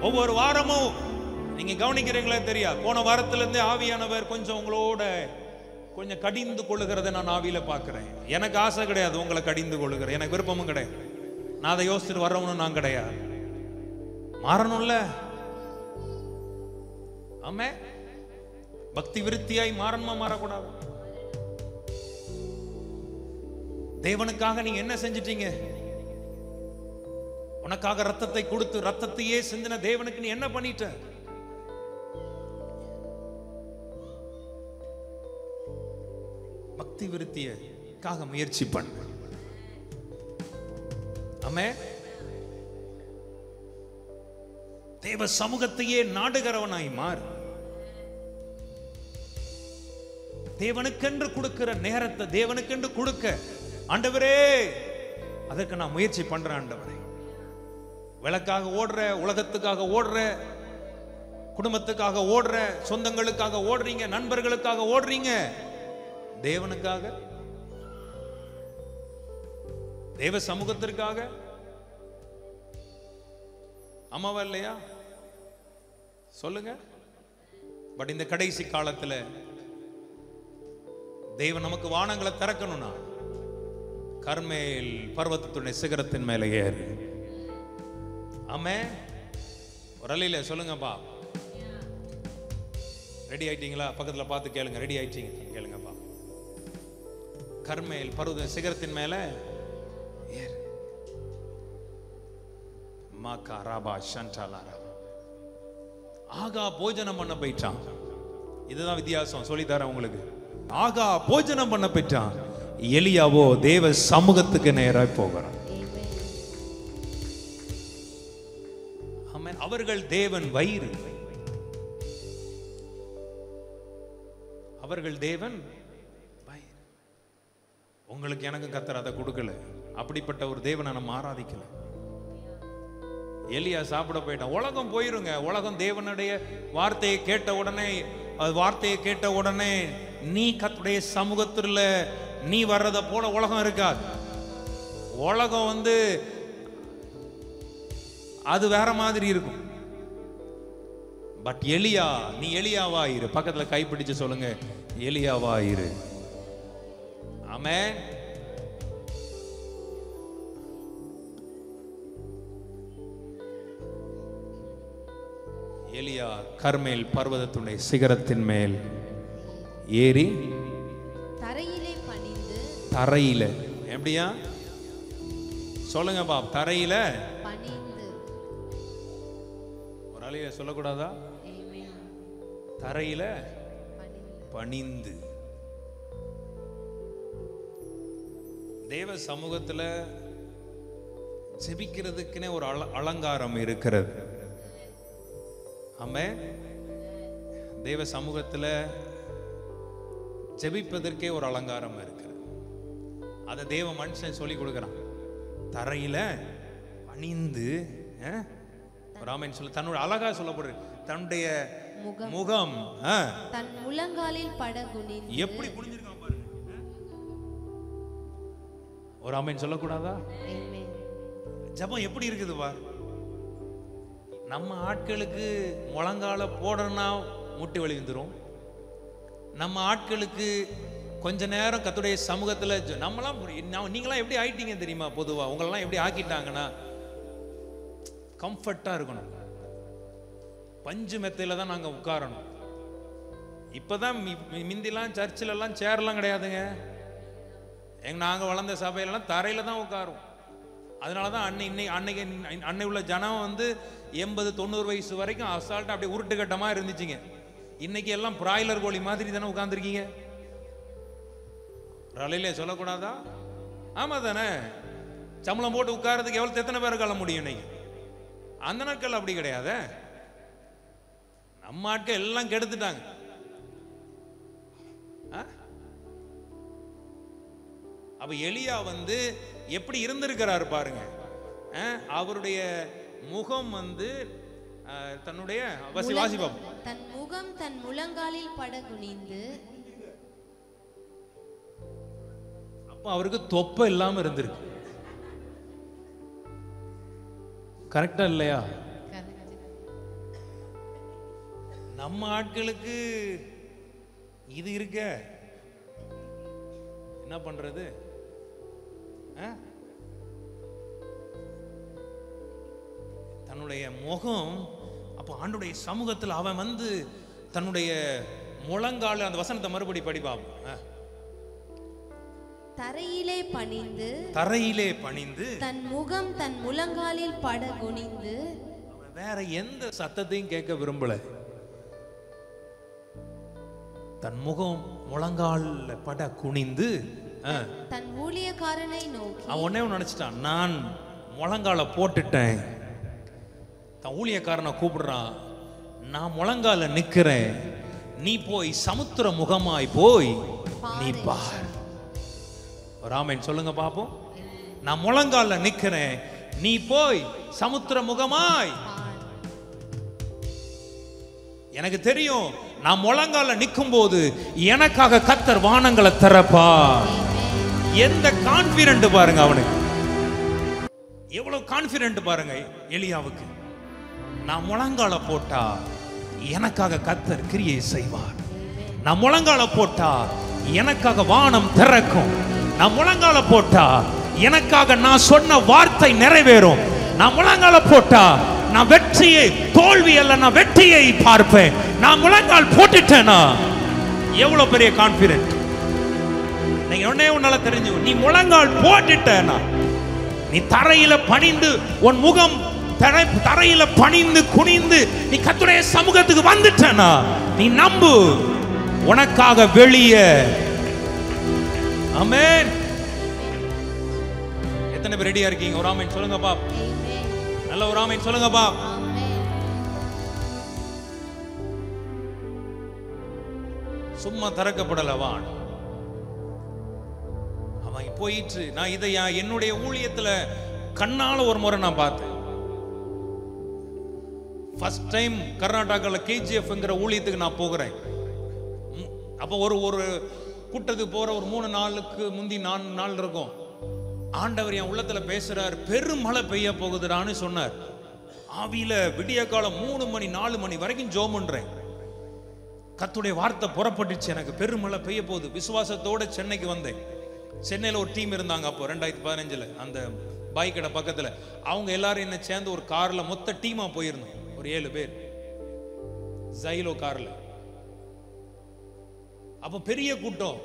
ஒவ்வொரு வாரமும் நீங்க கவனிக்கிறீங்களே தெரியா, போன வாரத்துல இருந்து ஆவியானவர் கொஞ்சம் உங்களோட கொஞ்சம் கடிந்து கொள்ளுகிறத நான் ஆவியில பாக்குறேன். எனக்கு ஆசை கிடையாது உங்களை கடிந்து கொள்ளுகிறேன், எனக்கு விருப்பமும் கிடையாது. நான் அதை யோசிச்சுட்டு வர்றவனும் நான் கிடையாது. மாறணும்ல. ஆமே, பக்தி விருத்தியாய் மாறணுமா? மாறக்கூடாது. தேவனுக்காக நீங்க என்ன செஞ்சிட்டீங்க? உனக்காக ரத்தத்தை கொடுத்து ரத்தத்தையே சிந்தின தேவனுக்கு நீ என்ன பண்ணிட்ட? பக்தி விருத்தியக்காக முயற்சி பண்ண. ஆமென். தேவ சமூகத்தையே நாடுகிறவனாய் மாறு. தேவனுக்கென்று கொடுக்கிற நேரத்தை தேவனுக்கென்று கொடுக்க, ஆண்டவரே அதற்கு நான் முயற்சி பண்றேன். ஆண்டவரே, விளக்காக ஓடுற, உலகத்துக்காக ஓடுற, குடும்பத்துக்காக ஓடுற, சொந்தங்களுக்காக ஓடுறீங்க, நண்பர்களுக்காக ஓடுறீங்க. தேவனுக்காக, தேவ சமூகத்திற்காக அம்மாவா இல்லையா? சொல்லுங்க. பட் இந்த கடைசி காலத்துல தேவன் நமக்கு வானங்களை திறக்கணும்னா கர்மேல் பர்வதத்துடைய சிகரத்தின் மேலே ஏறு. ஆமென். ஒரு அலையில சொல்லுங்கப்பா. ரெடி ஆயிட்டீங்களா? பக்கத்துல பார்த்து கேளுங்க. ரெடி ஆயிட்டீங்க? கேளுங்கப்பா. கர்மேல் பர்வத சிகரத்தின் மேல ஏறு. மாகா ராபா ஷன்டாலாரா. ஆகா போஜனம் பண்ண போயிட்டான். இதுதான் வித்தியாசம், சொல்லி தரேன் உங்களுக்கு. ஆகா போஜனம் பண்ண போயிட்டான். எலியாவோ தேவ சமூகத்துக்கு நேராய் போகிறான். ஆமென். அவர்கள் தேவன் வயிறு, அவர்கள் தேவன் வயிறு. உங்களுக்கு எனக்கு கர்த்தர் அதை கொடுக்கல. அப்படிப்பட்ட ஒரு தேவனை நம்ம ஆராதிக்கல. எலியா சாப்பிட போயிட்டான். உலகம் போயிருங்க. உலகம் தேவனுடைய வார்த்தையை கேட்ட உடனே, வார்த்தையை கேட்ட உடனே நீ கர்த்தருடைய சமூகத்துல நீ வர்றத போல உலகம் இருக்காது. உலகம் அது வேற மாதிரி இருக்கும். பட் எலியா, நீ எலியாவா இரு. பக்கத்துல கைப்பிடிச்சு சொல்லுங்க, எலியாவா இரு. ஆமென். எலியா கர்மேல் பர்வதத்துடைய சிகரத்தின் மேல் ஏறி தரையிலே பணிந்து, தரையில எப்படியா சொல்லுங்க பாப், தரையில பணிந்து. ஒரு அலையில சொல்லக்கூடாதா? தரையில பணிந்து. தேவ சமூகத்துல ஜெபிக்கிறதுக்குனே ஒரு அலங்காரம் இருக்கிறது. ஆமென். தேவ சமூகத்துல ஜெபிப்பதற்கே ஒரு அலங்காரம் இருக்கிறது. அதை தேவ மனுஷன் சொல்லி கொடுக்கிறான். தரையில பணிந்து, ராமன் சொல்ல தன்னோட அழகா சொல்லப்படுறது, தன்னுடைய முகம் தன் முழங்காலில் பட குனிந்து. எப்படி குனிஞ்சிருக்கான் பாருங்க. ஒரு ஆமென் சொல்லக்கூடாதா? Amen. ஜெபம் எப்படி இருக்குது பார். நம்ம ஆட்களுக்கு முழங்கால போடணும்னா முட்டி வலி வந்துடும். நம்ம ஆட்களுக்கு கொஞ்ச நேரம் கர்த்தருடைய சமூகத்துல நம்மளாம் நீங்களாம் எப்படி ஆயிட்டீங்க தெரியுமா? பொதுவா உங்களெல்லாம் எப்படி ஆக்கிட்டாங்கன்னா கம்ஃபர்ட்டா இருக்கணும். பஞ்சு மெத்தையில தான் நாங்க உட்காரணும். இப்பதான் மிந்திலாம் சர்ச்சில் எல்லாம் சேர்லாம் கிடையாதுங்க. நாங்க வளர்ந்த சபையிலலாம் தரையில தான் உட்காரும். அதனாலதான் அன்னை உள்ள ஜனம் வந்து 80-90 வயசு வரைக்கும் அசால்ட்டா அப்படியே உருட்டு கட்டமா இருந்துச்சுங்க. இன்னைக்கு எல்லாம் பிராய்லர் கோழி மாதிரி தானே உட்கார்ந்துருக்கீங்க. ரலையிலே சொல்லக்கூடாதா? ஆமா தானே. சம்பளம் போட்டு உட்கார்றதுக்கு எவ்வளவு எத்தனை பேரை கால முடியும் இன்னைக்கு? அந்த நாட்கள் அப்படி கிடையாது. நம்ம ஆட்கள் எல்லாம் கெடுத்துட்டாங்க. அப்ப எலியா வந்து எப்படி இருந்திருக்கிறாரு பாருங்க. அவருடைய முகம் வந்து தன்னுடைய வாசிபாம் தன் முகம் தன் முழங்காலில் பட குனிந்து. அப்ப அவருக்கு தொப்பை இல்லாம இருந்திருக்கு. கரெக்டா இல்லையா? நம்ம ஆட்களுக்கு இது இருக்க என்ன பண்றது? தன்னுடைய முகம் அப்ப ஆண்டுடைய சமூகத்தில் அவன் வந்து தன்னுடைய முழங்கால அந்த வசனத்தை மறுபடி படிப்பான். தரையிலே பணிந்து தன் முகம் தன் முழங்காலில் பட குனிந்து. வேற எந்த சத்தத்தையும் கேட்க விரும்பல. தன் முகம் முழங்கால் பட குனிந்து தன் ஊழியக்காரனை நோக்கி அவன் ஒன்னே நினைச்சிட்டான், நான் முழங்கால போட்டுட்டேன். தன் ஊழியக்காரனை கூப்பிடுறான், நான் முழங்கால நிக்கிறேன், நீ போய் சமுத்திர முகமாய் போய் நீ பார். ராமன் சொல்லுங்க பாப்போம். நான் முழங்கால நிக்கிறேன், நீ போய் சமுத்திர முகமாய். எனக்கு தெரியும், நான் முழங்கால நிற்கும் போது எனக்காக கர்த்தர் வானங்களை திறப்பா. எந்த கான்பிடன்ட் பாருங்க அவனுக்கு, எவ்வளவு கான்பிடன்ட் பாருங்க எலியாவுக்கு. நான் முழங்கால போட்டா எனக்காக கர்த்தர் கிரியை செய்வார். நான் முழங்கால போட்டா எனக்காக வானம் திறக்கும். நான் முழங்கால போட்டா எனக்காக நான் சொன்ன வார்த்தை நிறைவேறும். நான் முழங்கால போட்டா நான் வெற்றியை, தோல்வி அல்ல, நான் வெற்றியை பார்ப்பேன். நான் முழங்கால் போட்டுட்டேனா எவ்வளவு பெரிய கான்பிடன்ட். நீங்க ஒன்னே உன்னால தெரிஞ்சு, நீ முழங்கால் போட்டுட்டேனா, நீ தரையில பணிந்து உன் முகம் தரையில பணிந்து குனிந்து நீ கர்த்தருடைய சமூகத்துக்கு வந்துட்டேனா, நீ நம்பு, உனக்காக வெளியே. ஆமென். எத்தனை பேர் ரெடியா இருக்கீங்க? ஒரு ஆமென் சொல்லுங்க பாப். நல்ல ஒரு ஆமென் சொல்லுங்க பாப். சும்மா திறக்கப்படல வான். அவன் போயிட்டு, நான் இதை என்னுடைய ஊழியத்துல கண்ணால ஒரு முறை நான் பார்த்தேன். ஃபர்ஸ்ட் டைம் கர்நாடகால KGFங்கிற ஊழியத்துக்கு நான் போகிறேன். அப்போ ஒரு கூட்டத்துக்கு போற ஒரு 3 நாளுக்கு முந்தி 4 நாள் இருக்கும். ஆண்டவர் என் உள்ளத்துல பேசுறார், பெருமழை பெய்ய போகுதுடான்னு சொன்னார். ஆவியில விடிய காலம் 3 மணி 4 மணி வரைக்கும் ஜெபம் பண்றேன். கர்த்தருடைய வார்த்தை புறப்பட்டுச்சு, எனக்கு பெருமழை பெய்ய போகுது. விசுவாசத்தோட சென்னைக்கு வந்தேன். சென்னையில ஒரு டீம் இருந்தாங்க அப்போ 2015 அந்த பாய் கடை பக்கத்துல. அவங்க எல்லாரும் என்ன சேர்ந்து ஒரு கார்ல மொத்த டீமா போயிருந்தோம். ஒரு 7 பேர் ஜைலோ கார்ல. அப்போ பெரிய கூட்டம்,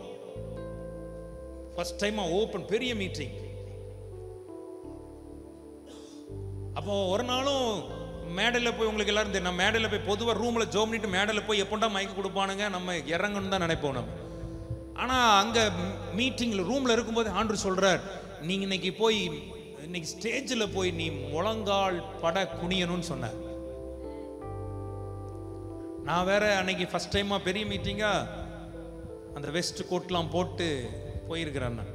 ஃபர்ஸ்ட் டைமா ஓபன் பெரிய மீட்டிங். அப்போ ஒரு நாளும் மேடையில் போய், உங்களுக்கு எல்லாரும் தெரியும், நான் மேடையில் போய் பொதுவாக ரூம்ல ஜோம் பண்ணிட்டு மேடையில் போய் எப்போண்டா மைக்கு கொடுப்பானுங்க நம்ம இறங்கணும் தான் நினைப்போம் நம்ம. ஆனா அங்க மீட்டிங்ல ரூம்ல இருக்கும்போது ஆண்டவர் சொல்றார், நீங்க இன்னைக்கு போய் இன்னைக்கு ஸ்டேஜில் போய் நீ முழங்கால் பட குனியணும்னு சொன்னார். நான் வேற அன்னைக்கு ஃபர்ஸ்ட் டைமா பெரிய மீட்டிங்கா அந்த வெஸ்ட் கோட்லாம் போட்டு போயிருக்கிறேன். நான்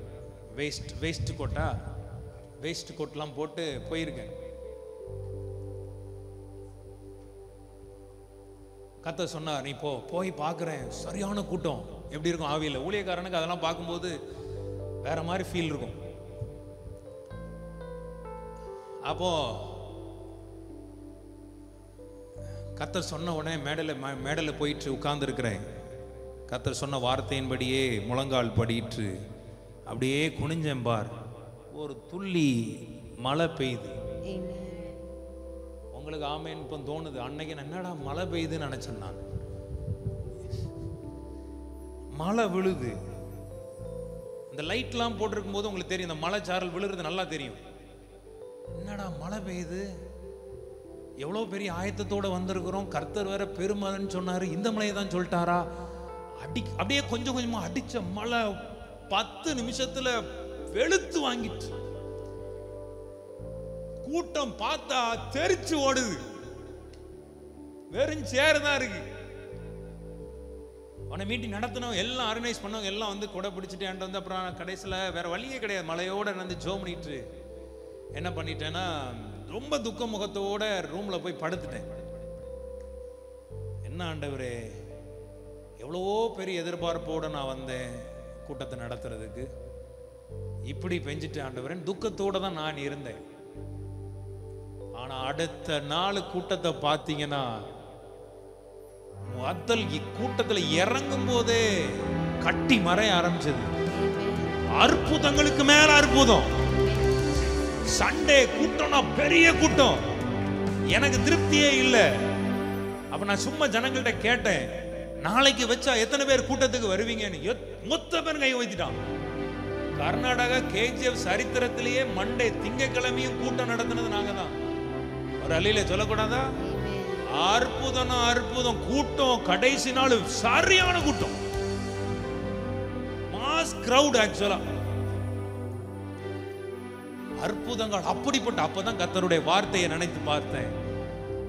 வெஸ்ட் கோட்லாம் போட்டு போயிருக்கேன். கர்த்தர் சொன்னார், நீ போய் பார்க்குறேன், சரியான கூட்டம். எப்படி இருக்கும் ஆவியில் ஊழியக்காரனுக்கு அதெல்லாம் பார்க்கும்போது வேற மாதிரி ஃபீல் இருக்கும். அப்போ கர்த்தர் சொன்ன உடனே மேடையில் போயிட்டு உட்கார்ந்து இருக்கிறேன். கர்த்தர் சொன்ன வார்த்தையின்படியே முழங்கால் படிட்டு அப்படியே குனிஞ்சேன் பார், ஒரு துள்ளி மழை பெய்யுது. உங்களுக்கு ஆமேன் இப்போ தோணுது. அன்னைக்கு என்னடா மழை பெய்யுதுன்னு நினைச்சேன் நான். மழை விழுது. இந்த லைட்லாம் போட்டிருக்கும் போது உங்களுக்கு தெரியும், இந்த மழை சாரல் விழுறது நல்லா தெரியும். என்னடா மழை பெய்யுது, எவ்வளோ பெரிய ஆயத்தத்தோட வந்திருக்கிறோம், கர்த்தர் வேற பெருமழைன்னு சொன்னாரு, இந்த மழையை தான் சொல்லிட்டாரா? அப்படியே கொஞ்சம் கொஞ்சமா அடிச்ச மழை 10 நிமிஷத்துல வெளுத்து வாங்கிட்டு கூட்டம் பார்த்தா தெரிச்சு ஓடுது. வெறும் சேர் தான் இருக்கு. அவனை மீட்டிங் நடத்தினவங்க எல்லாம் ஆர்கனைஸ் பண்ணவங்க எல்லாம் வந்து கொடை பிடிச்சிட்டு வந்து அப்புறம் கடைசியில் வேற வழியே கிடையாது, மழையோட நடந்து ஜோ பண்ணிட்டு என்ன பண்ணிட்டேன்னா ரொம்ப துக்க முகத்தோட ரூம்ல போய் படுத்துட்டேன். என்ன ஆண்டவரே, எவ்வளவோ பெரிய எதிர்பார்ப்போட நான் வந்தேன் கூட்டத்தை நடத்துறதுக்கு, இப்படி பெஞ்சிட்டு ஆண்டவரேன் துக்கத்தோட தான் நான் இருந்தேன். ஆனா அடுத்த நாள் கூட்டத்தை பார்த்தீங்கன்னா கூட்டத்துல இறங்கும் போதே கட்டி மறைய ஆரம்பிச்சது. அற்புதங்களுக்கு மேல அற்புதம். சண்டே கூட்டம்னா பெரிய கூட்டம், எனக்கு திருப்தியே இல்லை. அப்ப நான் சும்மா ஜனங்கள்ட்ட கேட்டேன், நாளைக்கு வச்சா எத்தனை பேர் கூட்டத்துக்கு வருவீங்கன்னு. மொத்த பேர் கை வைத்திட்டான். கர்நாடகா KGF சரித்திரத்திலேயே மண்டே திங்கக்கிழமையும் கூட்டம் நடத்தினது நாங்க தான். ஒரு அலையில சொல்லக்கூடாதா? அற்புதம் அற்புதம். கூட்டம் கடைசி நாள் சரியான கூட்டம், மாஸ் கிரவுட். ஆக்சுவலா அற்புதங்கள் அப்படிப்பட்ட. அப்பதான் கர்த்தருடைய வார்த்தையை நினைத்து பார்த்தேன்.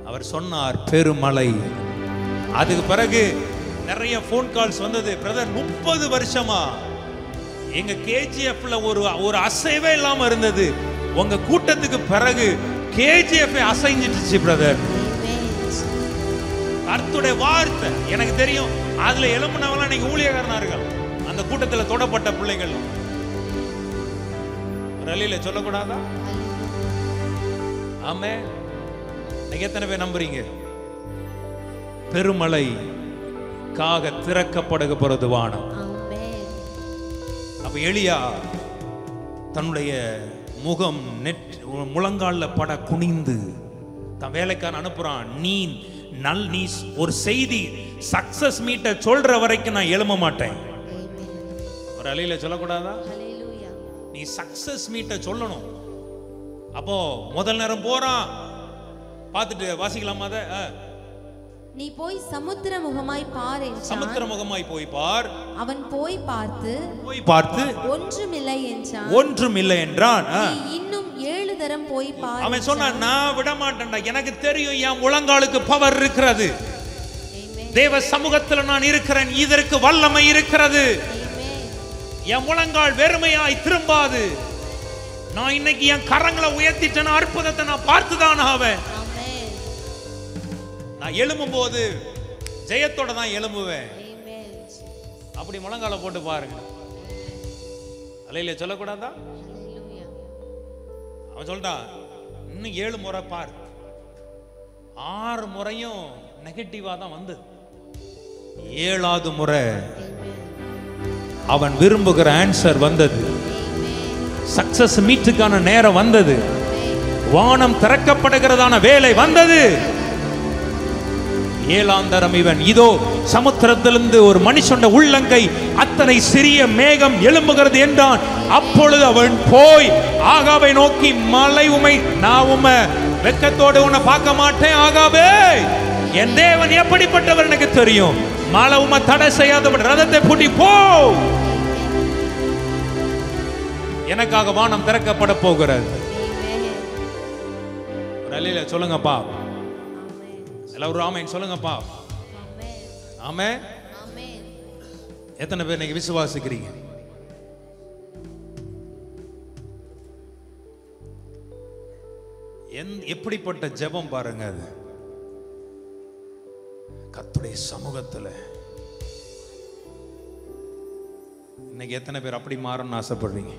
அவர் சொன்னார் பெருமழை. அதுக்கு பிறகு நிறைய போன் கால்ஸ் வந்தது. பிரதர் 30 வருஷமா எங்க KGFல ஒரு அசைவே இல்லாம இருந்தது, உங்க கூட்டத்துக்கு பிறகு KGF அசைஞ்சிட்டுச்சு பிரதர். கர்த்தருடைய வார்த்தை எனக்கு தெரியும். அதுல எழும்புனவங்க இன்னைக்கு ஊழியக்காரனார்கள், அந்த கூட்டத்தில் தொடப்பட்ட பிள்ளைகள். ரலியில சொல்லக்கூடாதா? ஆமே. நீங்க எத்தனை பேர் நம்புறீங்க? பெருமழை காக திறக்கப்படுக போறது வானம். அப்ப எலியா தன்னுடைய முகம் முழங்கால பட குனிந்து தன் வேலைக்காரன் அனுப்புறான். நீ ஒரு செய்தி சக்சஸ் மீட்ட சொல்ற வரைக்கும் நான் எழும்ப மாட்டேன். ஒரு அலையில சொல்லக்கூடாதா? நீ சக்சஸ் மீட்ட சொல்லணும். அப்போ முதல் நேரம் போறான், பார்த்துட்டு வாசிக்கலாமா? நீ போய் சமுத்திர முகமாய் பார் என்றான். சமுத்திர முகமாய் போய் பார். அவன் போய் பார்த்து ஒன்றுமில்லை என்றான். ஒன்றுமில்லை என்றான். இன்னும் 7 தரம் போய் பார். அவன் சொன்னான், நான் விட மாட்டேன்டா, எனக்கு தெரியும் என் முழங்காலுக்கு பவர் இருக்கிறது. தேவ சமூகத்தில் நான் இருக்கிறேன், இதற்கு வல்லமை இருக்கிறது. என் முழங்கால் வெறுமையாய் திரும்பாது. நான் இன்னைக்கு என் கரங்களை உயர்த்திட்டேன், அற்புதத்தை நான் பார்த்துதான் ஆவேன். நான் எழும்பும் போது ஜெயத்தோட தான் எழும்புவேன். அப்படி முழங்கால போட்டு பாருங்க. அலையில சொல்லக்கூடாதா? அவன் சொல்றான், இன்னும் 7 முறை பார். 6 முறையும் நெகட்டிவா தான் வந்தது. 7வது முறை அவன் விரும்புகிற ஆன்சர் வந்தது. சக்சஸ் மீட்டுக்கான நேரம் வந்தது. வானம் திறக்கப்படுகிறதான வேலை வந்தது. 7ஆம் தரம் இவன் இதோ சமுத்திரத்திலிருந்து ஒரு மனுஷன் உள்ளங்கை அத்தனை சிறிய மேகம் எழும்புகிறது என்றான். அப்பொழுது அவன் போய் ஆகாபை நோக்கி, மலை உமை, நான் உம்மை வெக்கத்தோடு உன்னை பார்க்க மாட்டேன் ஆகாபே, என் தேவன் எப்படிப்பட்டவர் எனக்கு தெரியும். மலை உம்மை தடை செய்யாதபடி ரதத்தை பூட்டி போ, எனக்காக வானம் திறக்கப்பட போகிறது. ரலில சொல்லுங்கப்பா எல்லாரும் ஆமென் சொல்லுங்கப்பா. ஆமென். எத்தனை பேர் நீங்க விசுவாசிக்கிறீங்க? எப்படிப்பட்ட ஜெபம் பாருங்க அது. கர்த்தருடைய சமூகத்துல இன்னைக்கு எத்தனை பேர் அப்படி மாறணும்னு ஆசைப்படுறீங்க?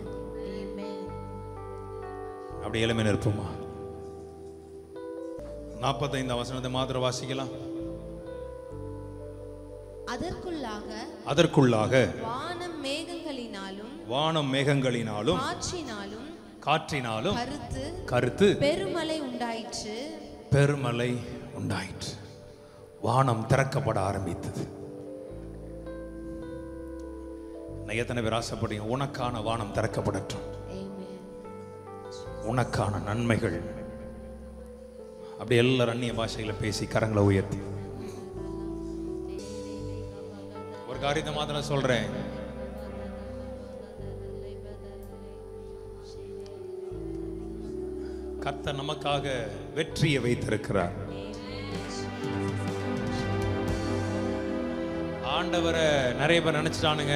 அப்படி எழுமி நிற்போமா? 45 வசனத்தை மாத்திரம் வாசிக்கலாம். அதற்குள்ளாக வானம் மேகங்களினாலும் காற்றினாலும் கருத்து பெருமழை உண்டாயிற்று. வானம் திறக்கப்பட ஆரம்பித்தது. எத்தனை பேர் ஆசைப்படுறீங்க உனக்கான வானம் திறக்கப்படட்டும், உனக்கான நன்மைகள்? அப்படி எல்லாரும் அந்நிய பாஷைகளை பேசி கரங்களை உயர்த்தி ஒரு காரியத்தை மாத்திரம் சொல்றேன். கர்த்தர் நமக்காக வெற்றியை வைத்திருக்கிறார். ஆண்டவரை நிறைய பேர் நினைச்சிட்டானுங்க,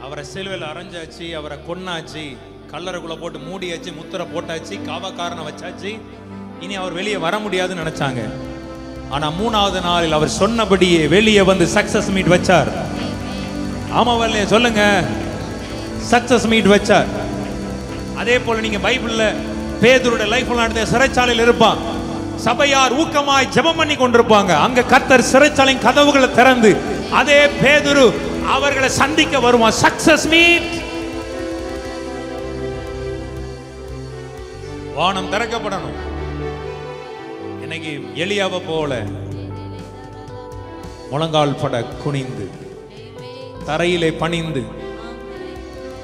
அவரை சிலுவையில் அரைஞ்சாச்சு, அவரை கொன்னாச்சு, கல்லறைக்குள்ள போட்டு மூடியாச்சு, முத்திரை போட்டாச்சு, காவக்காரனை வச்சாச்சு, இனி அவர் வெளியே வர முடியாதுன்னு நினைச்சாங்க. ஆனா 3வது நாளில் அவர் சொன்னபடியே வெளியே வந்து சக்சஸ் மீட் வச்சார். ஆமா வரலையே சொல்லுங்க, சக்சஸ் மீட் வச்சார். அதே போல நீங்க பைபிள்ல பேதுருடைய லைஃப்ல நடந்த சிறைச்சாலையில் இருப்பான், சபையார் ஊக்கமாய் ஜெபம் பண்ணி கொண்டிருப்பாங்க. அங்க கர்த்தர் சிறைச்சாலையின் கதவுகளை திறந்து அதே பேதுரு அவர்களை சந்திக்க வருவான். Success meet. வானம் திறக்கப்படணும். இன்னைக்கு எலியாவை போல முழங்கால் பட குனிந்து தரையிலே பணிந்து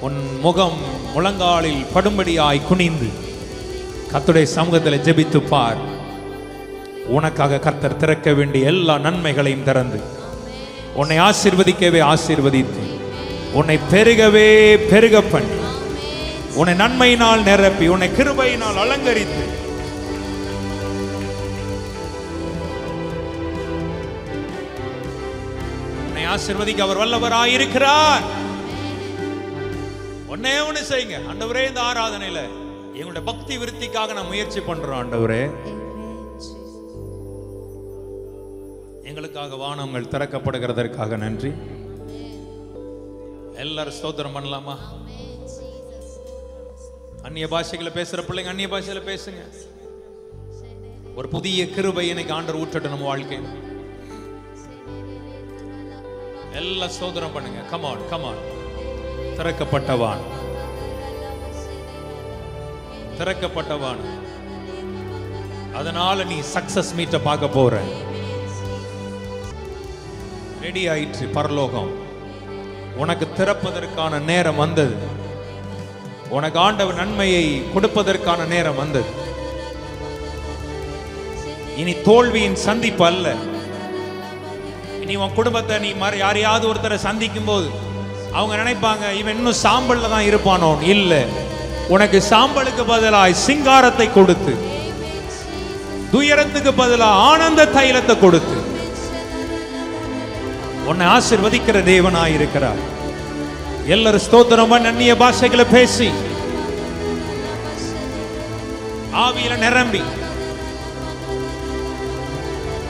உன் முகம் முழங்காலில் படும்படியாய் குனிந்து கர்த்தருடைய சமூகத்தில் ஜெபித்து பார். உனக்காக கர்த்தர் திறக்க வேண்டிய எல்லா நன்மைகளையும் திறந்து உன்னை ஆசீர்வதிக்கவே ஆசீர்வதித்து உன்னை பெருகவே பெருக பண்ணி உன்னை நன்மையினால் நிரப்பி உன்னை கிருபையினால் அலங்கரித்து உன்னை ஆசீர்வதிக்க அவர் வல்லவராயிருக்கிறார். ஒன்னே ஒண்ணு செய்யுங்க, ஆண்டவரே இந்த ஆராதனையில எங்களுடைய பக்தி விருத்திக்காக நான் முயற்சி பண்றோம். ஆண்டவரே எங்களுக்காக வானங்கள் திறக்கப்படுகிறதற்காக நன்றி. எல்லாரும் ஸ்தோத்திரம் பண்ணலாமா? அந்நிய பாஷைகளை பேசுற பிள்ளைங்க அந்நிய பாஷையில பேசுங்க. ஒரு புதிய கிருபை இன்னைக்கு ஆண்டவர் ஊற்றட்டும் நம்ம வாழ்க்கையில். எல்லாம் ஸ்தோத்திரம் பண்ணுங்க. Come on come on. திறக்கப்பட்டவான், திறக்கப்பட்டவான். அதனால நீ சக்சஸ் மீட்ட பார்க்க போற. ரெடி ஆயிற்று பரலோகம். உனக்கு திறப்பதற்கான நேரம் வந்தது. உனக்கு ஆண்டவர் நன்மையை கொடுப்பதற்கான நேரம் வந்தது. இனி தோல்வியின் சந்திப்பு அல்ல. இனி உன் குடும்பத்தை நீ யாரையாவது ஒருத்தரை சந்திக்கும் போது அவங்க நினைப்பாங்க இவன் இன்னும் சாம்பல்ல தான் இருப்பானோ. இல்ல, உனக்கு சாம்பலுக்கு பதிலாய் சிங்காரத்தை கொடுத்து, துயரத்துக்கு பதிலாக ஆனந்த தைலத்தை கொடுத்து உன்னை ஆசீர்வதிக்கிற தேவனாய் இருக்கிறார். எல்லாரும் ஸ்தோத்திரமா அந்நிய பாஷைகளை பேசி ஆவியில நிரம்பி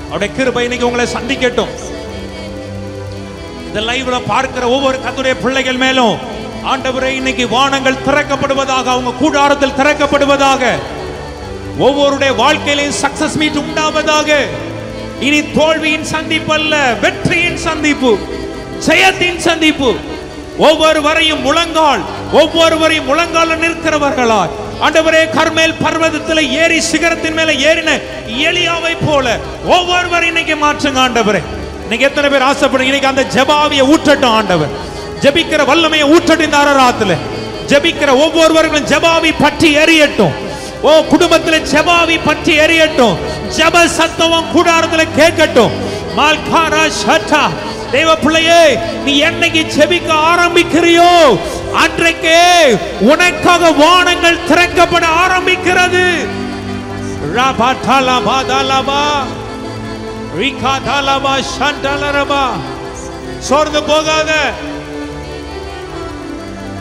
அவருடைய கிருபை இன்னைக்கு உங்களை சந்திக்கட்டும். இந்த லைவ்ல பார்க்கிற ஒவ்வொரு கர்த்தருடைய பிள்ளைகள் மேலும் ஆண்டவரே இன்னைக்கு வானங்கள் திறக்கப்படுவதாக, அவங்க கூடாரத்தில் திறக்கப்படுவதாக, ஒவ்வொருடைய வாழ்க்கையிலும் சக்சஸ் மீட் உண்டாவதாக. இனி தோல்வியின் சந்திப்பு அல்ல, வெற்றியின் சந்திப்பு, ஜெயத்தின் சந்திப்பு. ஒவ்வொருவரையும் முழங்கால் நிற்கிறவர்களாய் ஆண்டவரே கர்மேல் பர்வதத்தில் ஏறி சிகரத்தின் மேல ஏறின எலியாவை போல ஒவ்வொருவரையும் இன்னைக்கு மாற்றுங்க ஆண்டவரே. இன்னைக்கு எத்தனை பேர் ஆசைப்படுங்க இன்னைக்கு அந்த ஜெபாவியை ஊற்றட்டும் ஆண்டவர். ஜெபிக்கிற வல்லமையை ஊற்றட்டும். இந்த ஆராதனையில ஜெபிக்கிற ஒவ்வொருவர்களும் ஜெபாவி பற்றி எரியட்டும். ஓ, குடும்பத்தில் ஜெபாவி பற்றி எரியட்டும். ஜெப சத்தம் கூடாரத்தில் கேட்கட்டும். மால்காரா ஷட்டா. தேவ பிள்ளையே, நீ என்னைக்கு ஜெபிக்க ஆரம்பிக்கிறியோ அன்றைக்கே உனக்காக வானங்கள் திறக்கப்பட ஆரம்பிக்கிறது. சோர்ந்து போகாத.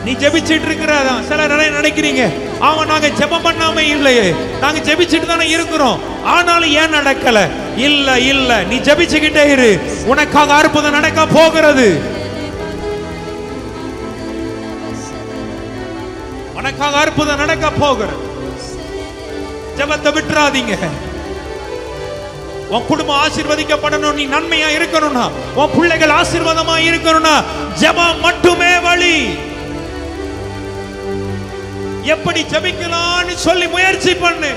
நீ ஜெபிச்சிட்டு இருக்கிறதா சில நினைக்கிறீங்க, அவன் நாங்க ஜெபம் பண்ணாம இல்லையே, நாங்க ஜெபிச்சிட்டு தானே இருக்கிறோம், ஆனாலும் ஏன் நடக்கல? இல்ல இல்ல, நீ ஜெபிச்சுக்கிட்டே இரு, உனக்காக அற்புதம் நடக்க போகிறது. உனக்காக அற்புதம் நடக்க போகிறது. ஜெபத்தை விட்டுறாதீங்க. உன் குடும்பம் ஆசீர்வதிக்கப்படணும், நீ நன்மையா இருக்கணும்னா, உன் பிள்ளைகள் ஆசீர்வாதமா இருக்கணும்னா ஜெபம் மட்டுமே வழி. எப்படி ஜெபிக்கலாம்னு சொல்லி முயற்சி பண்ணு.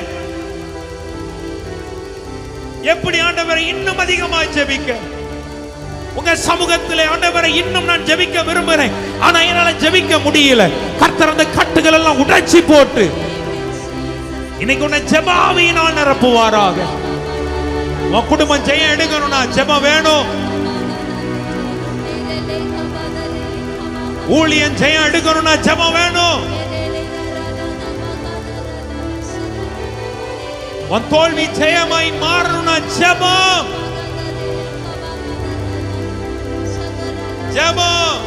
எப்படி ஆண்டவரை இன்னும் அதிகமாக ஜெபிக்க, உங்க சமூகத்திலே ஆண்டவரை இன்னும் நான் ஜெபிக்க விரும்புகிறேன், ஆனா என்னால ஜெபிக்க முடியல. கர்த்தர் அந்த கட்டுகள் எல்லாம் உடைச்சி போட்டு இன்னைக்கு உன்னை ஜெபாவினால் நிரப்புவாராக. உன் குடும்பம் ஜெயம் எடுக்கணும்னா ஜெபம் வேணும். ஊழியம் ஜெயம் எடுக்கணும்னா ஜெபம் வேணும். உன் தோல்வி ஜெயமாய் மாறணும்னா ஜெபம். ஜெபம்.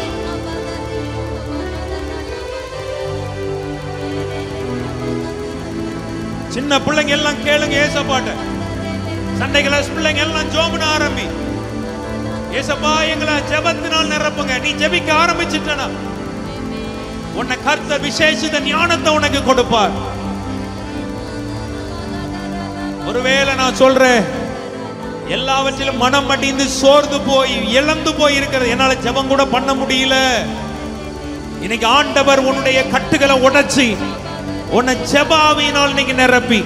சின்ன பிள்ளைங்க எல்லாம் கேளுங்க ஏசப்பாட்ட. சண்டே கிளாஸ் பிள்ளைங்க எல்லாம் ஜெபம் ஆரம்பி. ஏசப்பா எங்களை ஜெபத்தினால் நிரப்புங்க. நீ ஜெபிக்க ஆரம்பிச்சிட்டனா உன்னை கர்த்தர் விசேஷித்த ஞானத்தை உனக்கு கொடுப்பார். ஒருவேளை நான் சொல்றேன் எல்லாவற்றிலும் மனம் மடிந்து சோர்ந்து போய் இழந்து போய் இருக்கிறது, என்னால ஜெபம் கூட பண்ண முடியல. இன்னைக்கு ஆண்டவர் உன்னுடைய கட்டுகளை உடைச்சி உன்னை ஜெபாவினால் இன்னைக்கு நிரப்பி,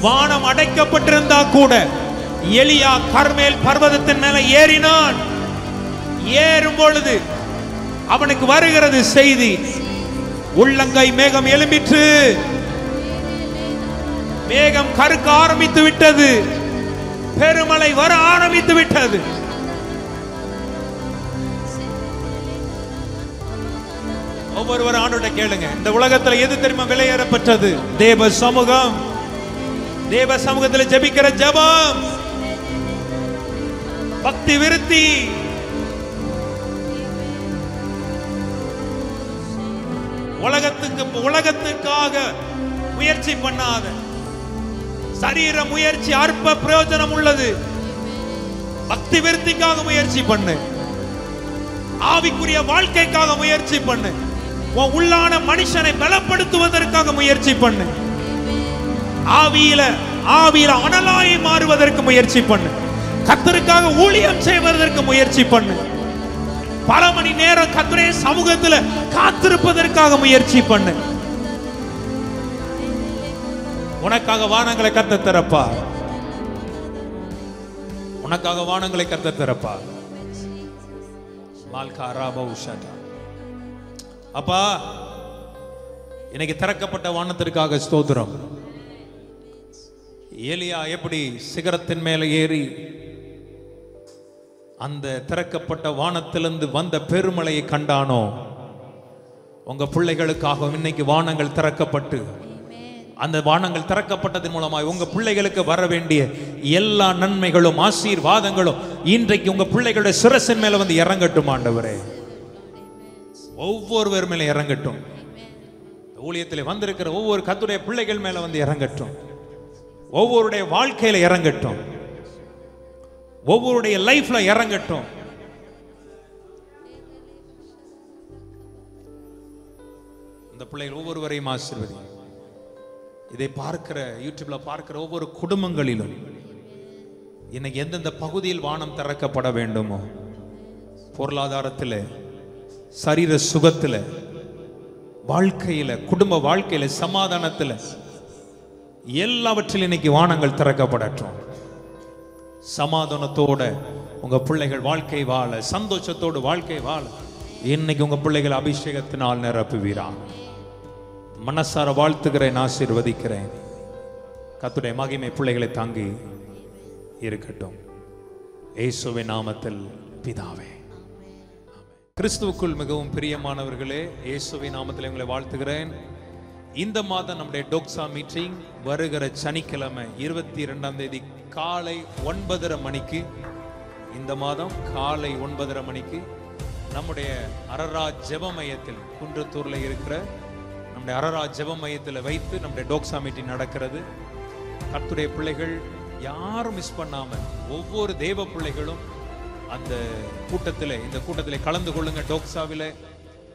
வானம் அடைக்கப்பட்டிருந்தா கூட எலியா கர்மேல் பர்வதத்தின் மேல ஏறினான். ஏறும் பொழுது அவனுக்கு வருகிறது செய்தி, உள்ளங்கை மேகம் எழும்பிற்று, மேகம் கருக்க ஆரம்பித்து விட்டது, பெருமழை வர ஆரம்பித்து விட்டது. ஒவ்வொருவர் ஆண்டோட கேளுங்க, இந்த உலகத்துல எது தெரியுமா விலையேறப்பட்டது? தேவ சமூகம். தேவ சமூகத்தில் ஜெபிக்கிற ஜெபம், பக்தி விருத்தி. உலகத்துக்காக முயற்சி பண்ணாத, சரீர முயற்சி அற்ப பிரயோஜனம் உள்ளது. பக்தி விருத்திக்காக முயற்சி பண்ணு, ஆவிக்குரிய வாழ்க்கைக்காக முயற்சி பண்ணு, உன் உள்ளான மனுஷனை பலப்படுத்துவதற்காக முயற்சி பண்ணு, ஆவியில அனலாய் மாறுவதற்கு முயற்சி பண்ணு, கர்த்தருக்காக ஊழியம் செய்வதற்கு முயற்சி பண்ணு, பல மணி நேரம் கர்த்தருடைய சமூகத்துல காத்திருப்பதற்காக முயற்சி பண்ணு. உனக்காக வானங்களை கர்த்தர் திறப்பார். உனக்காக வானங்களை கர்த்தர் திறப்பார். அப்பா இன்னைக்கு திறக்கப்பட்ட வானத்திற்காக ஸ்தோத்திரம். எலியா எப்படி சிகரத்தின் மேல ஏறி அந்த திறக்கப்பட்ட வானத்திலிருந்து வந்த பெருமழையை கண்டானோ, உங்க பிள்ளைகளுக்காக இன்னைக்கு வானங்கள் திறக்கப்பட்டு, அந்த வானங்கள் திறக்கப்பட்டதன் மூலமாக உங்க பிள்ளைகளுக்கு வர வேண்டிய எல்லா நன்மைகளும் ஆசீர்வாதங்களும் இன்றைக்கு உங்க பிள்ளைகளுடைய சிரசின் மேல வந்து இறங்கட்டும். ஆண்டவரே, ஒவ்வொருவர் மேல இறங்கட்டும். ஊழியத்தில் வந்திருக்கிற ஒவ்வொரு கர்த்தருடைய பிள்ளைகள் மேல வந்து இறங்கட்டும். ஒவ்வொருடைய வாழ்க்கையில இறங்கட்டும். ஒவ்வொருடைய லைஃப்ல இறங்கட்டும். இந்த பிள்ளைகள் ஒவ்வொருவரையும் ஆசீர்வதி. இதை பார்க்கிற யூடியூப்ல பார்க்கிற ஒவ்வொரு குடும்பங்களிலும் இன்னைக்கு எந்தெந்த பகுதியில் வானம் திறக்கப்பட வேண்டுமோ, பொருளாதாரத்தில், சரீர சுகத்தில், வாழ்க்கையில, குடும்ப வாழ்க்கையில, சமாதானத்தில், எல்லாவற்றிலும் இன்னைக்கு வானங்கள் திறக்கப்படட்டும். சமாதானத்தோட உங்க பிள்ளைகள் வாழ்க்கை வாழ, சந்தோஷத்தோடு வாழ்க்கை வாழ இன்னைக்கு உங்க பிள்ளைகள் அபிஷேகத்தினால் நிரப்புவீராக. மனசார வாழ்த்துகிறேன், ஆசீர்வதிக்கிறேன். கர்த்தருடைய மகிமை பிள்ளைகளை தாங்கி இருக்கட்டும். இயேசுவின் நாமத்தில் பிதாவே. கிறிஸ்துவுக்குள் மிகவும் பிரியமானவர்களே, இயேசுவின் நாமத்தில் உங்களை வாழ்த்துகிறேன். இந்த மாதம் நம்முடைய டோக்ஸா மீட்டிங் வருகிற சனிக்கிழமை 22ஆம் தேதி காலை 9:30 மணிக்கு, இந்த மாதம் காலை 9:30 மணிக்கு நம்முடைய அரரா ஜெப மையத்தில், குன்றத்தூர்ல இருக்கிற நம்முடைய அரரா ஜெப மையத்தில் வைத்து நம்முடைய டோக்ஸா மீட்டிங் நடக்கிறது. கர்த்தருடைய பிள்ளைகள் யாரும் மிஸ் பண்ணாம, ஒவ்வொரு தேவ பிள்ளைகளும் அந்த கூட்டத்தில், இந்த கூட்டத்தில் கலந்து கொள்ளுங்க. டோக்ஸாவில்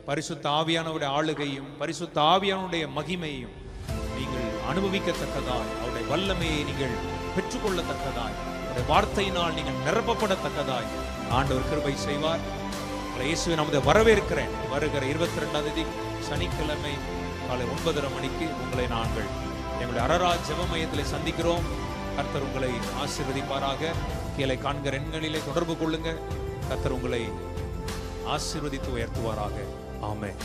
பரிசுத்த ஆவியானவருடைய ஆளுகையும் பரிசுத்த ஆவியானுடைய மகிமையும் நீங்கள் அனுபவிக்கத்தக்கதாய், அவருடைய வல்லமையை நீங்கள் பெற்றுக்கொள்ளத்தக்கதாய், உடைய வார்த்தையினால் நீங்கள் நிரப்பப்படத்தக்கதாய் ஆண்டவர் கிருபை செய்வார். இயேசுவை நமது வரவேற்கிறேன். வருகிற 22ஆம் தேதி சனிக்கிழமை காலை 9:30 மணிக்கு உங்களை நாங்கள் எங்களுடைய அரராஜ் ஜெப மையத்தில் சந்திக்கிறோம். கர்த்தர் உங்களை ஆசீர்வதிப்பாராக. கீழே காண்கிற எண்களிலே தொடர்பு கொள்ளுங்க. கர்த்தர் உங்களை ஆசீர்வதித்து உயர்த்துவாராக. ஆமென்.